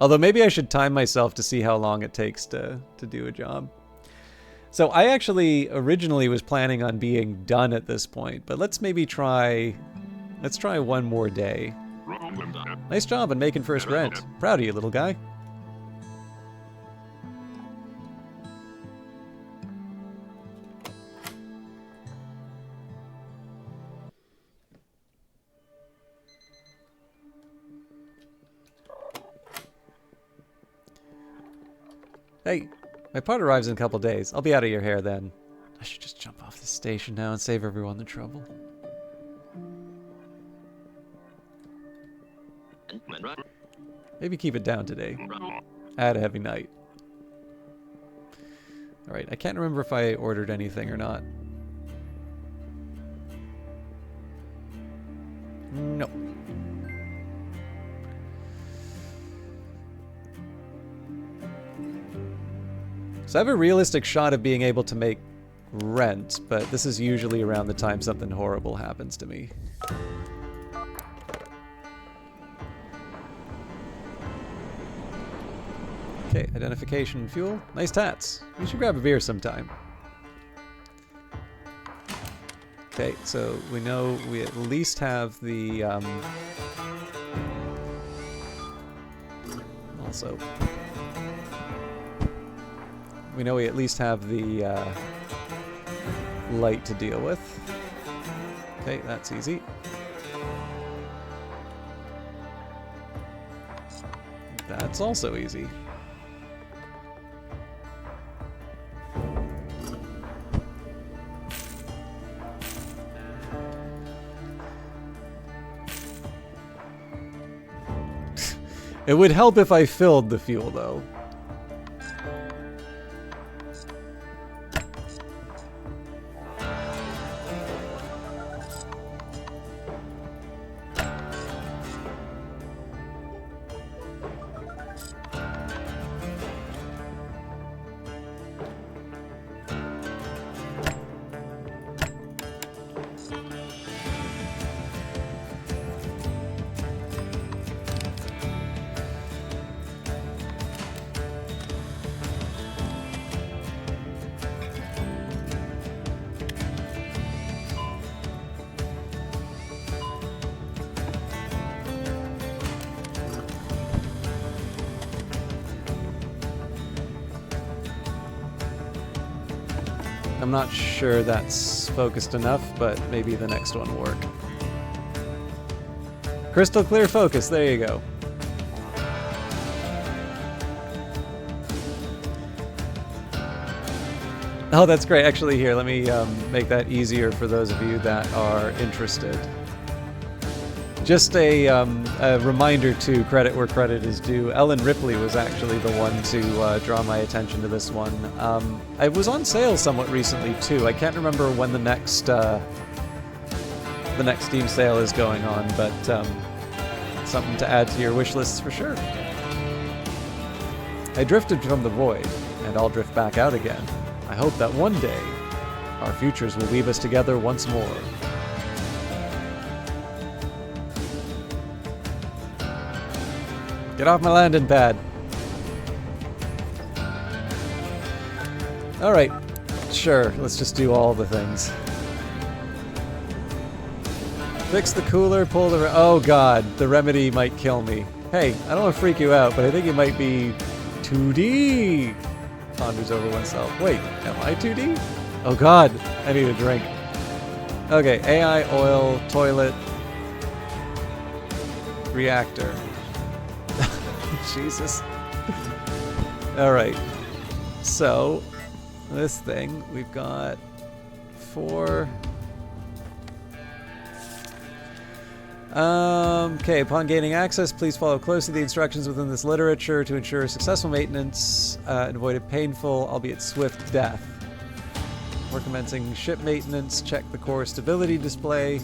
Although maybe I should time myself to see how long it takes to do a job. So I actually originally was planning on being done at this point, but let's maybe try... Let's try one more day. Nice job on making first rent. Proud of you, little guy. Hey, my part arrives in a couple days. I'll be out of your hair then. I should just jump off the station now and save everyone the trouble. Maybe keep it down today. I had a heavy night. Alright, I can't remember if I ordered anything or not. Nope. So I have a realistic shot of being able to make rent, but this is usually around the time something horrible happens to me. Okay, identification and fuel. Nice tats. We should grab a beer sometime. Okay, so we know we at least have the, also... We know we at least have the light to deal with. Okay, that's easy. That's also easy. It would help if I filled the fuel, though. I'm not sure that's focused enough, but maybe the next one will work. Crystal clear focus, there you go. Oh, that's great. Actually, here, let me make that easier for those of you that are interested. Just a reminder to credit where credit is due. Ellen Ripley was actually the one to draw my attention to this one. It was on sale somewhat recently, too. I can't remember when the next Steam sale is going on, but something to add to your wish lists for sure. I drifted from the void, and I'll drift back out again. I hope that one day, our futures will weave us together once more. Get off my landing pad. Alright, sure, let's just do all the things. Fix the cooler, pull the... Oh god, the remedy might kill me. Hey, I don't want to freak you out, but I think it might be 2D. Ponders over oneself. Wait, am I 2D? Oh god, I need a drink. Okay, AI, oil, toilet, reactor. Jesus. Alright. So, this thing, we've got 4. Okay, upon gaining access, please follow closely the instructions within this literature to ensure successful maintenance and avoid a painful, albeit swift, death. We're commencing ship maintenance. Check the core stability display.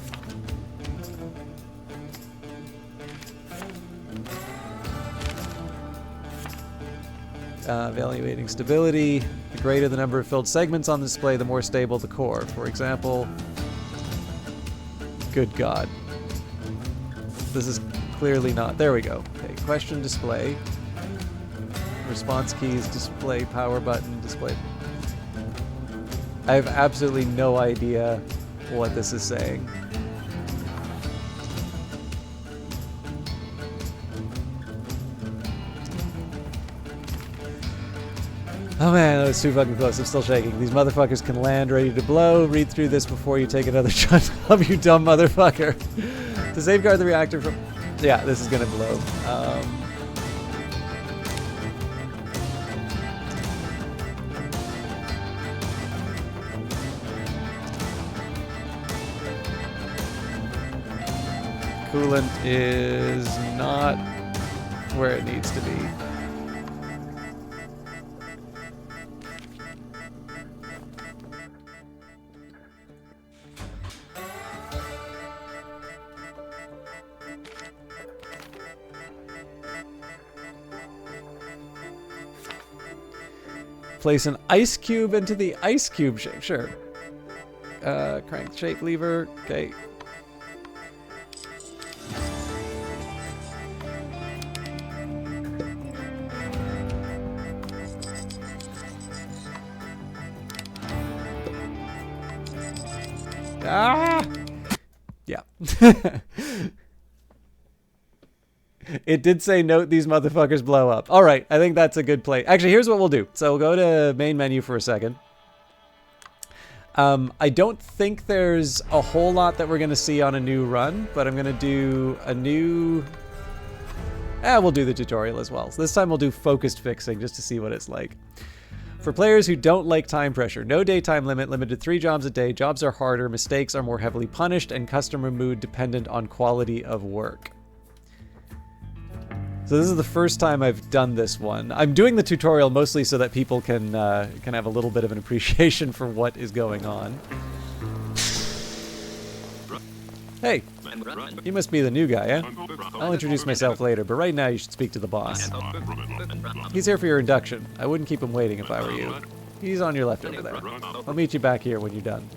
Evaluating stability. The greater the number of filled segments on the display, the more stable the core. For example, good God. This is clearly not. There we go. Okay, question display. Response keys, display, power button, display. I have absolutely no idea what this is saying. Oh man, that was too fucking close. I'm still shaking. These motherfuckers can land ready to blow. Read through this before you take another shot of you dumb motherfucker. To safeguard the reactor from... Yeah, this is gonna blow. Coolant is not where it needs to be. Place an ice cube into the ice cube shape. Sure. Crank the shake lever. Okay. Ah! Yeah. It did say note these motherfuckers blow up. All right, I think that's a good play. Actually, here's what we'll do. So we'll go to main menu for a second. I don't think there's a whole lot that we're going to see on a new run, but I'm going to do a new... we'll do the tutorial as well. So this time we'll do focused fixing just to see what it's like. For players who don't like time pressure, no daytime limit, limited 3 jobs a day, jobs are harder, mistakes are more heavily punished, and customer mood dependent on quality of work. So this is the first time I've done this one. I'm doing the tutorial mostly so that people can have a little bit of an appreciation for what is going on. Hey, you must be the new guy, eh? I'll introduce myself later, but right now you should speak to the boss. He's here for your induction. I wouldn't keep him waiting if I were you. He's on your left over there. I'll meet you back here when you're done.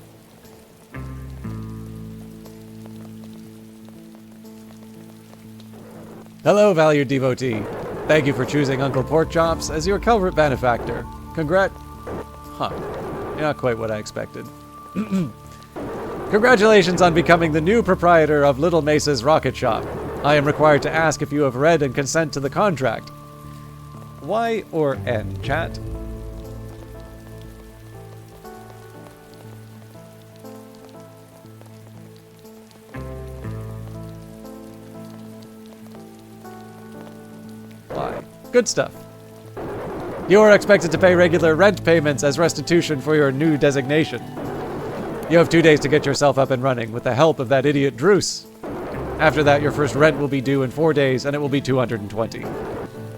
Hello, valued devotee. Thank you for choosing Uncle Porkchops as your culprit benefactor. Huh. You're not quite what I expected. Congratulations on becoming the new proprietor of Little Mesa's Rocket Shop. I am required to ask if you have read and consent to the contract. Y or N, chat? Good stuff. You are expected to pay regular rent payments as restitution for your new designation. You have 2 days to get yourself up and running with the help of that idiot Druce. After that, your first rent will be due in 4 days, and it will be 220.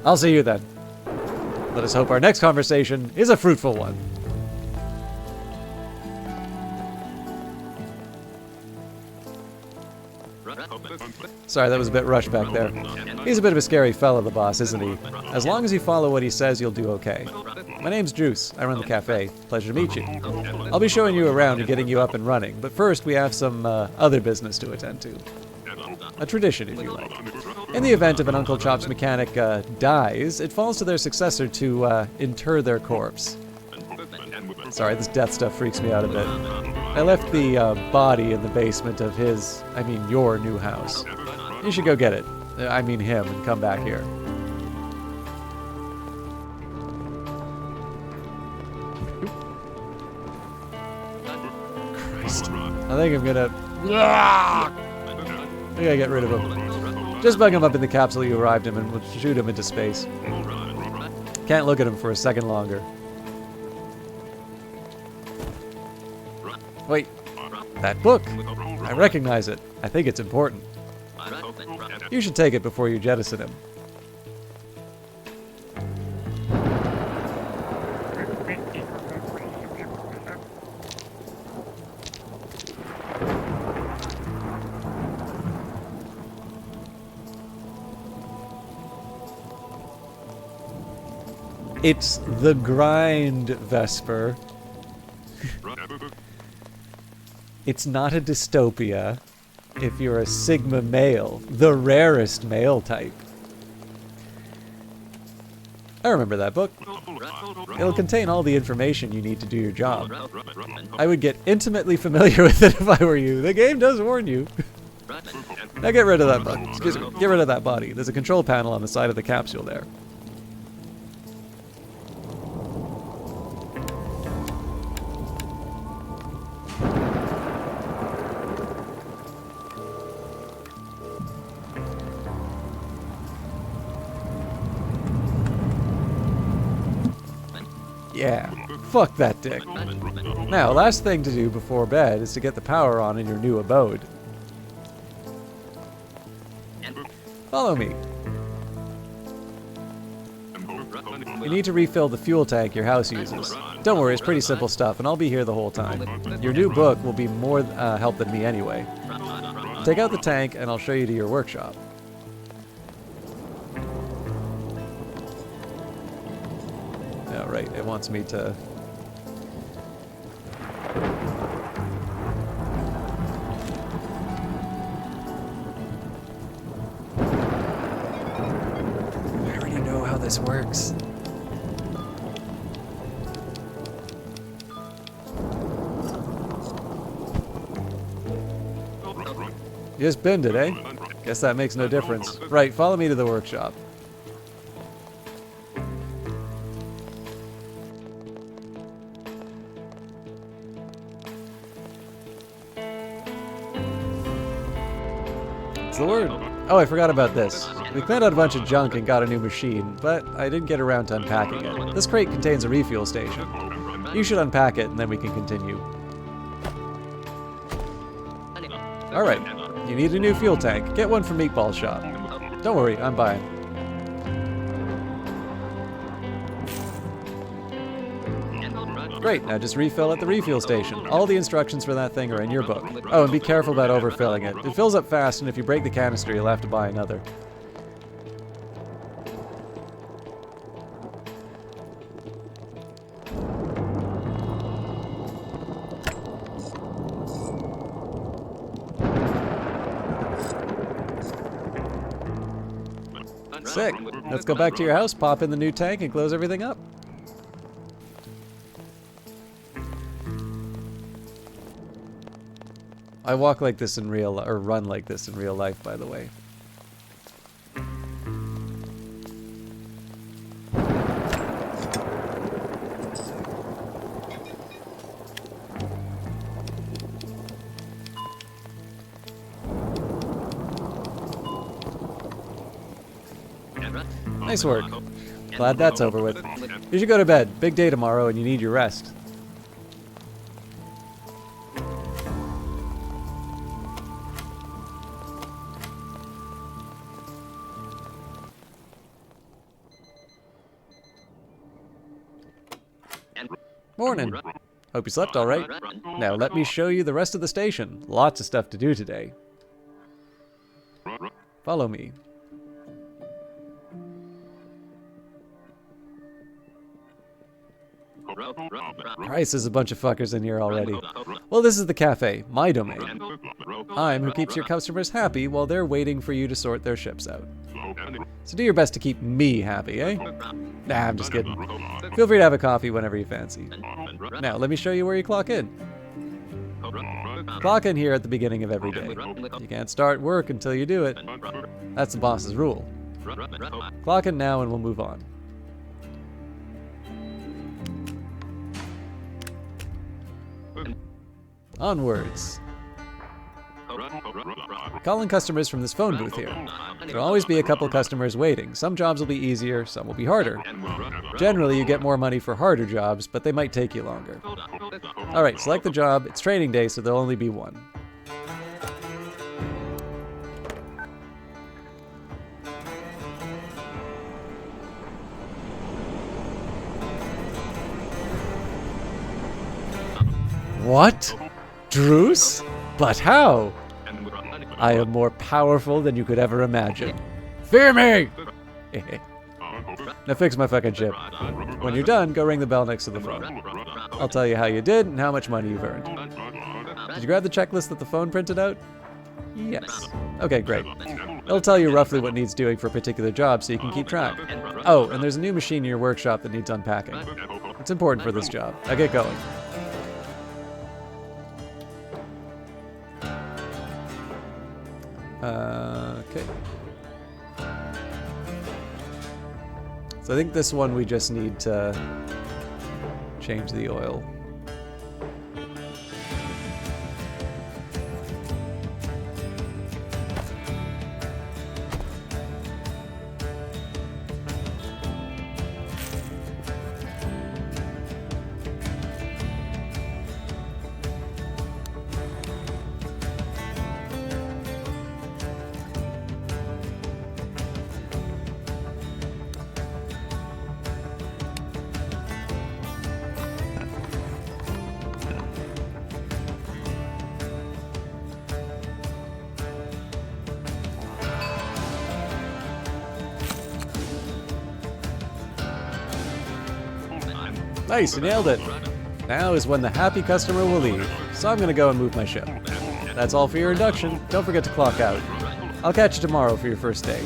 I'll see you then. Let us hope our next conversation is a fruitful one. Sorry, that was a bit rushed back there. He's a bit of a scary fella, the boss, isn't he? As long as you follow what he says, you'll do okay. My name's Druce. I run the cafe. Pleasure to meet you. I'll be showing you around and getting you up and running, but first we have some other business to attend to. A tradition, if you like. In the event of an Uncle Chop's mechanic dies, it falls to their successor to inter their corpse. Sorry, this death stuff freaks me out a bit. I left the body in the basement of your new house. You should go get it. I mean him, and come back here. Christ. I think I'm gonna... I gotta get rid of him. Just bug him up in the capsule you arrived in and we'll shoot him into space. Can't look at him for a second longer. Wait, that book. I recognize it. I think it's important. You should take it before you jettison him. It's the grind, Vesper. It's not a dystopia if you're a Sigma male, the rarest male type. I remember that book. It'll contain all the information you need to do your job. I would get intimately familiar with it if I were you. The game does warn you. Now get rid of that body. Excuse me. Get rid of that body. There's a control panel on the side of the capsule there. Yeah, fuck that dick. Now, last thing to do before bed is to get the power on in your new abode. Follow me. You need to refill the fuel tank your house uses. Don't worry, it's pretty simple stuff, and I'll be here the whole time. Your new book will be more help than me anyway. Take out the tank, and I'll show you to your workshop. Oh, right, it wants me to... I already know how this works. You just binned it, eh? Guess that makes no difference. Right, follow me to the workshop. What's the word? Oh, I forgot about this. We cleaned out a bunch of junk and got a new machine, but I didn't get around to unpacking it. This crate contains a refuel station. You should unpack it, and then we can continue. Alright, you need a new fuel tank. Get one from Meatball Shop. Don't worry, I'm buying. Great, now just refill at the refuel station. All the instructions for that thing are in your book. Oh, and be careful about overfilling it. It fills up fast, and if you break the canister, you'll have to buy another. Sick. Let's go back to your house, pop in the new tank, and close everything up. I walk like this in real, or run like this in real life, by the way. Nice work. Glad that's over with. You should go to bed. Big day tomorrow and you need your rest. Morning. Hope you slept all right. Now let me show you the rest of the station. Lots of stuff to do today. Follow me. Christ, there's a bunch of fuckers in here already. Well, this is the cafe, my domain. I'm who keeps your customers happy while they're waiting for you to sort their ships out. So do your best to keep me happy, eh? Nah, I'm just kidding. Feel free to have a coffee whenever you fancy. Now, let me show you where you clock in. Clock in here at the beginning of every day. You can't start work until you do it. That's the boss's rule. Clock in now and we'll move on. Onwards. Calling customers from this phone booth here. There'll always be a couple customers waiting. Some jobs will be easier, some will be harder. Generally, you get more money for harder jobs, but they might take you longer. Alright, select the job. It's training day, so there'll only be one. What? Druce? But how? I am more powerful than you could ever imagine. Fear me! Now fix my fucking ship. When you're done, go ring the bell next to the phone. I'll tell you how you did and how much money you've earned. Did you grab the checklist that the phone printed out? Yes. Okay, great. It'll tell you roughly what needs doing for a particular job so you can keep track. Oh, and there's a new machine in your workshop that needs unpacking. It's important for this job. Now get going. Okay. So I think this one we just need to change the oil. Nice, you nailed it. Now is when the happy customer will leave, so I'm gonna go and move my ship. That's all for your induction. Don't forget to clock out. I'll catch you tomorrow for your first day.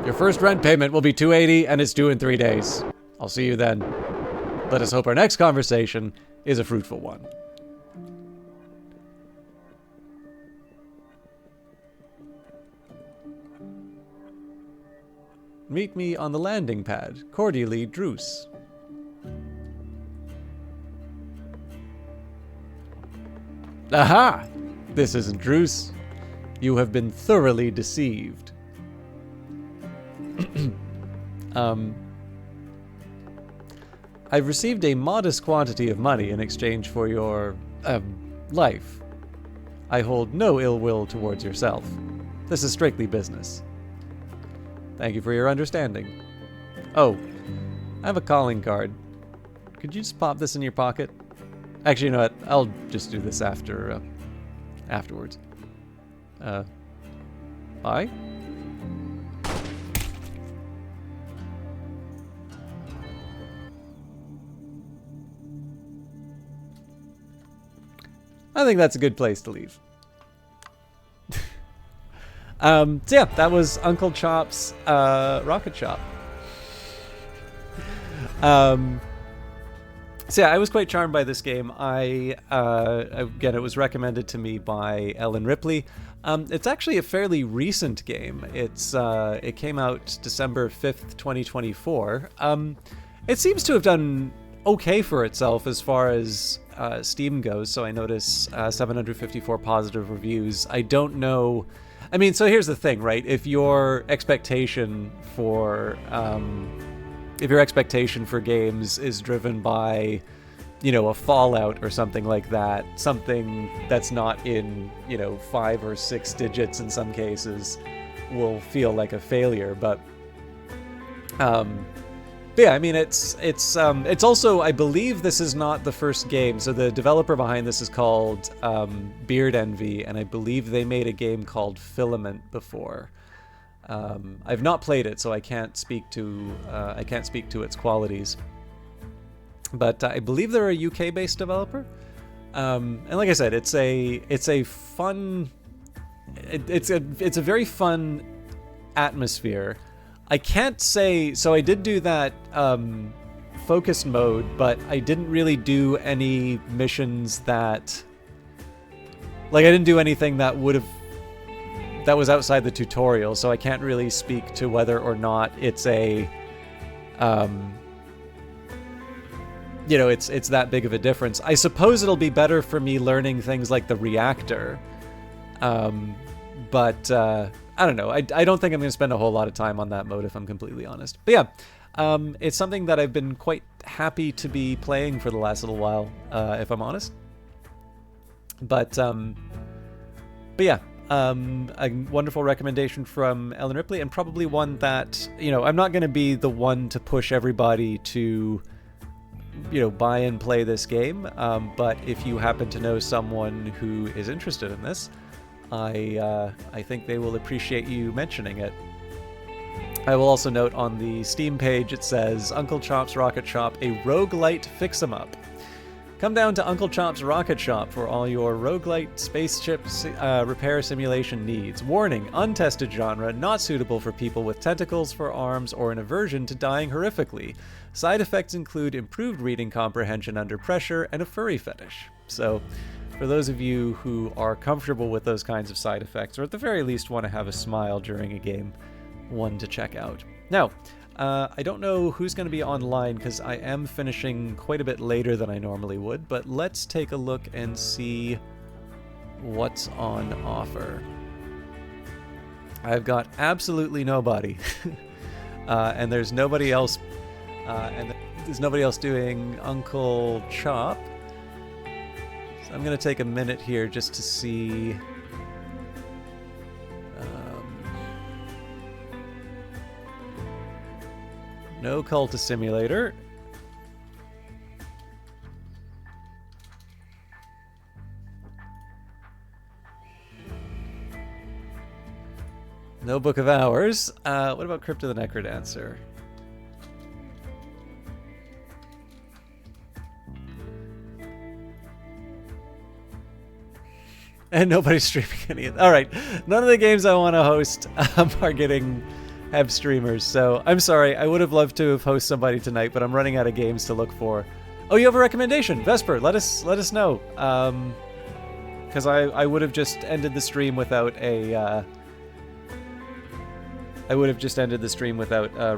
Your first rent payment will be $280 and it's due in 3 days. I'll see you then. Let us hope our next conversation is a fruitful one. Meet me on the landing pad. Cordially, Druce. Aha! This isn't Druce. You have been thoroughly deceived. I've received a modest quantity of money in exchange for your, life. I hold no ill will towards yourself. This is strictly business. Thank you for your understanding. Oh, I have a calling card. Could you just pop this in your pocket? Actually, you know what? I'll just do this afterwards. Bye? I think that's a good place to leave. So yeah, that was Uncle Chop's rocket shop. So yeah, I was quite charmed by this game. Again, it was recommended to me by Ellen Ripley. It's actually a fairly recent game. It came out December 5th, 2024. It seems to have done okay for itself as far as Steam goes. So I notice 754 positive reviews. I don't know. I mean, so here's the thing, right? If your expectation for games is driven by, a Fallout or something like that, something that's not in, 5 or 6 digits in some cases will feel like a failure. But yeah, I mean, it's also, I believe this is not the first game. So the developer behind this is called Beard Envy, and I believe they made a game called Filament before. I've not played it, so I can't speak to its qualities. But I believe they're a UK-based developer, and like I said, it's a very fun atmosphere. I can't say so. I did do that focus mode, but I didn't really do any missions that, I didn't do anything that was outside the tutorial, so I can't really speak to whether or not it's a, it's that big of a difference. I suppose it'll be better for me learning things like the reactor, but I don't know. I don't think I'm going to spend a whole lot of time on that mode, if I'm completely honest. But yeah, it's something that I've been quite happy to be playing for the last little while, if I'm honest. But yeah. A wonderful recommendation from Ellen Ripley, and probably one that, I'm not going to be the one to push everybody to, buy and play this game. But if you happen to know someone who is interested in this, I think they will appreciate you mentioning it. I will also note on the Steam page it says Uncle Chop's Rocket Shop, a roguelite fix-em-up. Come down to Uncle Chop's Rocket Shop for all your roguelite spaceship repair simulation needs. Warning, untested genre, not suitable for people with tentacles for arms or an aversion to dying horrifically. Side effects include improved reading comprehension under pressure and a furry fetish. So, for those of you who are comfortable with those kinds of side effects, or at the very least want to have a smile during a game, one to check out. Now, I don't know who's going to be online because I am finishing quite a bit later than I normally would, but let's take a look and see what's on offer. I've got absolutely nobody, and there's nobody else, doing Uncle Chop. So I'm going to take a minute here just to see. No Cultist Simulator. No Book of Hours. What about Crypt of the Necrodancer? And nobody's streaming any of them. All right. None of the games I want to host are have streamers, so I'm sorry. I would have loved to have hosted somebody tonight, but I'm running out of games to look for. Oh, you have a recommendation, Vesper? Let us know, because I would have just ended the stream without a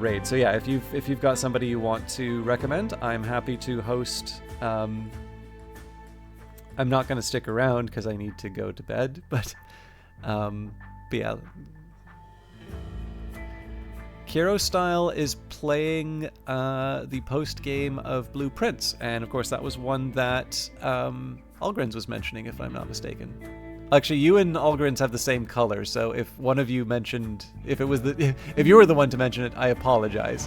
raid. So yeah, if you've got somebody you want to recommend, I'm happy to host. I'm not going to stick around because I need to go to bed, but yeah. Kiro Style is playing the post-game of Blue Prince, and of course that was one that Algrins was mentioning, if I'm not mistaken. Actually, you and Algrins have the same color, so if one of you mentioned, if you were the one to mention it, I apologize.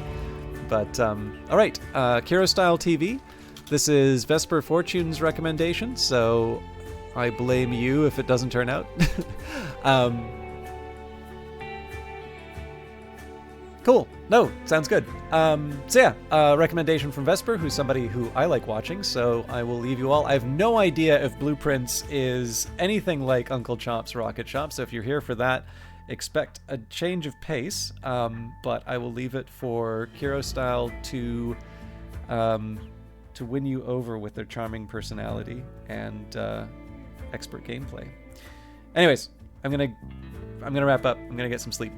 But all right, Kiro Style TV. This is Vesper Fortune's recommendation, so I blame you if it doesn't turn out. Cool. No, sounds good. So yeah, recommendation from Vesper, who's somebody who I like watching, so I will leave you all. I have no idea if Blue Prince is anything like Uncle Chop's Rocket Shop, so if you're here for that, expect a change of pace, but I will leave it for Kiro Style to to win you over with their charming personality and expert gameplay. Anyways, I'm gonna wrap up. I'm gonna get some sleep.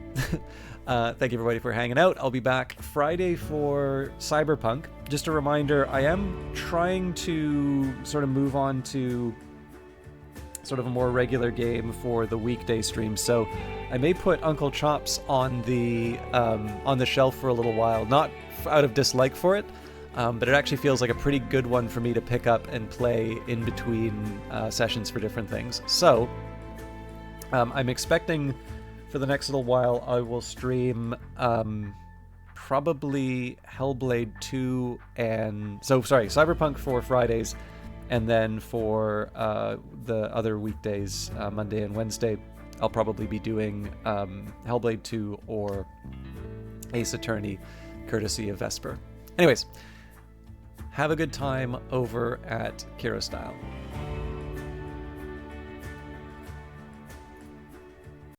Thank you everybody for hanging out. I'll be back Friday for Cyberpunk. Just a reminder, I am trying to sort of move on to sort of a more regular game for the weekday stream, so I may put Uncle Chops on the shelf for a little while, not out of dislike for it, but it actually feels like a pretty good one for me to pick up and play in between sessions for different things. So I'm expecting for the next little while I will stream probably Hellblade 2 and Cyberpunk for Fridays, and then for the other weekdays, Monday and Wednesday, I'll probably be doing Hellblade 2 or Ace Attorney, courtesy of Vesper. Anyways, have a good time over at Kiro Style.